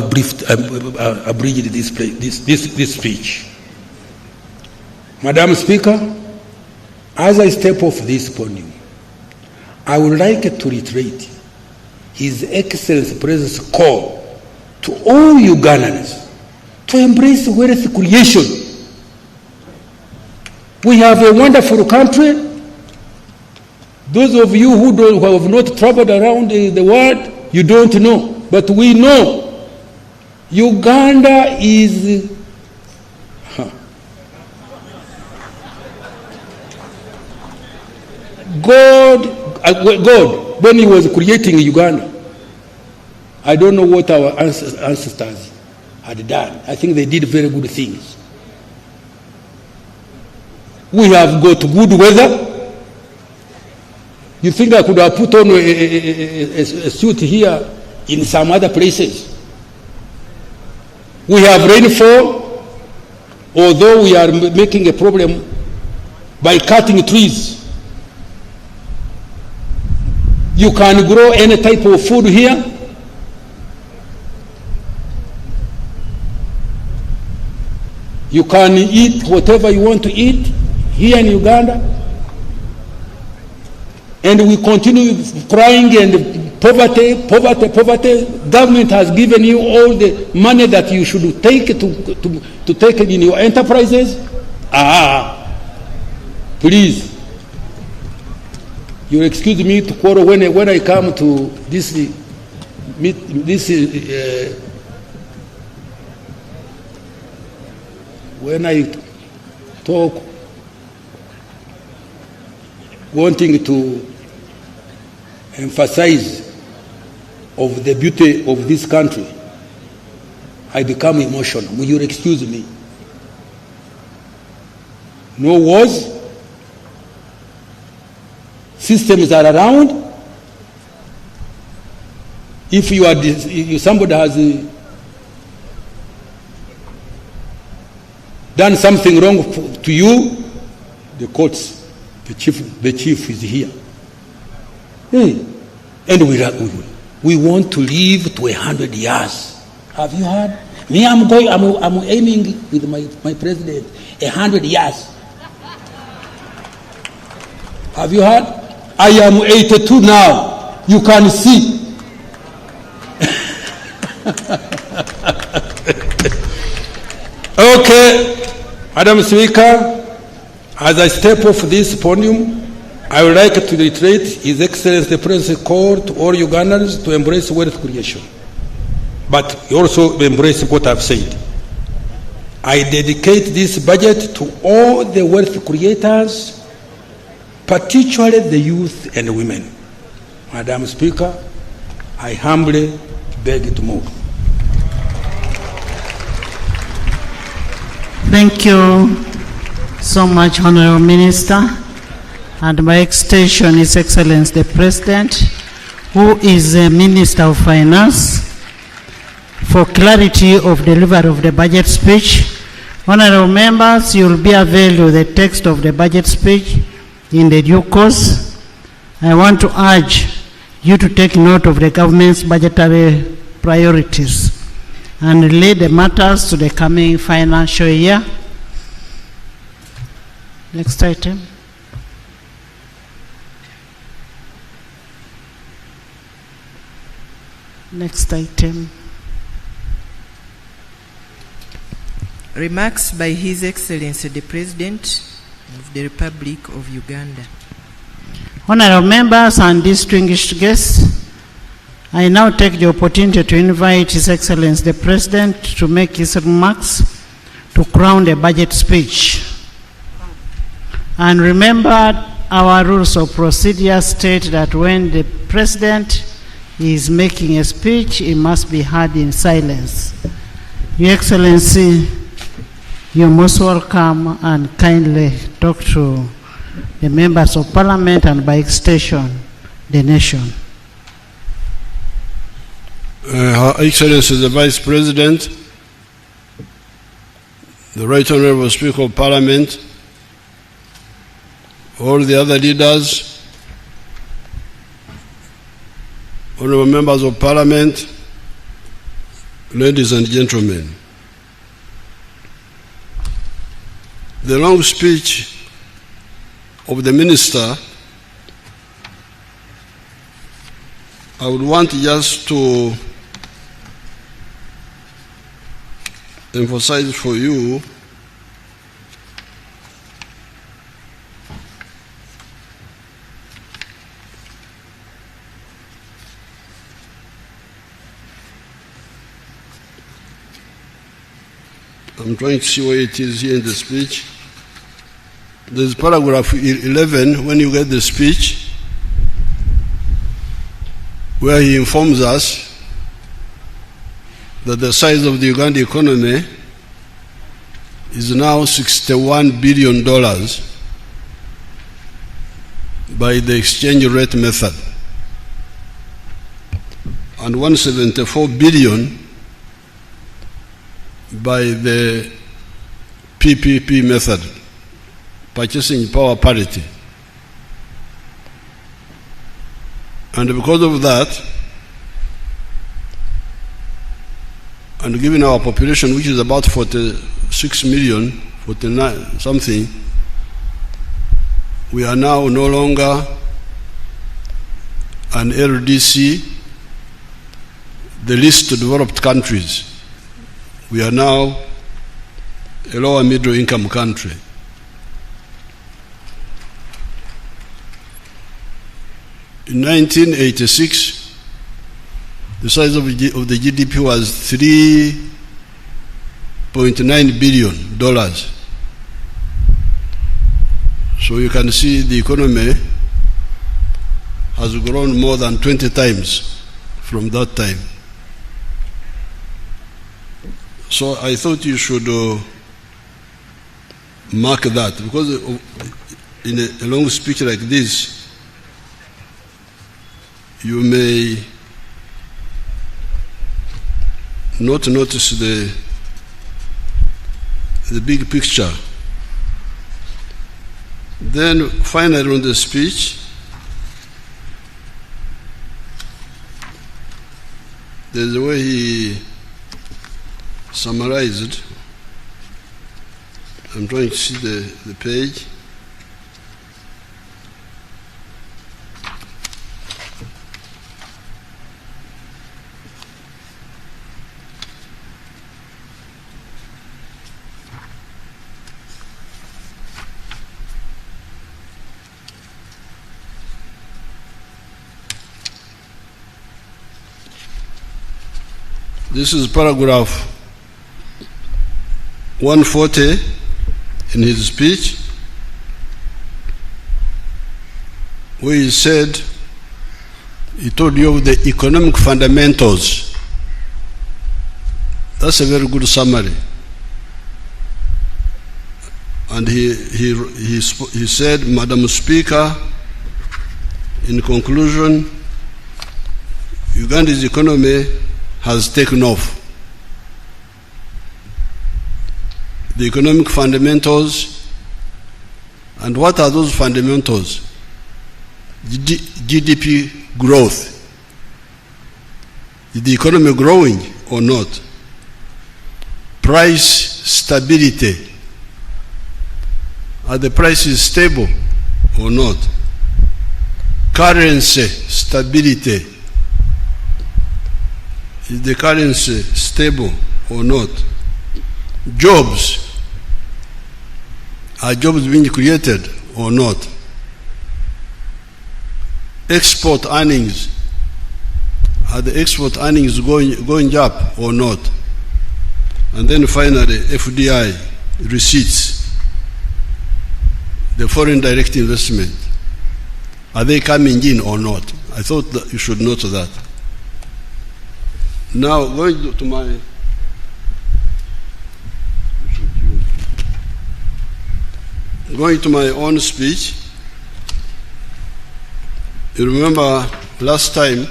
abridged this speech. Madam Speaker, as I step off this podium, I would like to reiterate His Excellency President's call to all Ugandans to embrace wealth creation. We have a wonderful country. Those of you who have not traveled around the world, you don't know. But we know Uganda is God, when He was creating Uganda, I don't know what our ancestors had done. I think they did very good things.
We have got good weather. You think I could have put on a suit here in some other places? We have rainfall, although we are making a problem by cutting trees. You can grow any type of food here. You can eat whatever you want to eat here in Uganda. And we continue crying and poverty. Government has given you all the money that you should take to take it in your enterprises. Please, you excuse me to quarrel when I come to this when I talk, wanting to emphasize of the beauty of this country, I become emotional. Will you excuse me? No wars, systems are around. If you are somebody has done something wrong to you, the courts, the chief is here. Hey. And we want to live to 100 years. Have you heard? Me, I'm aiming with my president 100 years. Have you heard? I am 82 now. You can see. Okay. Madam Speaker, as I step off this podium, I would like to reiterate His Excellency the President call to all Ugandans to embrace wealth creation, but also embrace what I've said. I dedicate this budget to all the wealth creators, particularly the youth and women. Madam Speaker, I humbly beg to move.
Thank you so much, Honorable Minister. And by extension, His Excellency the President, who is the Minister of Finance, for clarity of delivery of the budget speech. Honorable members, you will be available with the text of the budget speech in the due course. I want to urge you to take note of the government's budgetary priorities and relate the matters to the coming financial year. Next item. Next item.
Remarks by His Excellency the President of the Republic of Uganda.
Honorable members and distinguished guests, I now take the opportunity to invite His Excellency the President to make his remarks to crown the budget speech. And remember, our rules of procedure state that when the President is making a speech, it must be heard in silence. Your Excellency, you're most welcome, and kindly talk to the members of Parliament and by extension, the nation.
Her Excellency the Vice President, the Right Honorable Speaker of Parliament, all the other leaders, honorable members of Parliament, ladies and gentlemen. The long speech of the Minister, I would want just to emphasize for you I'm trying to see where it is here in the speech. There's paragraph 11 when you get the speech, where he informs us that the size of the Uganda economy is now $61 billion. by the exchange rate method, and 174 billion by the PPP method, purchasing power parity. And because of that, and given our population, which is about 46 million, 49 something, we are now no longer an LDC, the least developed countries. We are now a lower middle income country. In 1986, the size of the GDP was $3.9 billion. So you can see the economy has grown more than 20 times from that time. So I thought you should mark that, because in a long speech like this, you may not notice the big picture. Then finally on the speech, there's a way he summarized. I'm trying to see the page. This is paragraph 140 in his speech, where he said, he told you of the economic fundamentals. That's a very good summary. And he said, Madam Speaker, in conclusion, Uganda's economy has taken off. The economic fundamentals, and what are those fundamentals? GDP growth. Is the economy growing or not? Price stability. Are the prices stable or not? Currency stability. Is the currency stable or not? Jobs. Are jobs being created or not? Export earnings. Are the export earnings going up or not? And then finally, FDI, receipts, the foreign direct investment. Are they coming in or not? I thought that you should note that. Now, going to my own speech, you remember last time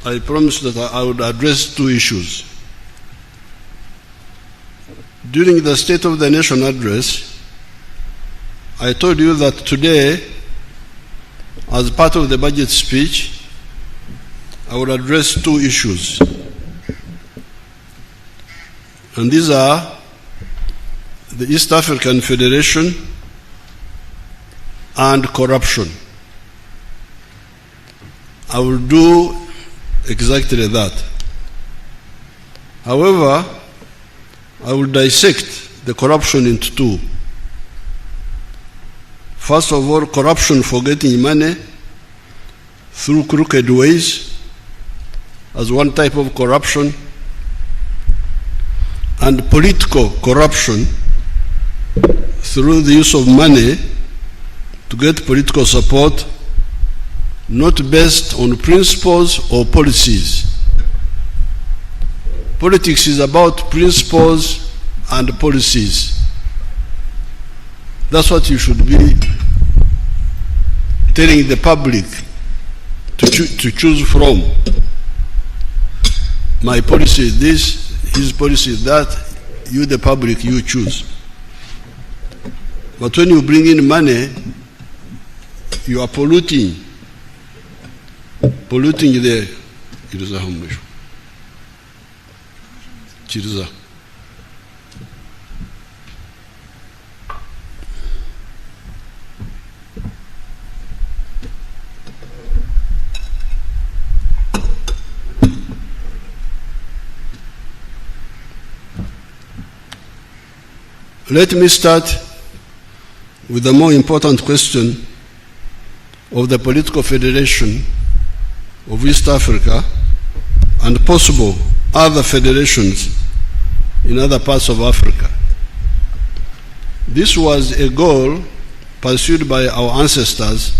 I promised that I would address two issues. During the State of the Nation address, I told you that today, as part of the budget speech, I will address two issues. And these are the East African Federation and corruption. I will do exactly that. However, I will dissect the corruption into two. First of all, corruption for getting money through crooked ways as one type of corruption, and political corruption through the use of money to get political support, not based on principles or policies. Politics is about principles and policies. That's what you should be telling the public to choose from. My policy is this, his policy is that, you the public, you choose. But when you bring in money, you are polluting the Kiriza Hamushu. Kiriza. Let me start with the more important question of the political federation of East Africa and possible other federations in other parts of Africa. This was a goal pursued by our ancestors,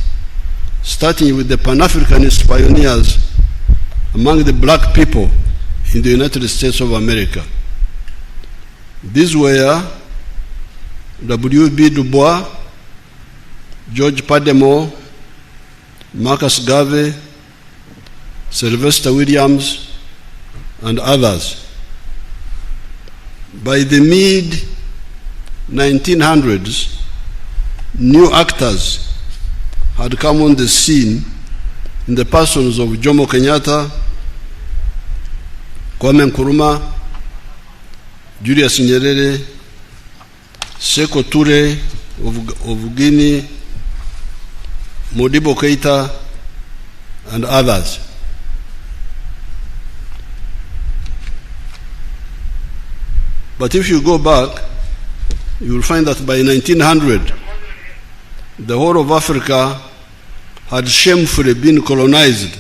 starting with the Pan-Africanist pioneers among the black people in the United States of America. These were W.B. Du Bois, George Padmore, Marcus Garvey, Sylvester Williams, and others. By the mid-1900s, new actors had come on the scene in the persons of Jomo Kenyatta, Kwame Nkrumah, Julius Nyerere, Sekou Toure of Guinea, Modibo Keita, and others. But if you go back, you will find that by 1900, the whole of Africa had shamefully been colonized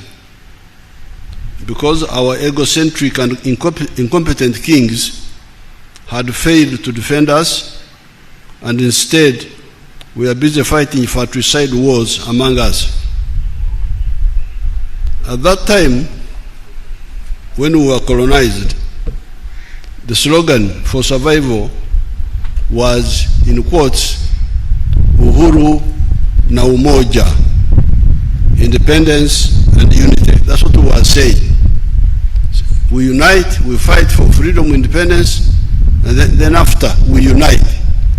because our egocentric and incompetent kings had failed to defend us, and instead we are busy fighting fratricide wars among us. At that time, when we were colonized, the slogan for survival was, in quotes, Uhuru na Umoja, independence and unity. That's what we were saying. We unite, we fight for freedom, independence, and then after we unite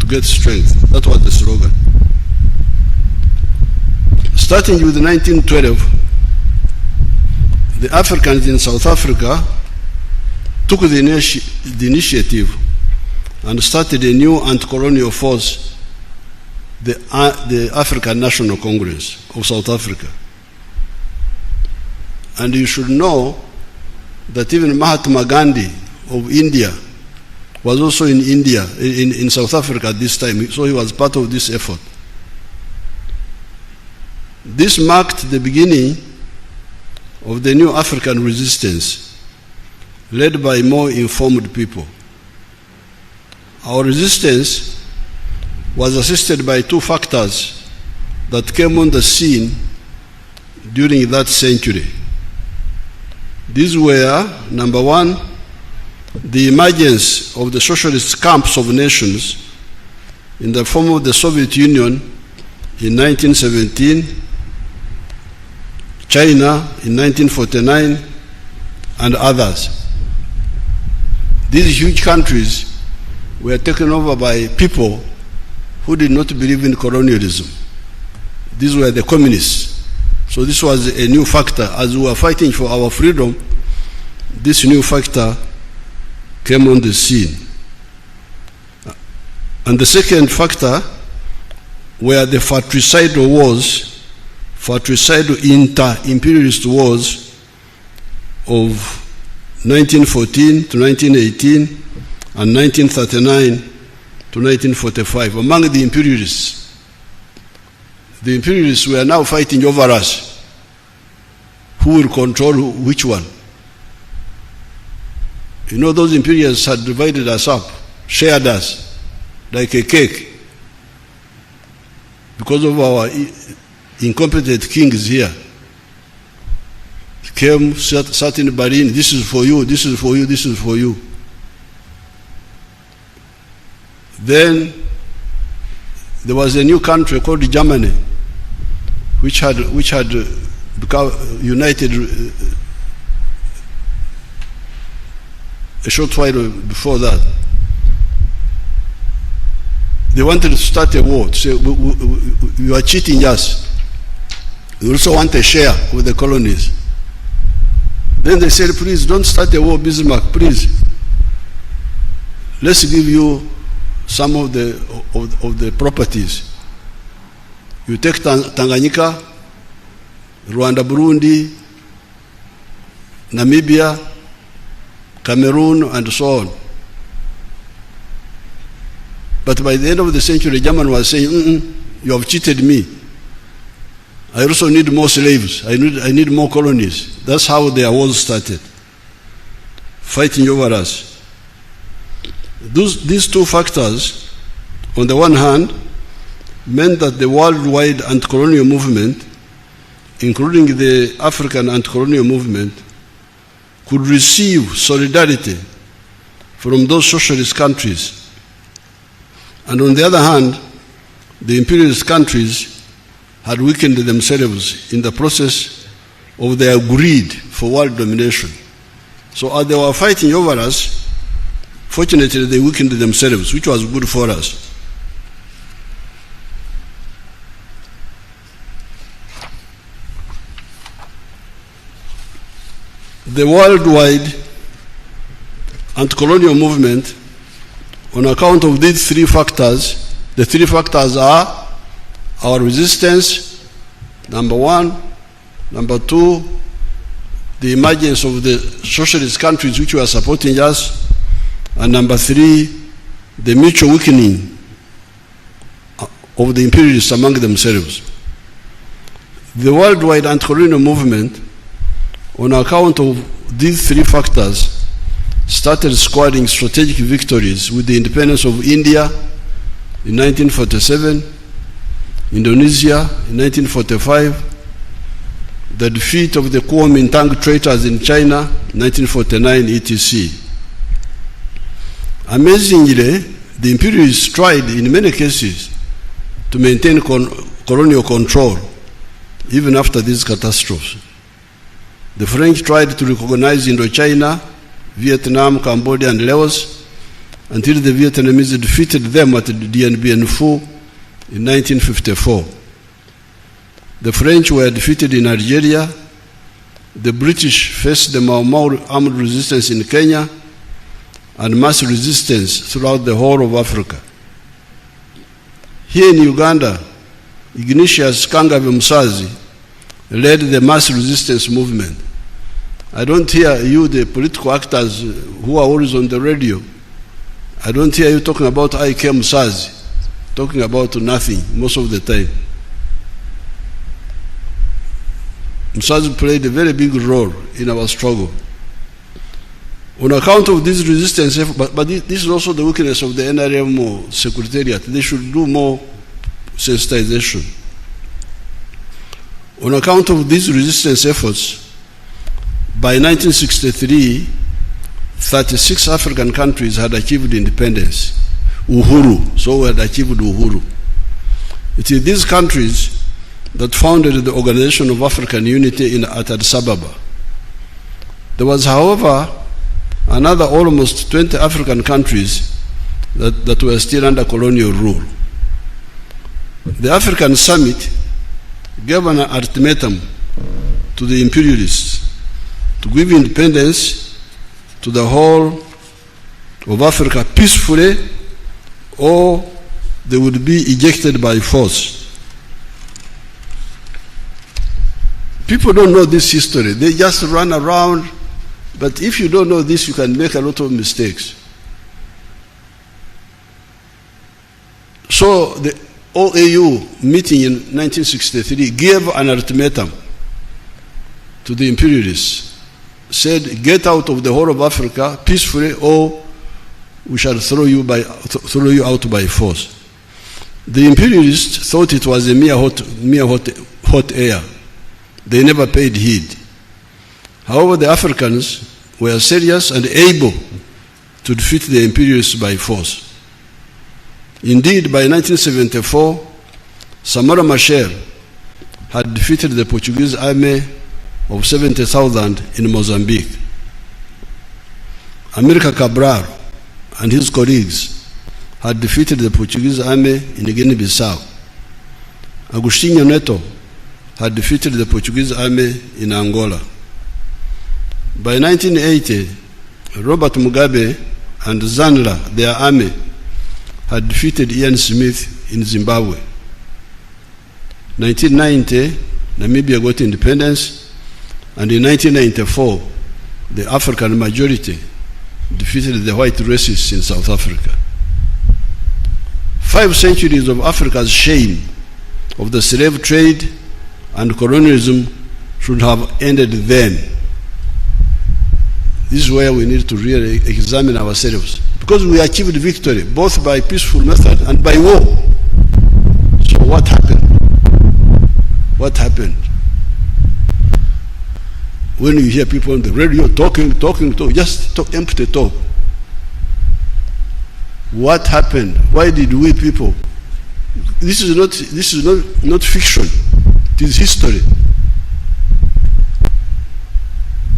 to get strength. That was the slogan. Starting with 1912, the Africans in South Africa took the initiative and started a new anti-colonial force, the African National Congress of South Africa. And you should know that even Mahatma Gandhi of India was also in India, in South Africa at this time, so he was part of this effort. This marked the beginning of the new African resistance, led by more informed people. Our resistance was assisted by two factors that came on the scene during that century. These were, number one, the emergence of the socialist camps of nations in the form of the Soviet Union in 1917, China in 1949, and others. These huge countries were taken over by people who did not believe in colonialism. These were the communists. So this was a new factor. As we were fighting for our freedom, this new factor came on the scene. And the second factor were the fratricidal wars, fratricidal inter-imperialist wars of 1914 to 1918 and 1939 to 1945 among the imperialists. The imperialists were now fighting over us. Who will control which one? You know, those imperialists had divided us up, shared us like a cake because of our incompetent kings here. Came, sat in Berlin, this is for you, this is for you, this is for you. Then there was a new country called Germany, which had become united a short while before that. They wanted to start a war, to say, you are cheating us. We also want a share with the colonies. Then they said, please don't start a war, Bismarck, please. Let's give you some of the properties. You take Tanganyika, Rwanda, Burundi, Namibia, Cameroon, and so on. But by the end of the century, German was saying, you have cheated me. I also need more slaves. I need more colonies. That's how their wars started, fighting over us. These two factors, on the one hand, meant that the worldwide anti-colonial movement, including the African anti-colonial movement, could receive solidarity from those socialist countries. And on the other hand, the imperialist countries had weakened themselves in the process of their greed for world domination. So as they were fighting over us, fortunately they weakened themselves, which was good for us. The worldwide anti-colonial movement, on account of these three factors, the three factors are our resistance, number one, number two, the emergence of the socialist countries which were supporting us, and number three, the mutual weakening of the imperialists among themselves. The worldwide anti-colonial movement, on account of these three factors, started scoring strategic victories with the independence of India in 1947, Indonesia in 1945, the defeat of the Kuomintang traitors in China, 1949, etc. Amazingly, the imperialists tried in many cases to maintain colonial control even after these catastrophes. The French tried to recognize Indochina, Vietnam, Cambodia, and Laos until the Vietnamese defeated them at Dien Bien Phu in 1954. The French were defeated in Algeria. The British faced the Mau Mau armed resistance in Kenya and mass resistance throughout the whole of Africa. Here in Uganda, Ignatius Kangave Musazi led the mass resistance movement. I don't hear you, the political actors who are always on the radio, I don't hear you talking about I.K. Musazi, talking about nothing most of the time. Musazi played a very big role in our struggle. On account of this resistance, but this is also the weakness of the NRM Secretariat. They should do more sensitization. On account of these resistance efforts, by 1963, 36 African countries had achieved independence, uhuru, so we had achieved uhuru. It is these countries that founded the Organization of African Unity at Addis Ababa. There was, however, another almost 20 African countries that were still under colonial rule. The African Summit gave an ultimatum to the imperialists to give independence to the whole of Africa peacefully, or they would be ejected by force. People don't know this history. They just run around, but if you don't know this, you can make a lot of mistakes. So the OAU meeting in 1963 gave an ultimatum to the imperialists, said, get out of the whole of Africa peacefully, or we shall throw you out by force. The imperialists thought it was a mere hot air. They never paid heed. However, the Africans were serious and able to defeat the imperialists by force. Indeed, by 1974, Samora Machel had defeated the Portuguese army of 70,000 in Mozambique. Amílcar Cabral and his colleagues had defeated the Portuguese army in Guinea-Bissau. Agostinho Neto had defeated the Portuguese army in Angola. By 1980, Robert Mugabe and Zanla, their army, had defeated Ian Smith in Zimbabwe. 1990, Namibia got independence, and in 1994, the African majority defeated the white racists in South Africa. 5 centuries of Africa's shame of the slave trade and colonialism should have ended then. This is where we need to really examine ourselves, because we achieved victory both by peaceful method and by war. So what happened? What happened? When you hear people on the radio talking, just talk, empty talk. What happened? Why did we people? This is not fiction. It is history.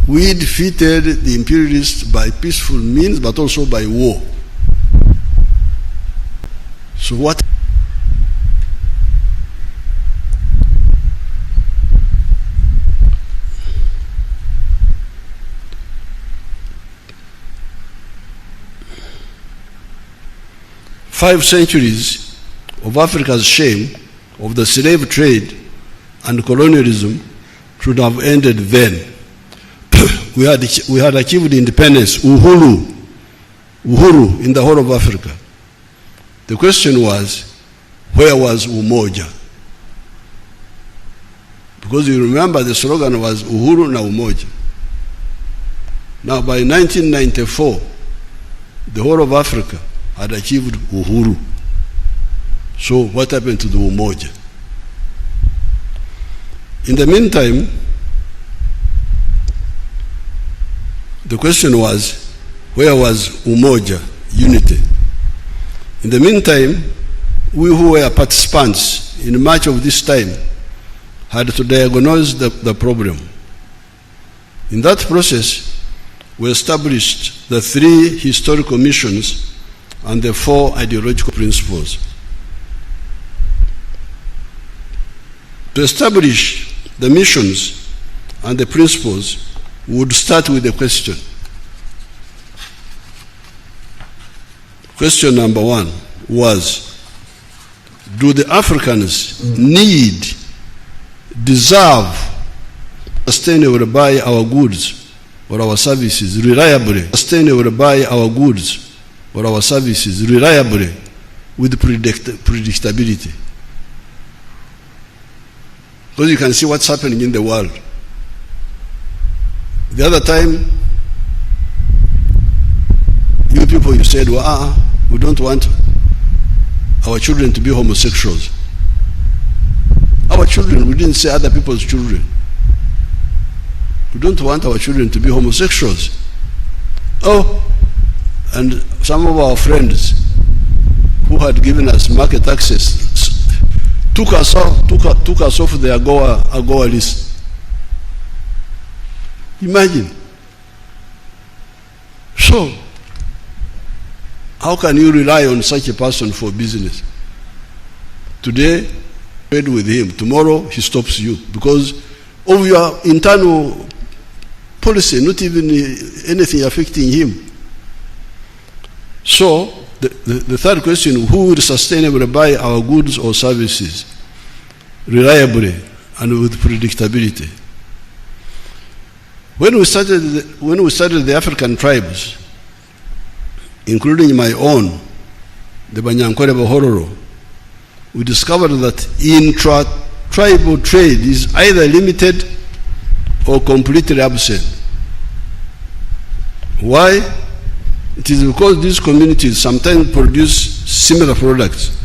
We defeated the imperialists by peaceful means, but also by war. So what? Five centuries of Africa's shame of the slave trade and colonialism should have ended then. We had achieved independence, uhuru in the whole of Africa. The question was, where was umoja? Because you remember the slogan was uhuru na umoja. Now by 1994, the whole of Africa had achieved uhuru. So what happened to the umoja? In the meantime, the question was, where was umoja, unity? In the meantime, we who were participants in much of this time had to diagnose the problem. In that process, we established the 3 historical missions and the 4 ideological principles. To establish the missions and the principles, we would start with a question. Question number 1 was, do the Africans deserve, sustainably buy our goods or our services reliably, sustainably buy our goods or our services reliably with predictability? Because you can see what's happening in the world. The other time, you people, you said, well, we don't want our children to be homosexuals. Our children, we didn't say other people's children. We don't want our children to be homosexuals. Oh, and some of our friends who had given us market access took us off the AGOA list. Imagine. So, how can you rely on such a person for business? Today, trade with him. Tomorrow, he stops you because of your internal policy, not even anything affecting him. So, the third question, who will sustainably buy our goods or services reliably and with predictability? When we studied the African tribes, including my own, the Banyankoreba Hororo, we discovered that intra-tribal trade is either limited or completely absent. Why? It is because these communities sometimes produce similar products.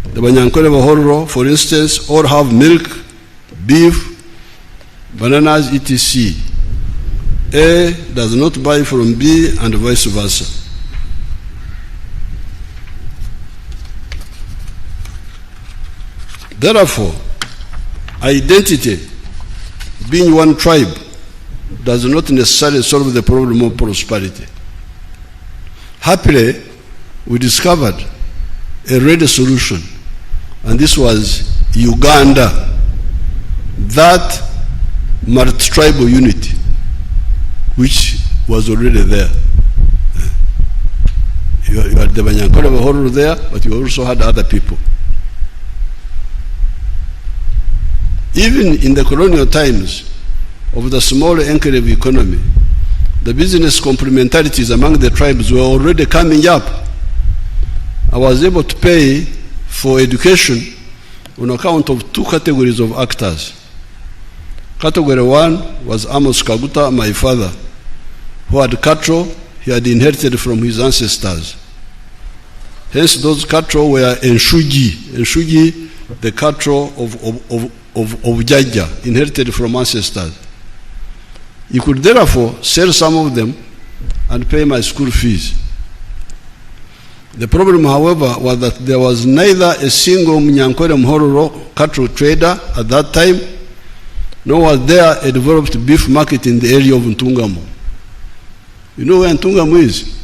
The Banyankoreba Hororo, for instance, all have milk, beef, bananas, etc. A does not buy from B and vice versa. Therefore, identity, being one tribe, does not necessarily solve the problem of prosperity. Happily, we discovered a ready solution, and this was Uganda, that multi-tribal unity, which was already there. You had the Banyankole Bahoro there, but you also had other people. Even in the colonial times of the small enclave economy, the business complementarities among the tribes were already coming up. I was able to pay for education on account of two categories of actors. Category one was Amos Kaguta, my father, who had cattle he had inherited from his ancestors. Hence, those cattle were Enshugi, the cattle of Jaja, inherited from ancestors. You could therefore sell some of them and pay my school fees. The problem, however, was that there was neither a single Munyankole Mhororo cattle trader at that time, nor was there a developed beef market in the area of Ntungamo. You know where Ntungamo is?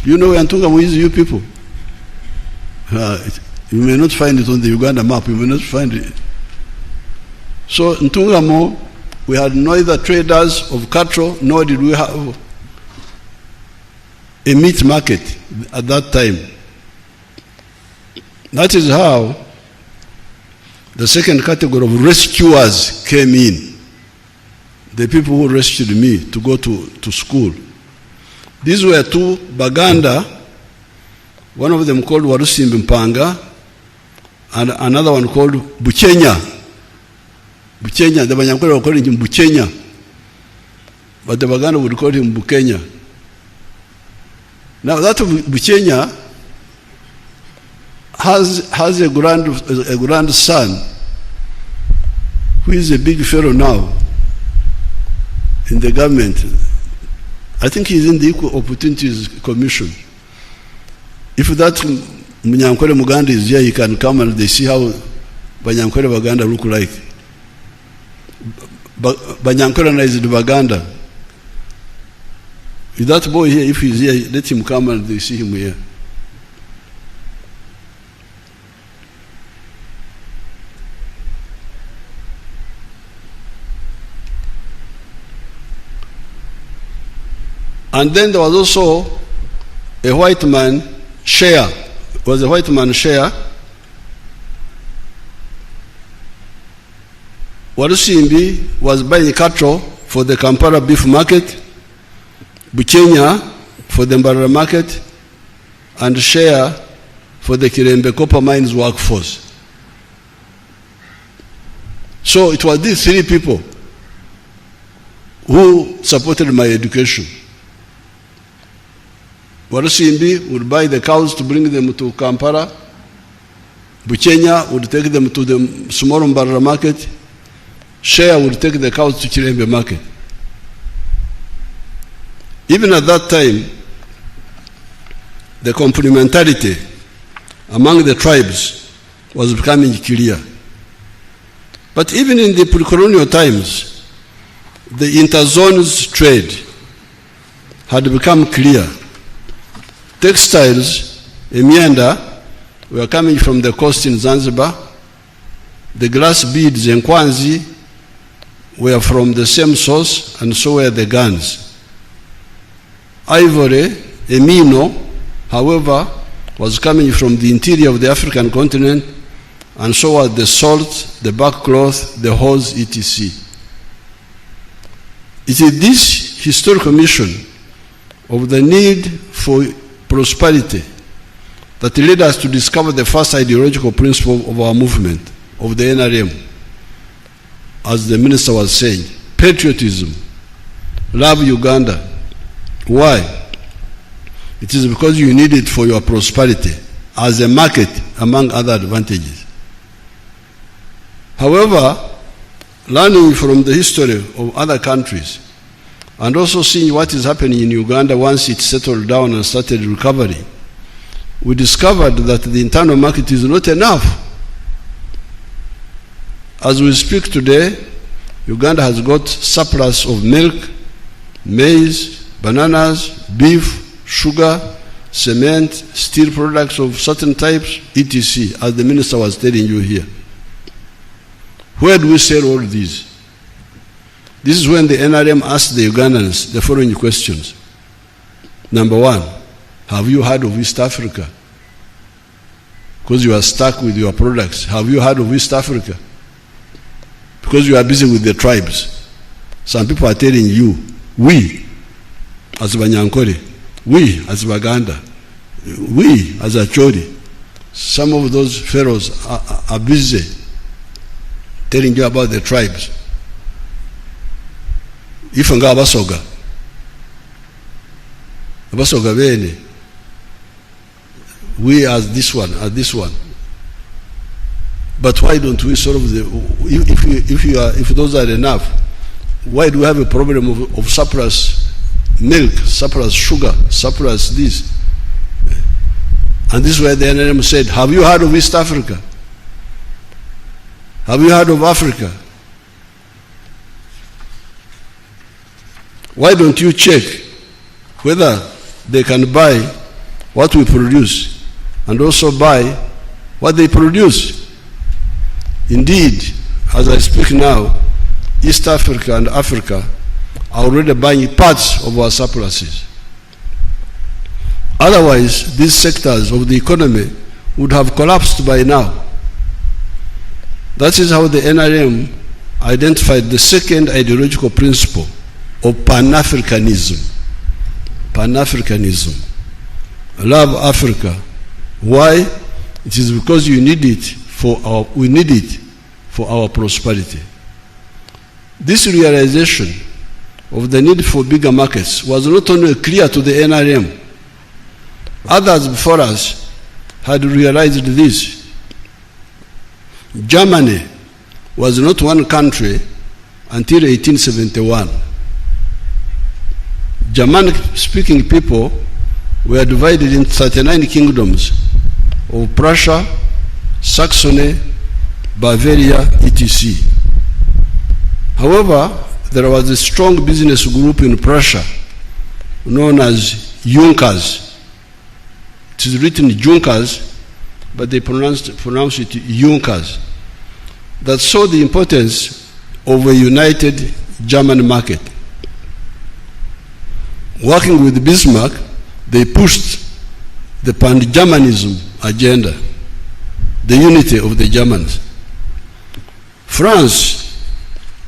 You know where Ntungamo is, you people? You may not find it on the Uganda map. You may not find it. So Ntungamo, we had neither traders of cattle, nor did we have a meat market at that time. That is how the second category of rescuers came in. The people who rescued me to go to school. These were two Baganda, one of them called Warusimbi Mpanga, and another one called Buchenya. Buchenya, the Banyankole were calling him Buchenya, but the Baganda would call him Bukenya. Now that of Buchenya has a grandson who is a big fellow now in the government. I think he's in the Equal Opportunities Commission. If that Munyankole Muganda is here, he can come and they see how Banyankole Baganda look like. Banyankole is the Baganda. If that boy here, if he's here, let him come and they see him here. And then there was also a white man, Share. Was a white man, Share. Warusimbi was buying cattle for the Kampala beef market, Buchenya for the Mbarara market, and Share for the Kirembe copper mines workforce. So it was these three people who supported my education. Warusimbi would buy the cows to bring them to Kampala. Buchenya would take them to the small Mbarara market. Share would take the cows to Kirembe market. Even at that time, the complementarity among the tribes was becoming clear. But even in the pre-colonial times, the interzones trade had become clear. Textiles, emyenda, were coming from the coast in Zanzibar. The glass beads and kwanzi were from the same source, and so were the guns. Ivory, emino, however, was coming from the interior of the African continent, and so were the salt, the backcloth, the hose, etc. It is this historical mission of the need for prosperity that led us to discover the first ideological principle of our movement, of the NRM. As the minister was saying, patriotism, love Uganda. Why? It is because you need it for your prosperity as a market, among other advantages. However, learning from the history of other countries and also seeing what is happening in Uganda once it settled down and started recovery, we discovered that the internal market is not enough As we speak today, Uganda has got surplus of milk, maize, bananas, beef, sugar, cement, steel products of certain types, etc., as the minister was telling you here. Where do we sell all these? This is when the NRM asked the Ugandans the following questions. Number one, have you heard of East Africa? Because you are stuck with your products. Have you heard of East Africa? Because you are busy with the tribes. Some people are telling you, we, as Banyankore, we, as Baganda, we, as Acholi, some of those pharaohs are busy telling you about the tribes. If nga abasoga bene, we as this one, But why don't we solve the, if those are enough, why do we have a problem of surplus milk, surplus sugar, surplus this? And this is where the NRM said, have you heard of East Africa? Have you heard of Africa? Why don't you check whether they can buy what we produce and also buy what they produce? Indeed, as I speak now, East Africa and Africa are already buying parts of our surpluses. Otherwise, these sectors of the economy would have collapsed by now. That is how the NRM identified the second ideological principle of Pan-Africanism. Pan-Africanism. Love Africa. Why? It is because you need it we need it for our prosperity. This realization of the need for bigger markets was not only clear to the NRM, others before us had realized this. Germany was not one country until 1871. Germanic-speaking people were divided into 39 kingdoms of Prussia, Saxony, Bavaria, etc. However, there was a strong business group in Prussia known as Junkers. It is written Junkers, but they pronounce it Junkers, that saw the importance of a united German market. Working with Bismarck, they pushed the Pan-Germanism agenda, the unity of the Germans. France,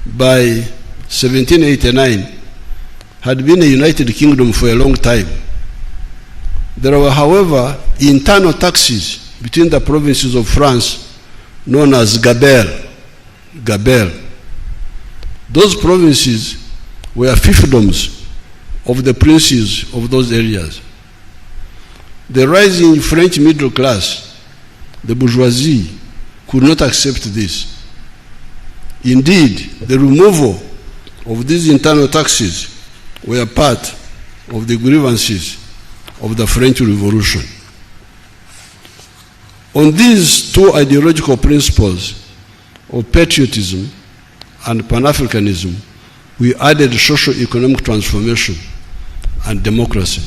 by 1789, had been a united kingdom for a long time. There were, however, internal taxes between the provinces of France known as gabelle. Those provinces were fiefdoms of the princes of those areas. The rising French middle class, the bourgeoisie, could not accept this. Indeed, the removal of these internal taxes were part of the grievances of the French Revolution. On these two ideological principles of patriotism and Pan-Africanism, we added socio-economic transformation and democracy.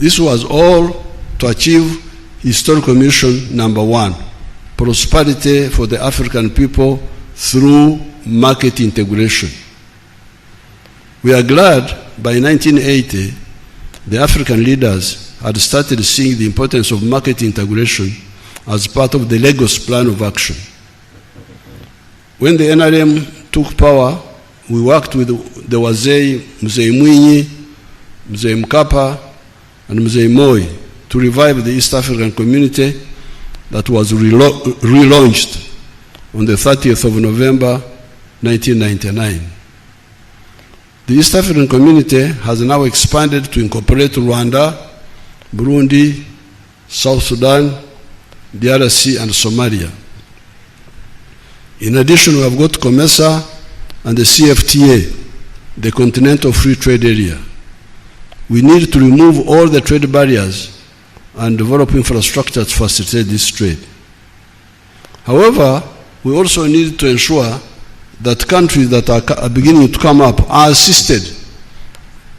This was all to achieve historical mission number one, prosperity for the African people through market integration. We are glad by 1980, the African leaders had started seeing the importance of market integration as part of the Lagos Plan of Action. When the NRM took power, we worked with the Wazee, Mzee Mwinyi, Mzee Mkapa, and Mzee Moi to revive the East African community that was relaunched on the 30th of November, 1999. The East African community has now expanded to incorporate Rwanda, Burundi, South Sudan, DRC, and Somalia. In addition, we have got COMESA and the CFTA, the Continental Free Trade Area. We need to remove all the trade barriers and develop infrastructure to facilitate this trade. However, we also need to ensure that countries that are beginning to come up are assisted.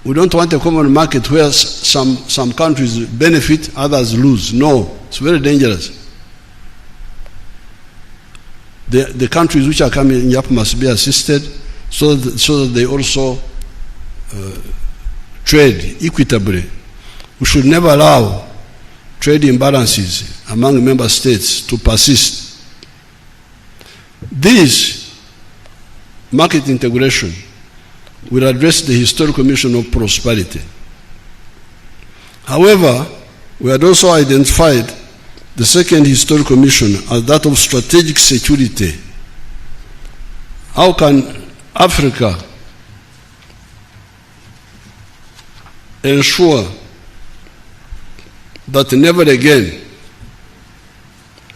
We don't want a common market where some countries benefit, others lose. No, it's very dangerous. The countries which are coming up must be assisted so that they also trade equitably. We should never allow trade imbalances among member states to persist. This market integration will address the historical mission of prosperity. However, we had also identified the second historical mission as that of strategic security. How can Africa ensure that never again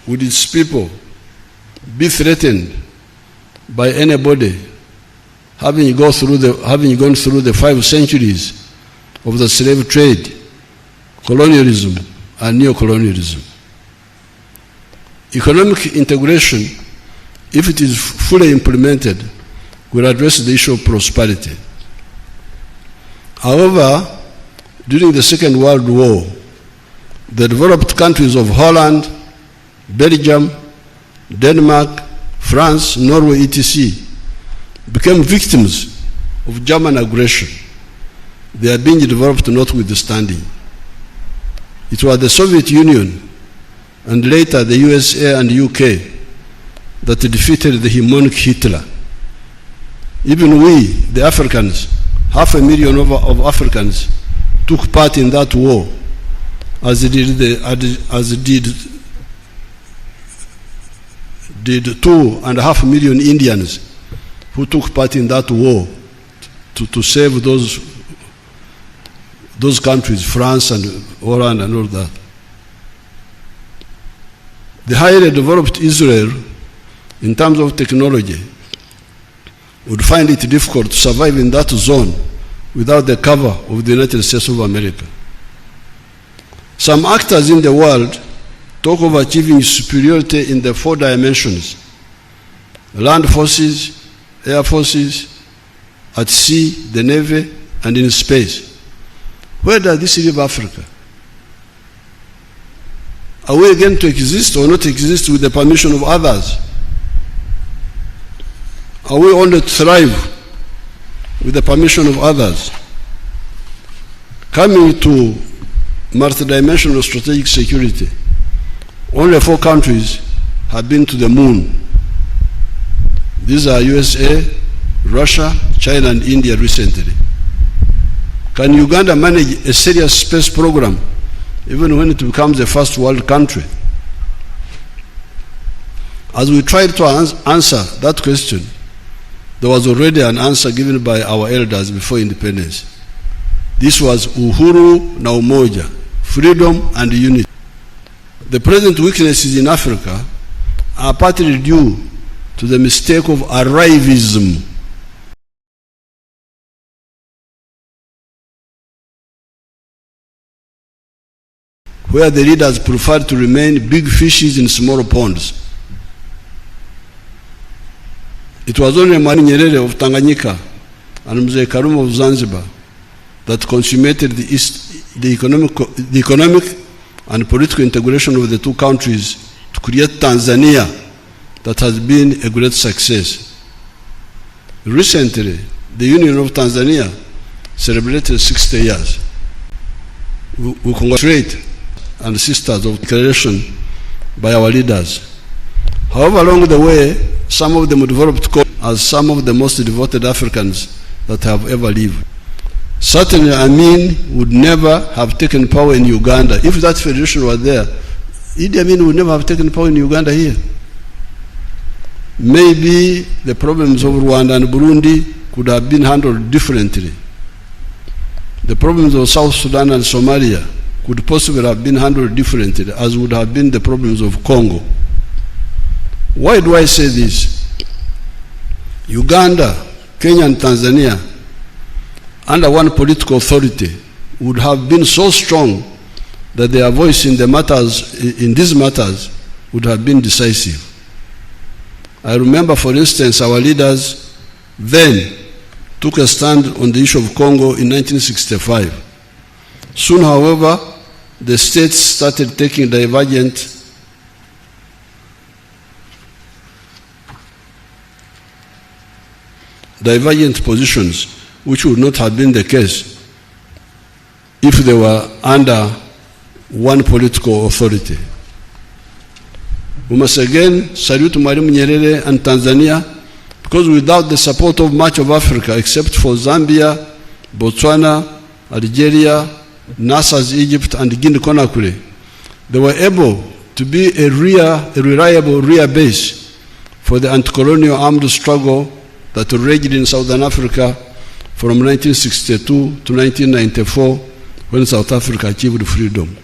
would its people be threatened by anybody having gone through the 5 centuries of the slave trade, colonialism, and neo-colonialism? Economic integration, if it is fully implemented, will address the issue of prosperity. However, during the Second World War, the developed countries of Holland, Belgium, Denmark, France, Norway, etc. became victims of German aggression. They are being developed notwithstanding. It was the Soviet Union and later the USA and UK that defeated the hegemonic Hitler. Even we, the Africans, 500,000 of Africans took part in that war, as did 2.5 million Indians who took part in that war to save those countries, France and Holland and all that. The highly developed Israel, in terms of technology, would find it difficult to survive in that zone without the cover of the United States of America. Some actors in the world talk of achieving superiority in the 4 dimensions: land forces, air forces, at sea, the navy, and in space. Where does this leave Africa? Are we going to exist or not exist with the permission of others? Are we only to thrive with the permission of others? Coming to multidimensional strategic security, only 4 countries have been to the moon. These are USA, Russia, China, and India recently. Can Uganda manage a serious space program even when it becomes a first world country? As we tried to answer that question, there was already an answer given by our elders before independence. This was Uhuru na Umoja, freedom and unity. The present weaknesses in Africa are partly due to the mistake of arrivism. Where the leaders prefer to remain big fishes in small ponds. It was only Mwalimu Nyerere of Tanganyika and Mzee Karume of Zanzibar that consummated the economic and political integration of the 2 countries to create Tanzania that has been a great success. Recently, the Union of Tanzania celebrated 60 years. We congratulate and sisters of declaration by our leaders. However, along the way, some of them developed as some of the most devoted Africans that have ever lived. Certainly, Amin would never have taken power in Uganda. If that federation were there, Idi Amin would never have taken power in Uganda here. Maybe the problems of Rwanda and Burundi could have been handled differently. The problems of South Sudan and Somalia could possibly have been handled differently, as would have been the problems of Congo. Why do I say this? Uganda, Kenya, and Tanzania, under one political authority, would have been so strong that their voice in these matters would have been decisive. I remember, for instance, our leaders then took a stand on the issue of Congo in 1965. Soon, however, the states started taking divergent positions, which would not have been the case if they were under one political authority. We must again salute Mwalimu Nyerere and Tanzania, because without the support of much of Africa, except for Zambia, Botswana, Algeria, Nasser's Egypt, and Guinea-Conakry, they were able to be a reliable rear base for the anti-colonial armed struggle that raged in Southern Africa from 1962 to 1994, when South Africa achieved freedom.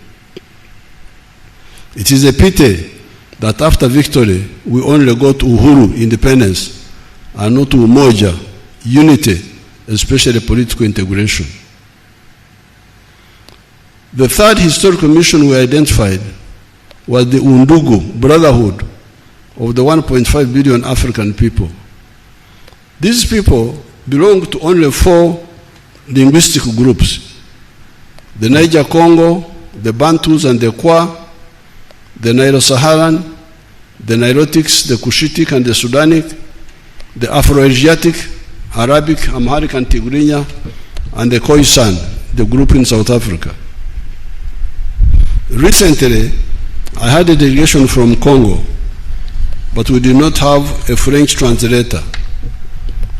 It is a pity that after victory, we only got uhuru, independence, and not umoja, unity, especially political integration. The third historical mission we identified was the Undugu, brotherhood of the 1.5 billion African people. These people belong to only 4 linguistic groups: the Niger-Congo, the Bantus and the Kwa, the Nilo-Saharan, the Nilotics, the Cushitic and the Sudanic, the Afro-Asiatic, Arabic, Amharic and Tigrinya, and the Khoisan, the group in South Africa. Recently, I had a delegation from Congo, but we did not have a French translator.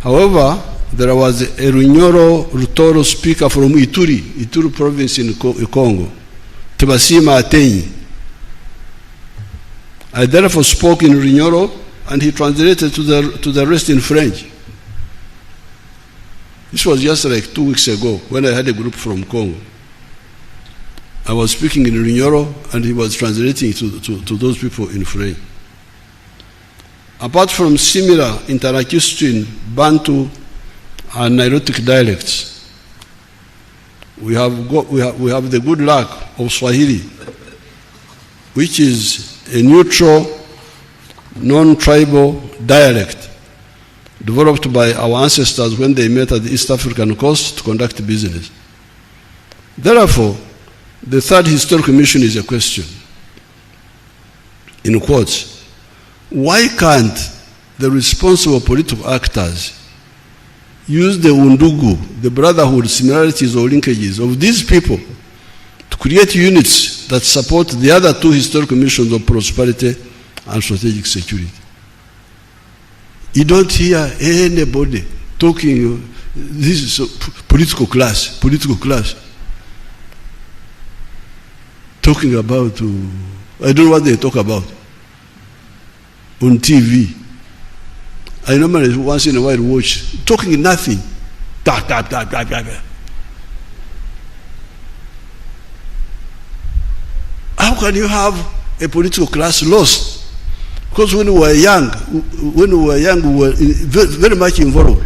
However, there was a Runyoro-Rutoro speaker from Ituri province in Congo, Tebasima Atenyi. I therefore spoke in Runyoro, and he translated to the rest in French. This was just like 2 weeks ago when I had a group from Congo. I was speaking in Runyoro, and he was translating to those people in French. Apart from similar Interakistian, Bantu, and Nilotic dialects, we have the good luck of Swahili, which is a neutral, non-tribal dialect developed by our ancestors when they met at the East African coast to conduct business. Therefore, the third historical mission is a question, in quotes: why can't the responsible political actors use the Undugu, the brotherhood, similarities or linkages of these people to create units that support the other 2 historical missions of prosperity and strategic security? You don't hear anybody talking, this is political class, talking about, I don't know what they talk about on TV. I normally once in a while watch, talking nothing. How can you have a political class lost? Because when we were young, we were very much involved.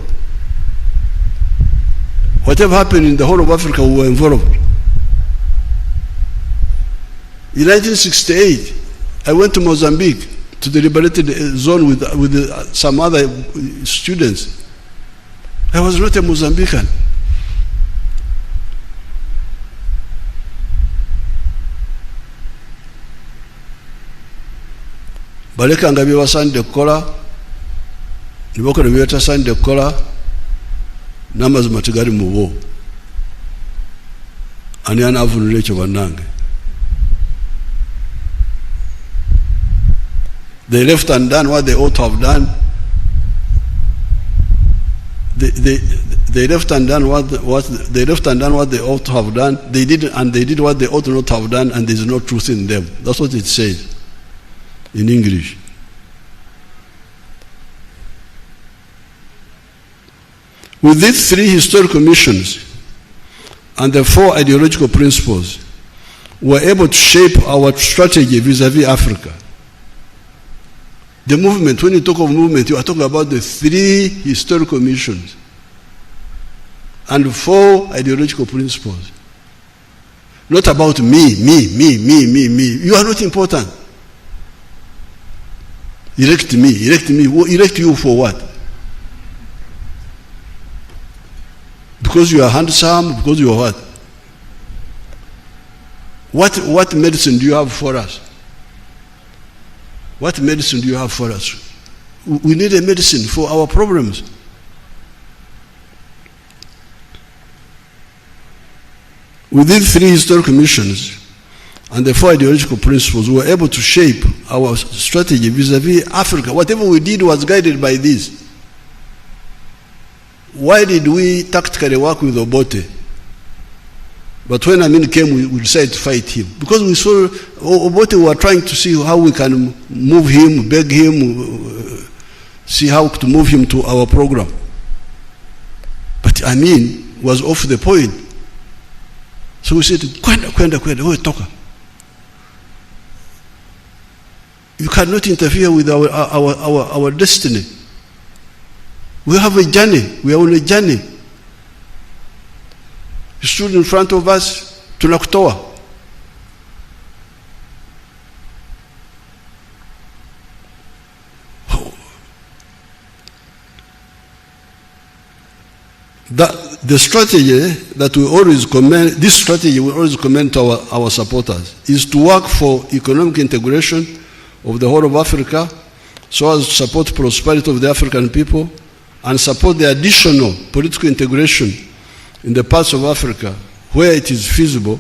Whatever happened in the whole of Africa, we were involved. In 1968, I went to Mozambique, to the liberated zone with some other students. I was not a Mozambican. Balekanga byebasande kukola, nibakola byebatasande kukola, n'amazima tegali mu bo. Ani anaavunula ekyo bannange? They left undone what they ought to have done. They left undone what they ought to have done. They did what they ought not to have done, and there is no truth in them. That's what it says in English. With these 3 historical missions and the 4 ideological principles, we were able to shape our strategy vis-à-vis Africa. The movement, when you talk of movement, you are talking about the 3 historical missions and 4 ideological principles. Not about me. You are not important. Elect me. Elect you for what? Because you are handsome, because you are what? What medicine do you have for us? What medicine do you have for us? We need a medicine for our problems. Within 3 historical missions and the 4 ideological principles, we were able to shape our strategy vis-a-vis Africa. Whatever we did was guided by this. Why did we tactically work with Obote? But when Amin came, we decided to fight him. Because we saw Obote, we were trying to see how we can move him, beg him, see how to move him to our program. But Amin was off the point. So we said, Kwenda, wewe toka. You cannot interfere with our destiny. We have a journey. We are on a journey. You stood in front of us, tunakutoa. The strategy that we always commend, this strategy we always commend to our supporters, is to work for economic integration of the whole of Africa, so as to support prosperity of the African people and support the additional political integration in the parts of Africa where it is feasible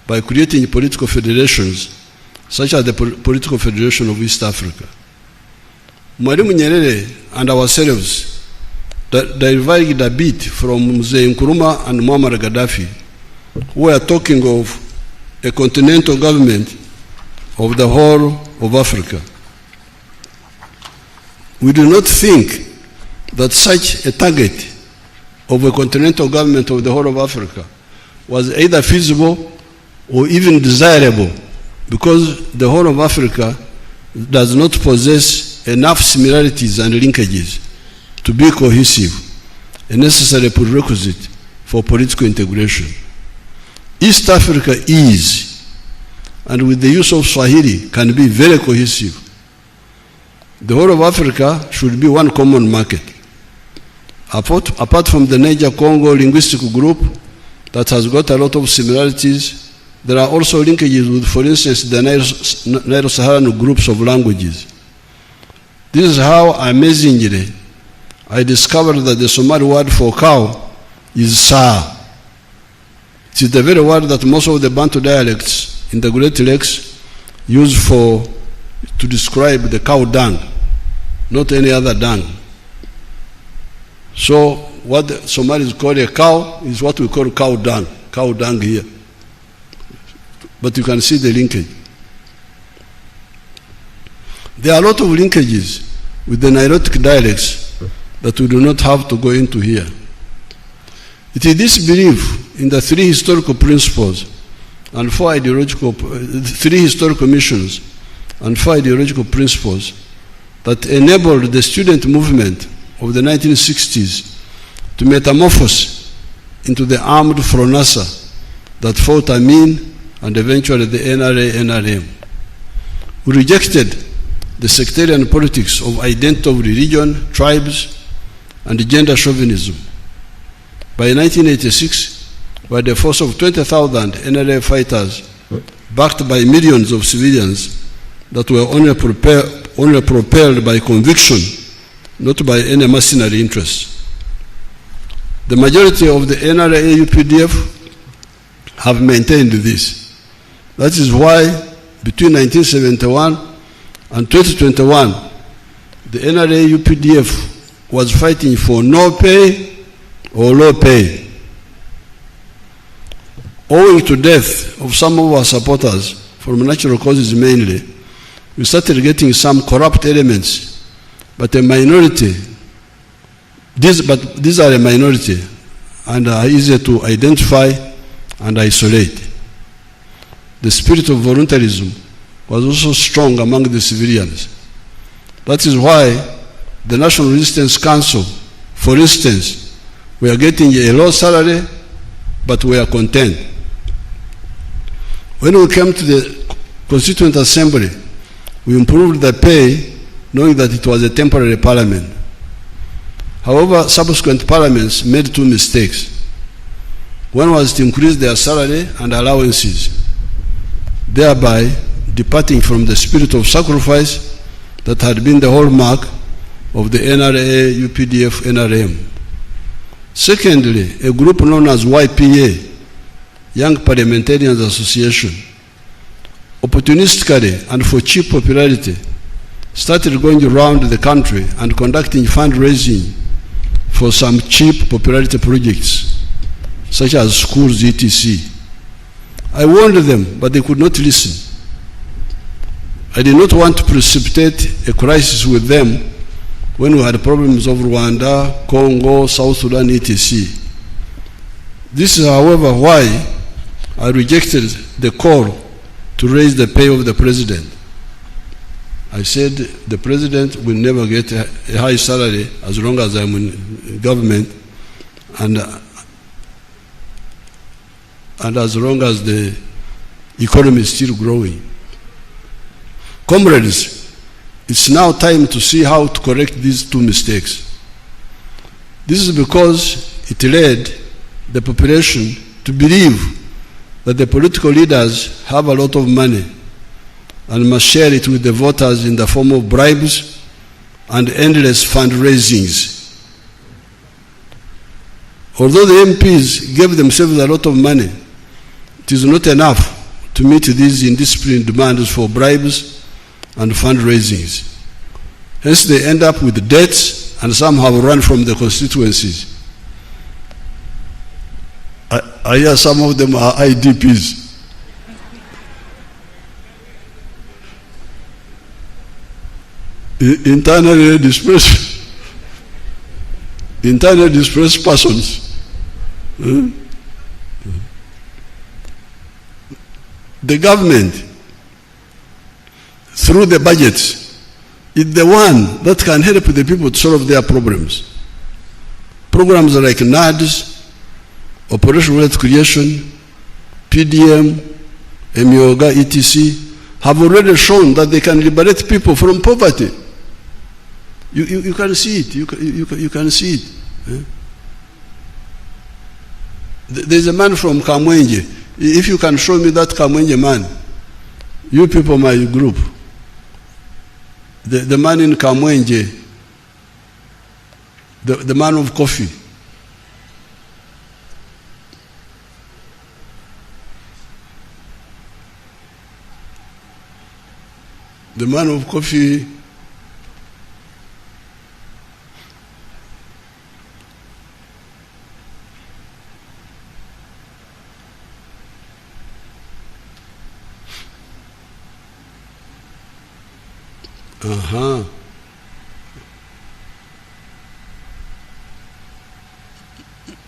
by creating political federations, such as the Political Federation of East Africa. Mwalimu Nyerere and ourselves diverged a bit from Mzee Nkrumah and Muammar Gaddafi, who are talking of a continental government of the whole of Africa. We do not think that such a target of a continental government of the whole of Africa was either feasible or even desirable, because the whole of Africa does not possess enough similarities and linkages to be cohesive, a necessary prerequisite for political integration. East Africa is, and with the use of Swahili, can be very cohesive. The whole of Africa should be one common market. Apart from the Niger-Congo linguistic group that has got a lot of similarities, there are also linkages with, for instance, the Nilo-Saharan groups of languages. This is how, amazingly, I discovered that the Somali word for cow is Saa. It is the very word that most of the Bantu dialects in the Great Lakes use to describe the cow dung, not any other dung. So what the Somalis call a cow is what we call cow dung here. But you can see the linkage. There are a lot of linkages with the Nilotic dialects that we do not have to go into here. It is this belief in the 3 historical principles and 4 ideological, 3 historical missions and 4 ideological principles that enabled the student movement of the 1960s to metamorphose into the armed Fronasa that fought Amin and eventually the NRA-NRM. We rejected the sectarian politics of identity of religion, tribes, and gender chauvinism. By 1986, by the force of 20,000 NRA fighters, backed by millions of civilians that were only propelled by conviction, not by any mercenary interests. The majority of the NRA-UPDF have maintained this. That is why between 1971 and 2021, the NRA-UPDF was fighting for no pay or low pay. Owing to death of some of our supporters, from natural causes mainly, we started getting some corrupt elements, but a minority. These are a minority and are easier to identify and isolate. The spirit of voluntarism was also strong among the civilians. That is why the National Resistance Council, for instance, we are getting a low salary, but we are content. When we came to the Constituent Assembly, we improved the pay knowing that it was a temporary parliament. However, subsequent parliaments made two mistakes. One was to increase their salary and allowances, thereby departing from the spirit of sacrifice that had been the hallmark of the NRA, UPDF, NRM. Secondly, a group known as YPA, Young Parliamentarians Association, opportunistically and for cheap popularity, started going around the country and conducting fundraising for some cheap popularity projects, such as schools, etc. I warned them, but they could not listen. I did not want to precipitate a crisis with them when we had problems of Rwanda, Congo, South Sudan, etc. This is, however, why I rejected the call to raise the pay of the president. I said the president will never get a high salary as long as I'm in government and as long as the economy is still growing. Comrades, it's now time to see how to correct these two mistakes. This is because it led the population to believe that the political leaders have a lot of money and must share it with the voters in the form of bribes and endless fundraisings. Although the MPs gave themselves a lot of money, it is not enough to meet these indisciplined demands for bribes and fundraisings. Hence they end up with debts and some have run from the constituencies. I hear some of them are IDPs. Internally displaced persons. The government, through the budgets, is the one that can help the people to solve their problems. Programs like NADS, Operational Wealth Creation, PDM, Emioga, etc. have already shown that they can liberate people from poverty. You can see it. You can see it. There's a man from Kamwenje. If you can show me that Kamwenje man, you people, my group, the man in Kamwenje, the man of coffee. The man of coffee,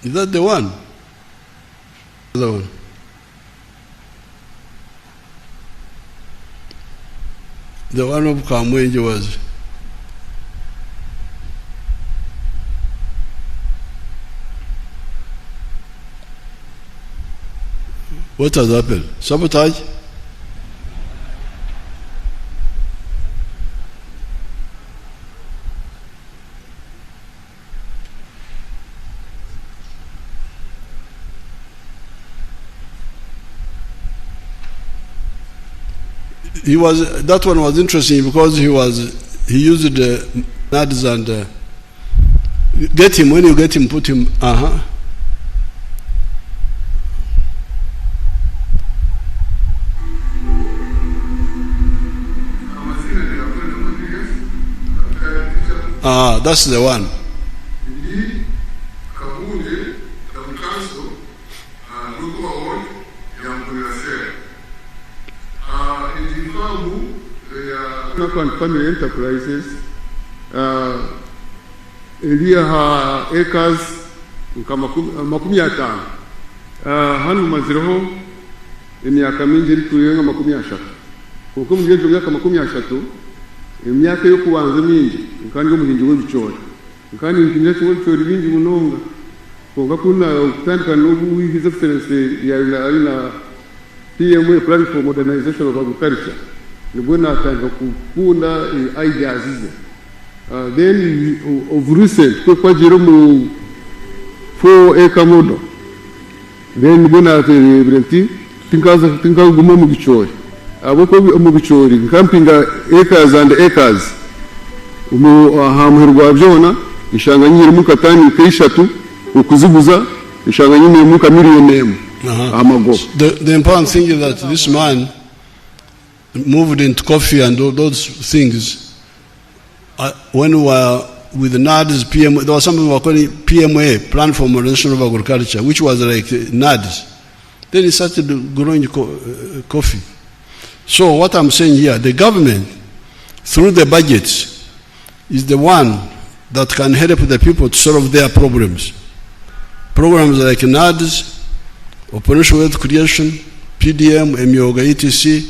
Is that the one? The one. The one of Kamwenje was what has happened? Sabotage? That one was interesting because he used NADS and get him, when you get him, put him, that's the one.
And family enterprises, iliha acres makumi atano hano mazireho imyaka mingi iri kurenga 30 kuko mugenzo myaka 30 imyaka yo kubanza mingi kandi umuhinzi w'ibicora kandi inkinje cy'ibicora bingi munonga kuko kuna kutandika n'ubu his excellency ya na PM plan for modernization of agriculture nibwo natandika kukunda ideas ze. Then of recent kwe kwajira mu 4-acre model. Then nibwo naterebera nti tinkaza guma mu bichori. Aboko mu bichori campinga acres and acres. Hamuherwa byona ishanga nyiri mu katani k'eshatu ukuzibuza ishanga nyine mu kamiliyoni amago.
The important thing is that this man moved into coffee and all those things. When we were with NADS, there was something we were calling PMA, Plan for Modernization of Agriculture, which was like NADS. Then he started growing coffee. So what I'm saying here, the government, through the budgets, is the one that can help the people to solve their problems. Programs like NADS, Operational Wealth Creation, PDM, Emioga, etc.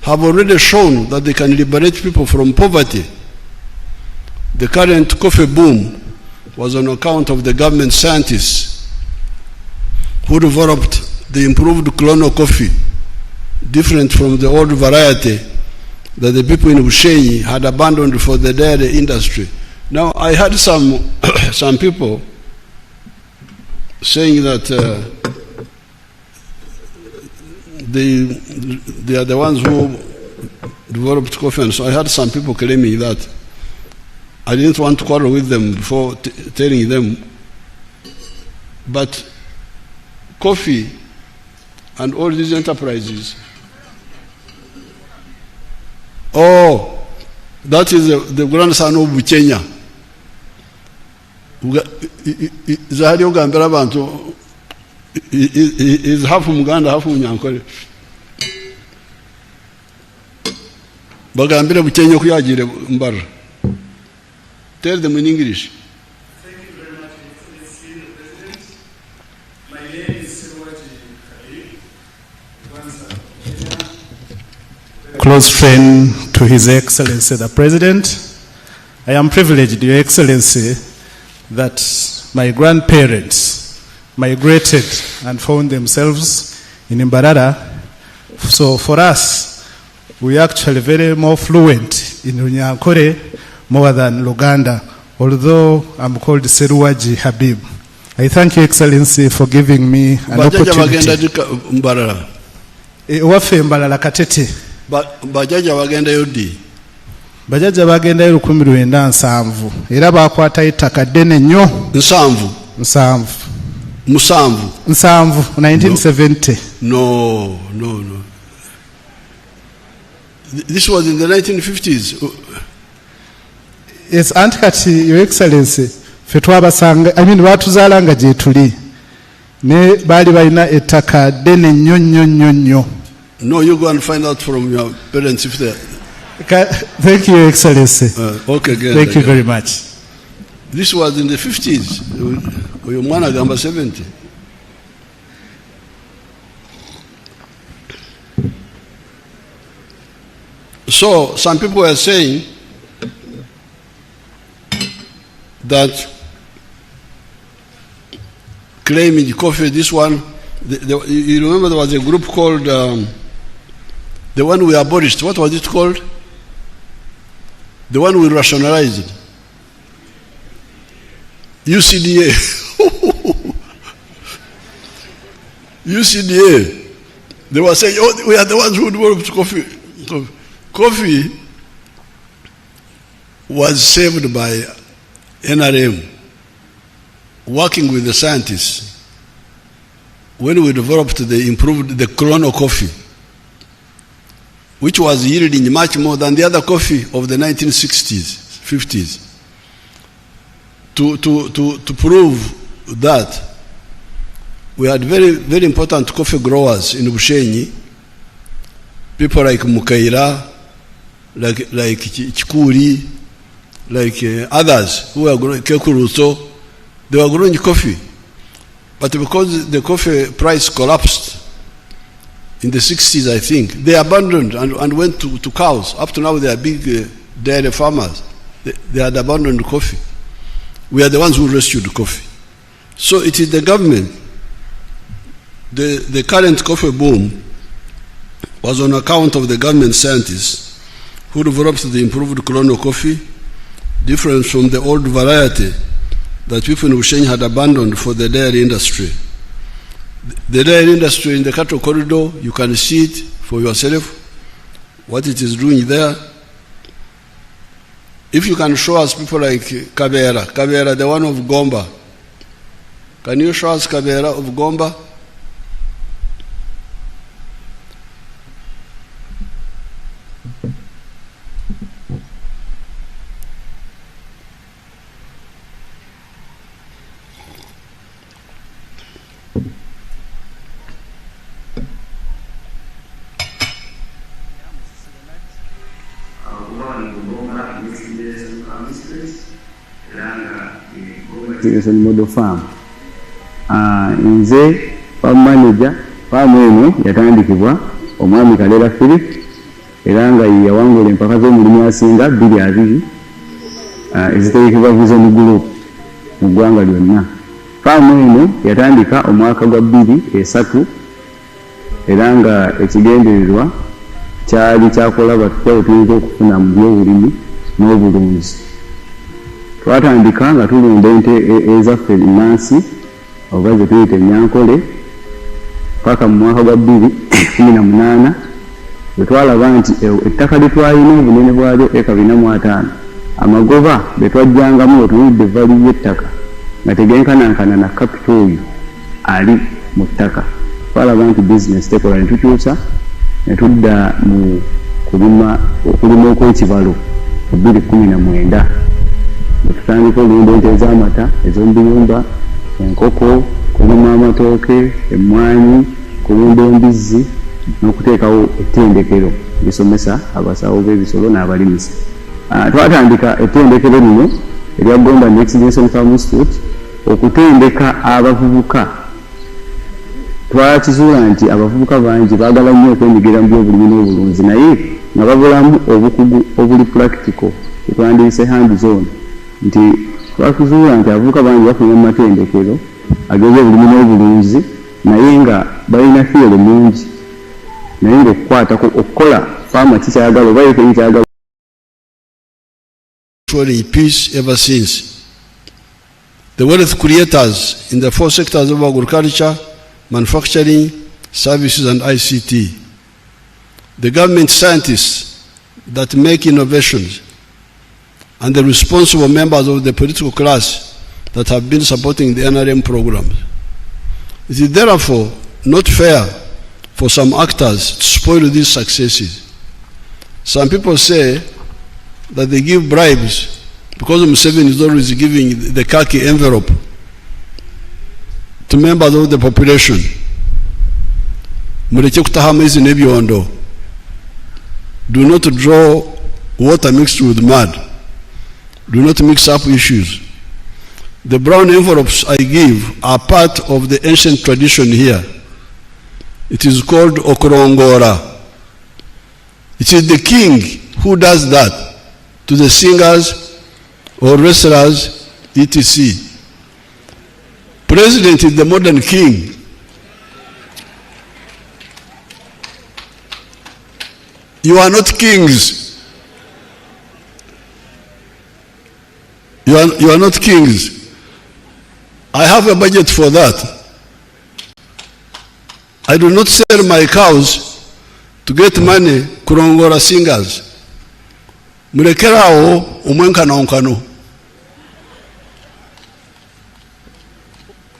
have already shown that they can liberate people from poverty. The current coffee boom was on account of the government scientists who developed the improved Kololo coffee, different from the old variety that the people in Bushenyi had abandoned for the dairy industry. Now, I had some people saying that they are the ones who developed coffee, and so I had some people claiming that. I didn't want to quarrel with them before telling them, but coffee and all these enterprises, that is the grandson of Buchenya. Zahari ugambira abantu is half Muganda, half Munyankole. Bagambira Buchenya kuyagire mbara. Tell them in English.
Thank you very much, Mr. President. My name is close friend to His Excellency the President. I am privileged, Your Excellency, that my grandparents migrated and found themselves in Mbarara. So for us, we are actually very more fluent in Runyankore more than Luganda, although I'm called Seruwaji Habib. I thank Your Excellency for giving me an opportunity. Wafe Mbarara Katete.
Bajaja bagenda yodi.
Bajaja bagenda y'olukumi lwenda nsanvu. Era bakwata ettaka ddene nnyo. Nsanvu. 1970.
No. This was in the 1950s.
Yes, anti kati, Your Excellency, ffe twabasanga, baatuzaalanga gye tuli. Ne baali balina ettaka ddene nnyo.
No, you go and find out from your parents if they...
Thank you, Your Excellency.
Okay, good.
Thank you very much.
This was in the 50s. Uyumwana gamba 70. So, some people are saying that claiming coffee, this one, you remember there was a group called, the one we abolished, what was it called? The one we rationalized. UCDA. UCDA. They were saying, we are the ones who developed coffee. Coffee was saved by NRM, working with the scientists. When we developed the Kololo coffee, which was yielding much more than the other coffee of the 1960s, 50s. To prove that, we had very, very important coffee growers in Bushenyi, people like Mukaira, like Chikuri, like others who were growing, Kekuruso, they were growing coffee. But because the coffee price collapsed in the 60s, I think, they abandoned and went to cows. Up to now, they are big dairy farmers. They had abandoned coffee. We are the ones who rescued coffee. So it is the government. The current coffee boom was on account of the government scientists who developed the improved Kololo coffee, different from the old variety that people in Ushenyi had abandoned for the dairy industry. The dairy industry in the cattle corridor, you can see it for yourself, what it is doing there. If you can show us people like Kabera, the one of Gomba. Can you show us Kabera of Gomba?
Model farm. Nze farm manager farm eno yatandikibwa omwami Kalera Philip era nga yawangula empaka z'omulimu asinga 2 eziteekebwa Vision Group mu ggwanga lyonna. Farm eno yatandika omwaka gwa 2003 era nga ekigendererwa kyali kyakolaba tuyinza okufuna mu byobulimi n'obulunzi. Twatandika nga tulunda ente ezaffe ennansi oba ze tuyita Enyankole paka mu mwaka gwa 2018 bwe twalaba nti ettaka lye twalina obunene bwalyo eka 405 amagoba be twajjangamu otunudde vali y'ettaka nga tegenkanankana na capital oyo ali mu ttaka. Twalaba nti business tekola ne tukyusa ne tudda mu okulima okw'ekibalo mu 2019. Tutandika olunda ente ez'amata, ez'omubiyumba, enkoko, kulima amatooke, emmwanyi, kulunda embizzi n'okuteekawo ettendekero lisomesa abasawo b'ebisolo n'abalimisa. Twatandika ettendekero lino erya Gomba Next Generation Farm Institute okutendeka abavubuka. Twakizuula nti abavubuka bangi baagala nnyo okwenyigira mu byobulimi n'obulunzi naye nga babulamu obukugu obuli practical twandiyise hands on. Nti twakuzuula nti abavubuka bangi bafuna mu matendekero ag'ebyobulimi n'obulunzi naye nga balina theory mungi naye ng'okukwatako okukola faama kikyayagala oba yekenyi kyayagala.
Peace ever since. The wealth creators in the 4 sectors of agriculture, manufacturing, services and ICT. The government scientists that make innovations and the responsible members of the political class that have been supporting the NRM programs. It is therefore not fair for some actors to spoil these successes. Some people say that they give bribes because Museveni is always giving the khaki envelope to members of the population. Muleke kutahamu hizi n'ebyondo. Do not draw water mixed with mud. Do not mix up issues. The brown envelopes I give are part of the ancient tradition here. It is called Okorongora. It is the king who does that to the singers or wrestlers, etc. President is the modern king. You are not kings. You are not kings. I have a budget for that. I do not sell my cows to get money kurongora singers. Mulekerao omwenkanonkano.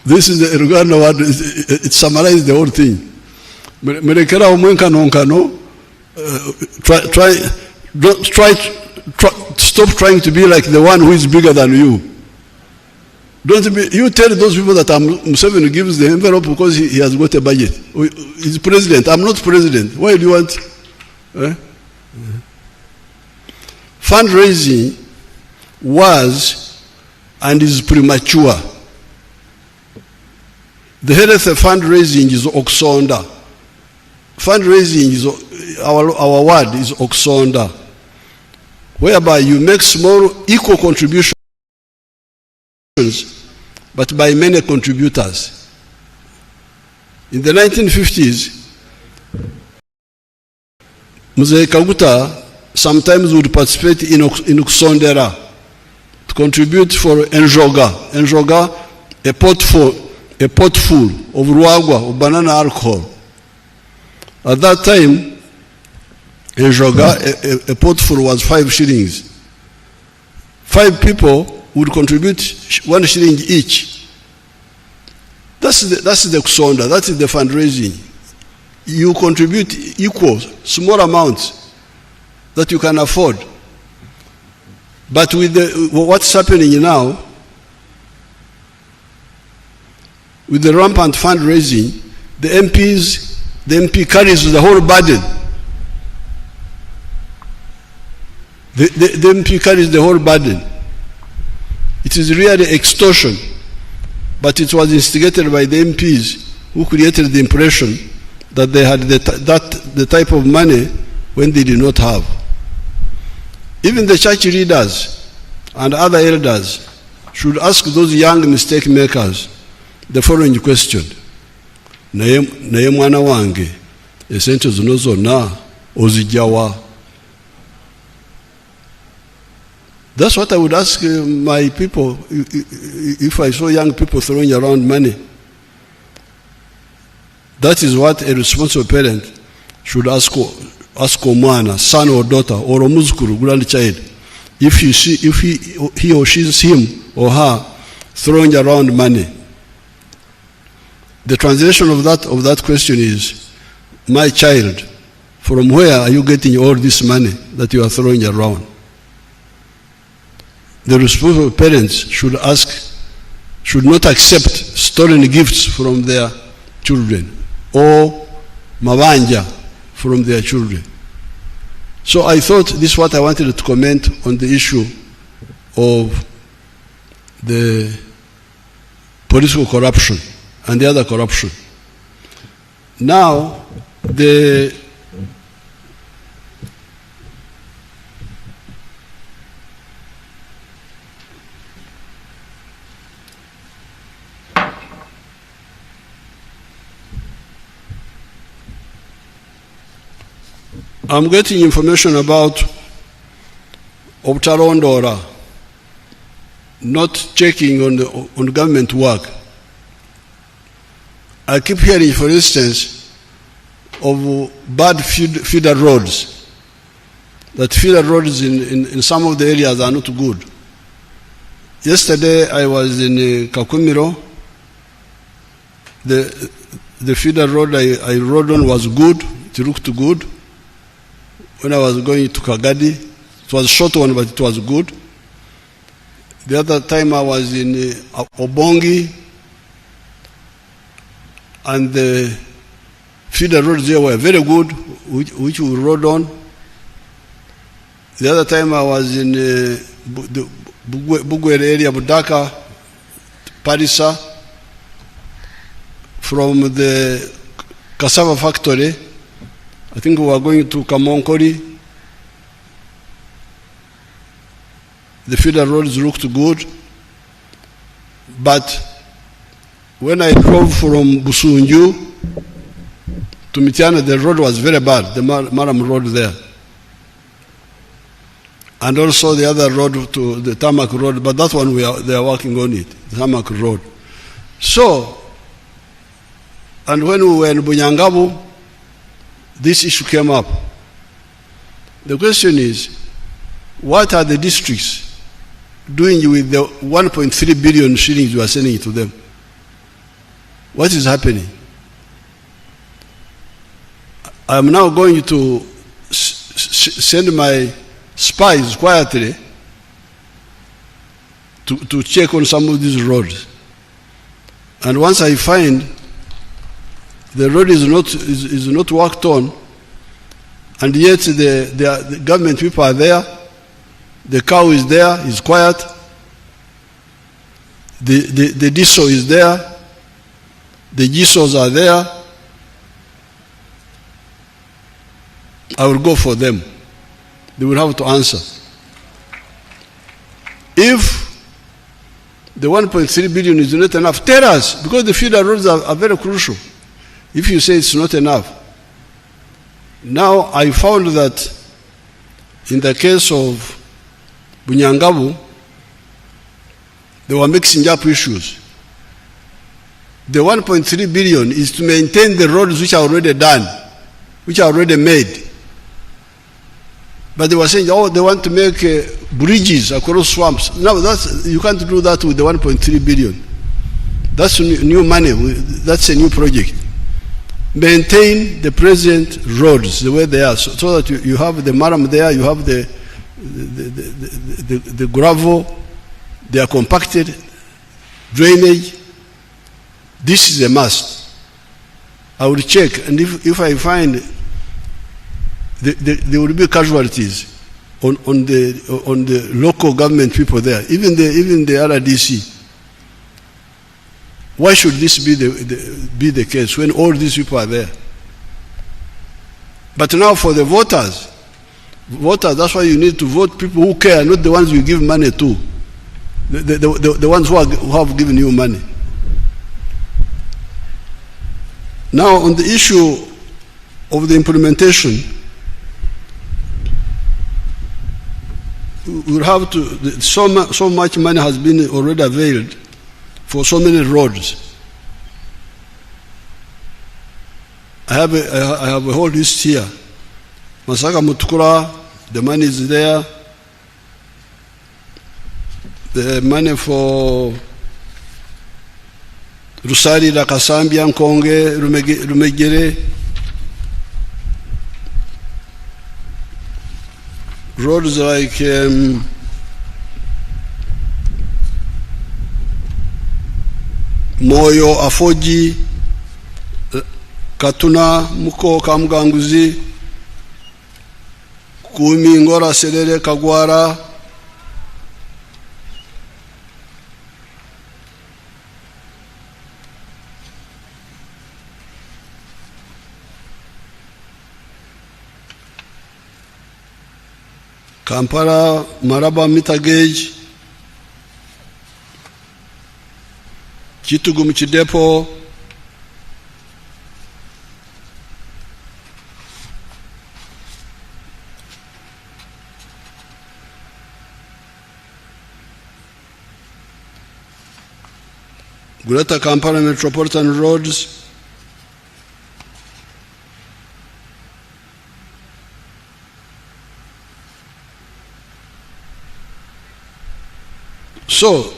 This is the Uganda word. It summarizes the whole thing. Mulekerao omwenkanonkano. Stop trying to be like the one who is bigger than you. You tell those people that Museveni gives the envelope because he has got a budget. He's president. I'm not president. Why do you want? Fundraising was and is premature. The health fundraising is Oksonda. Fundraising is our word is Oksonda, whereby you make small equal contributions but by many contributors. In the 1950s, Mzee Kaguta sometimes would participate in Kusondera to contribute for Enjoga. Enjoga, a pot full of ruagwa, of banana alcohol. At that time, Enjoga, a pot full was 5 shillings. 5 people would contribute 1 shilling each. That's the Kusonda, that is the fundraising. You contribute equal, small amounts that you can afford. But with what's happening now, with the rampant fundraising, the MP carries the whole burden. The MP carries the whole burden. It is really extortion, but it was instigated by the MPs who created the impression that they had the type of money when they did not have. Even the church leaders and other elders should ask those young mistake makers the following question. Naye mwana wange, esente zino zonna ozijjawa? That's what I would ask my people if I saw young people throwing around money. That is what a responsible parent should ask Omwana, son or daughter, or Omuzukuru, grandchild, if he or she sees him or her throwing around money. The translation of that question is, my child, from where are you getting all this money that you are throwing around? The responsible parents should not accept stolen gifts from their children or mabanja from their children. So I thought this is what I wanted to comment on the issue of the political corruption and the other corruption. Now, I'm getting information about Obtarondora not checking on government work. I keep hearing, for instance, of bad feeder roads. That feeder roads in some of the areas are not good. Yesterday I was in Kakumiro. The feeder road I rode on was good. It looked good. When I was going to Kagadi, it was a short one, but it was good. The other time I was in Obongi, and the feeder roads there were very good, which we rode on. The other time I was in the Bugwere area, Budaka, Parisa, from the cassava factory. I think we were going to Kamonkori. The feeder roads looked good, but when I drove from Busunju to Mitiana, the road was very bad, the Maram road there. And also the other road to the Tarmac road, but that one they are working on it, the Tarmac road. So, and when we were in Bunyangabu, this issue came up. The question is, what are the districts doing with the 1.3 billion shillings you are sending to them? What is happening? I am now going to send my spies quietly to check on some of these roads. And once I find the road is not worked on, and yet the government people are there, the cow is there, is quiet, the diesel is there, the GSOs are there, I will go for them. They will have to answer. If the 1.3 billion is not enough, tell us, because the feeder roads are very crucial. If you say it's not enough. Now I found that in the case of Bunyangabu, they were mixing up issues. The 1.3 billion is to maintain the roads which are already done, which are already made. But they were saying, oh, they want to make bridges across swamps. No, you can't do that with the 1.3 billion. That's new money. That's a new project. Maintain the present roads the way they are, so that you have the maram there, you have the gravel, they are compacted, drainage. This is a must. I will check, and if I find there will be casualties on the local government people there, even the RDC. Why should this be the case when all these people are there? But now for the voters, that's why you need to vote people who care, not the ones you give money to, the ones who have given you money. Now on the issue of the implementation, we'll have to, so much money has been already availed for so many roads. I have a whole list here. Masaka Mutukura, the money is there. The money for Rusari, Lakasambia, Nkonge, Rumegere. Roads like Moyo, Afoji, Katuna, Muko, Kamganguzi, Kumi, Ngora, Serere, Kagwara, Kampala, Maraba, meter gauge, Chitugu, Mchidepo, Greater Kampala Metropolitan Roads, so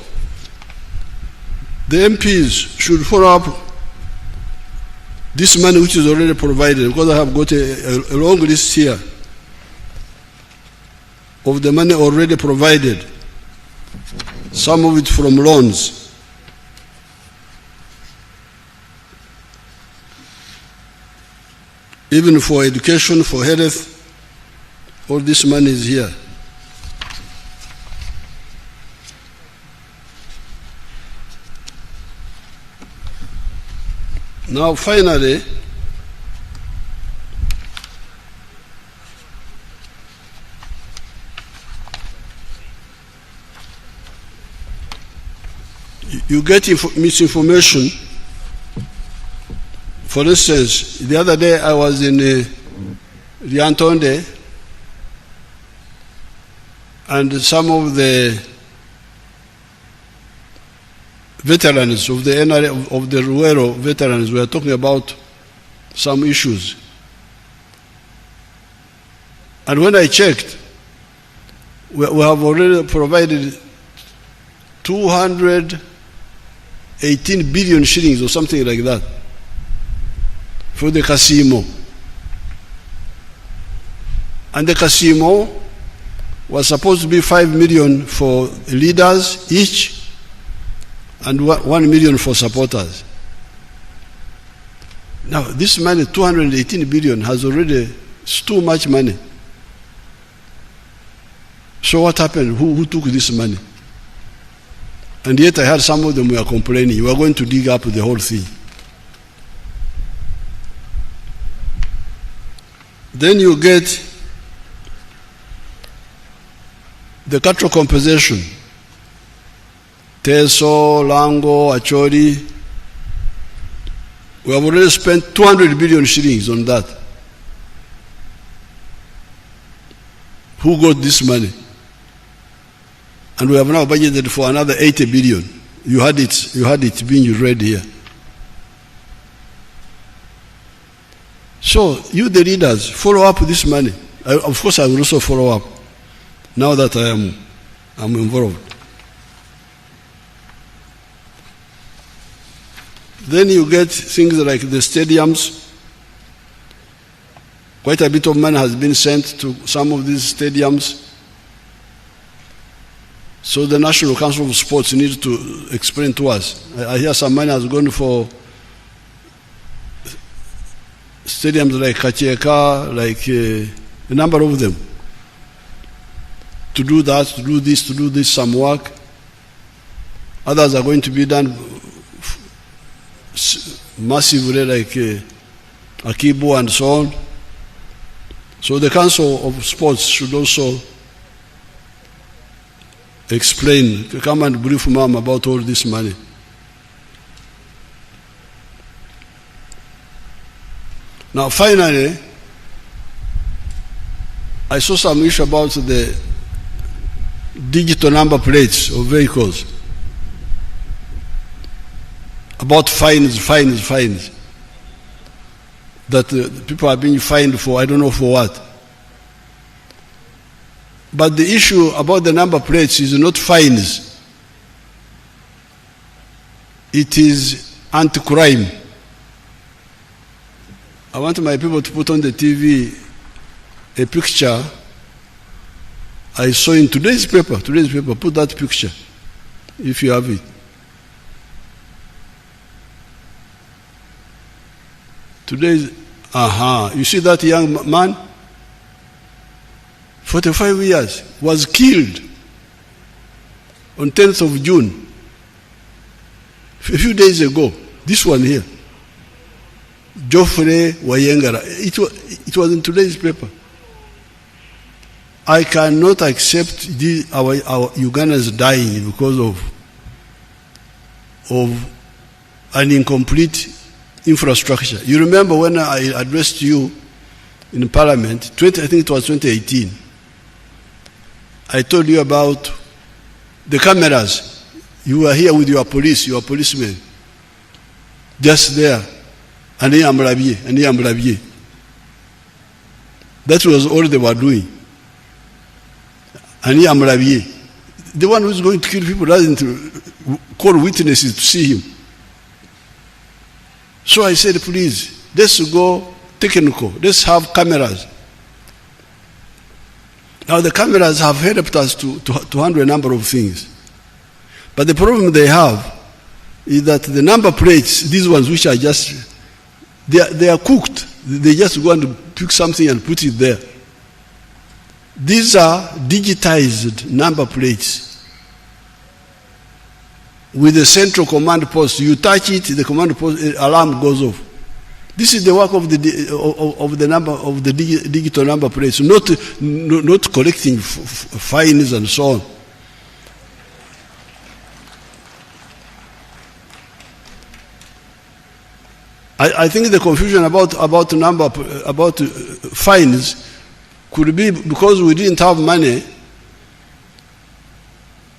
the MPs should follow up this money which is already provided, because I have got a long list here of the money already provided, some of it from loans. Even for education, for health, all this money is here. Now, finally, you get misinformation. For instance, the other day I was in Riantonde, and some of the veterans of the NRA, of the Ruero veterans, were talking about some issues. And when I checked, we have already provided 218 billion shillings or something like that for the Kasimo. And the Kasimo was supposed to be 5 million for leaders each, and 1 million for supporters. Now, this money, 218 billion, has already, it's too much money. So what happened? Who took this money? And yet I heard some of them were complaining, you are going to dig up the whole thing. Then you get the cattle compensation. Teso, Lango, Achori. We have already spent 200 billion shillings on that. who got this money. And we have now budgeted for another 80 billion. You had it being read here. So you, the leaders, follow up this money. Of course, I will also follow up now that I'm involved. Then you get things like the stadiums. Quite a bit of money has been sent to some of these stadiums. So the National Council of Sports needs to explain to us. I hear some money has gone for stadiums like Kacheka, like a number of them. To do that, to do this, some work. Others are going to be done massively, like Akibo and so on. So the Council of Sports should also explain, come and brief Mom about all this money. Now finally, I saw some issue about the digital number plates of vehicles. About fines. That people are being fined for, I don't know for what. But the issue about the number plates is not fines. It is anti-crime. I want my people to put on the TV a picture I saw in today's paper. Put that picture, if you have it. Today's, you see that young man? 45 years, was killed on 10th of June, a few days ago. This one here, Geoffrey Wayengara. It was in today's paper. I cannot accept our Ugandans dying because of an incomplete infrastructure. You remember when I addressed you in Parliament, I think it was 2018, I told you about the cameras. You were here with your policemen, just there, and That was all they were doing. The one who's going to kill people doesn't call witnesses to see him. So I said, please, let's go technical. Let's have cameras. Now the cameras have helped us to handle a number of things. But the problem they have is that the number plates, these ones which are just, they are cooked. They just go and pick something and put it there. These are digitized number plates with a central command post. You touch it, the command post alarm goes off. This is the work of the digital number plates, not collecting fines and so on. I think the confusion about fines could be because we didn't have money,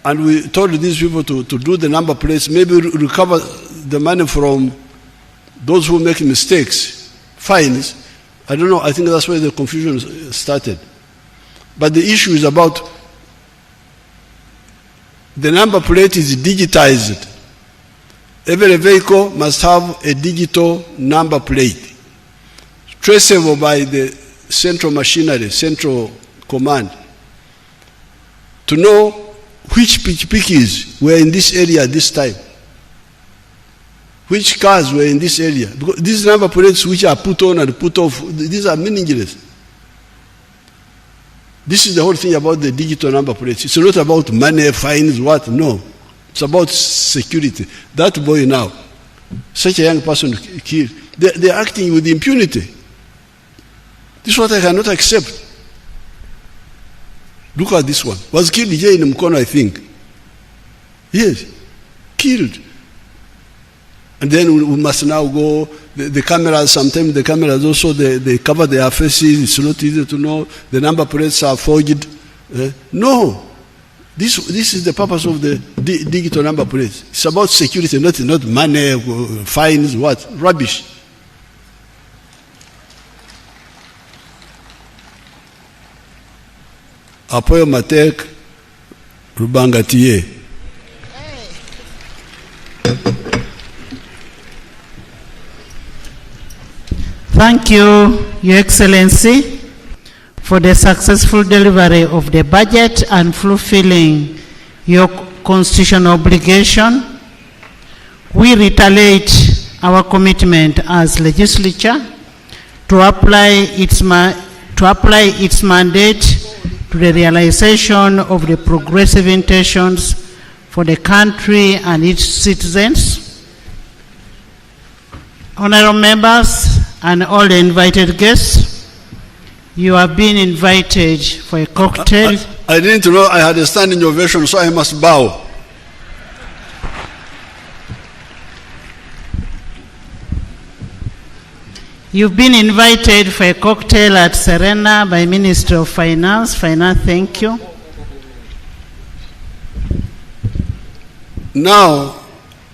and we told these people to do the number plates, maybe recover the money from those who make mistakes, fines. I don't know, I think that's where the confusion started. But the issue is about the number plate is digitized. Every vehicle must have a digital number plate, traceable by the central machinery, central command, to know which pikis were in this area at this time, which cars were in this area. Because these number plates which are put on and put off, these are meaningless. This is the whole thing about the digital number plates. It's not about money, fines, what, no. It's about security. That boy now, such a young person killed, they're acting with impunity. This is what I cannot accept. Look at this one. Was killed here in Mkono, I think. Yes, killed. And then we must now go, the cameras, sometimes the cameras also, they cover their faces, it's not easy to know. The number plates are forged. No. This is the purpose of the digital number plate. It's about security, not money, fines, what? Rubbish. Apoyo Matek Rubangatiye.
Thank you, Your Excellency, for the successful delivery of the budget and fulfilling your constitutional obligation. We reiterate our commitment as legislature to apply its mandate to the realization of the progressive intentions for the country and its citizens. Honorable members and all the invited guests, you have been invited for a cocktail.
I didn't know I had a standing ovation, so I must bow.
You've been invited for a cocktail at Serena by Minister of Finance. Thank you.
Now,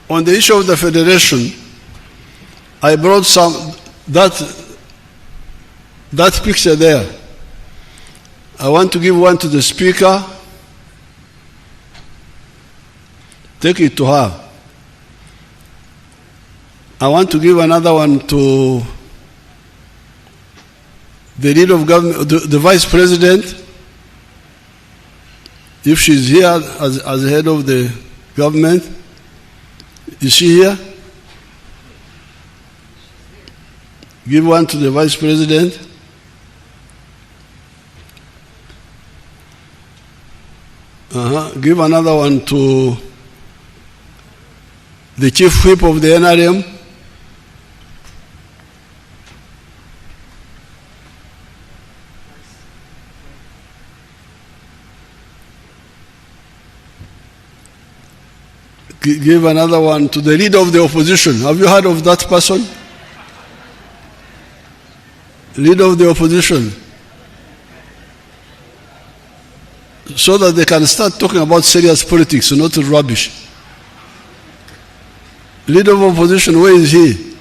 on the issue of the federation, I brought that picture there. I want to give one to the speaker. Take it to her. I want to give another one to the leader of government, the vice president, if she's here as head of the government. Is she here? Give one to the vice president. Give another one to the chief whip of the NRM. Give another one to the leader of the opposition. Have you heard of that person? Leader of the opposition. So that they can start talking about serious politics, not rubbish. Leader of opposition, where is he?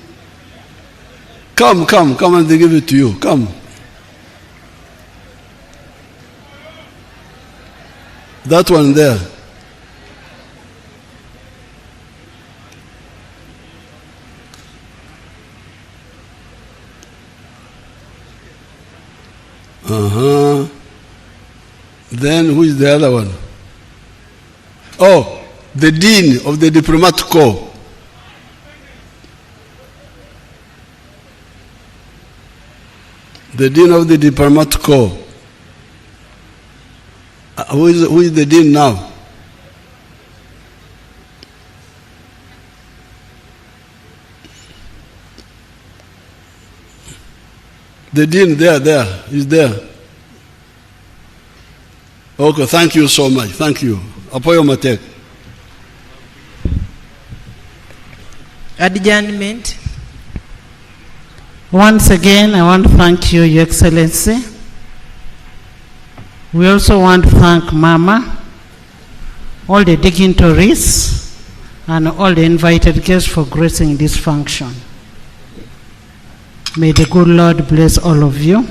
Come and they give it to you. Come. That one there. Then who is the other one? Oh, the Dean of the Diplomat Corps. The Dean of the Diplomat Corps. Who is the Dean now? The Dean there, he's there. Okay, thank you so much. Thank you. Apoyo Matek.
Adjournment.
Once again, I want to thank you, Your Excellency. We also want to thank Mama, all the dignitaries, and all the invited guests for gracing this function. May the good Lord bless all of you.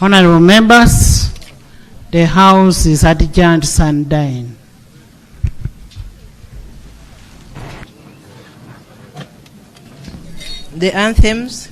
Honorable members, the House is adjourned sundown.
The anthems.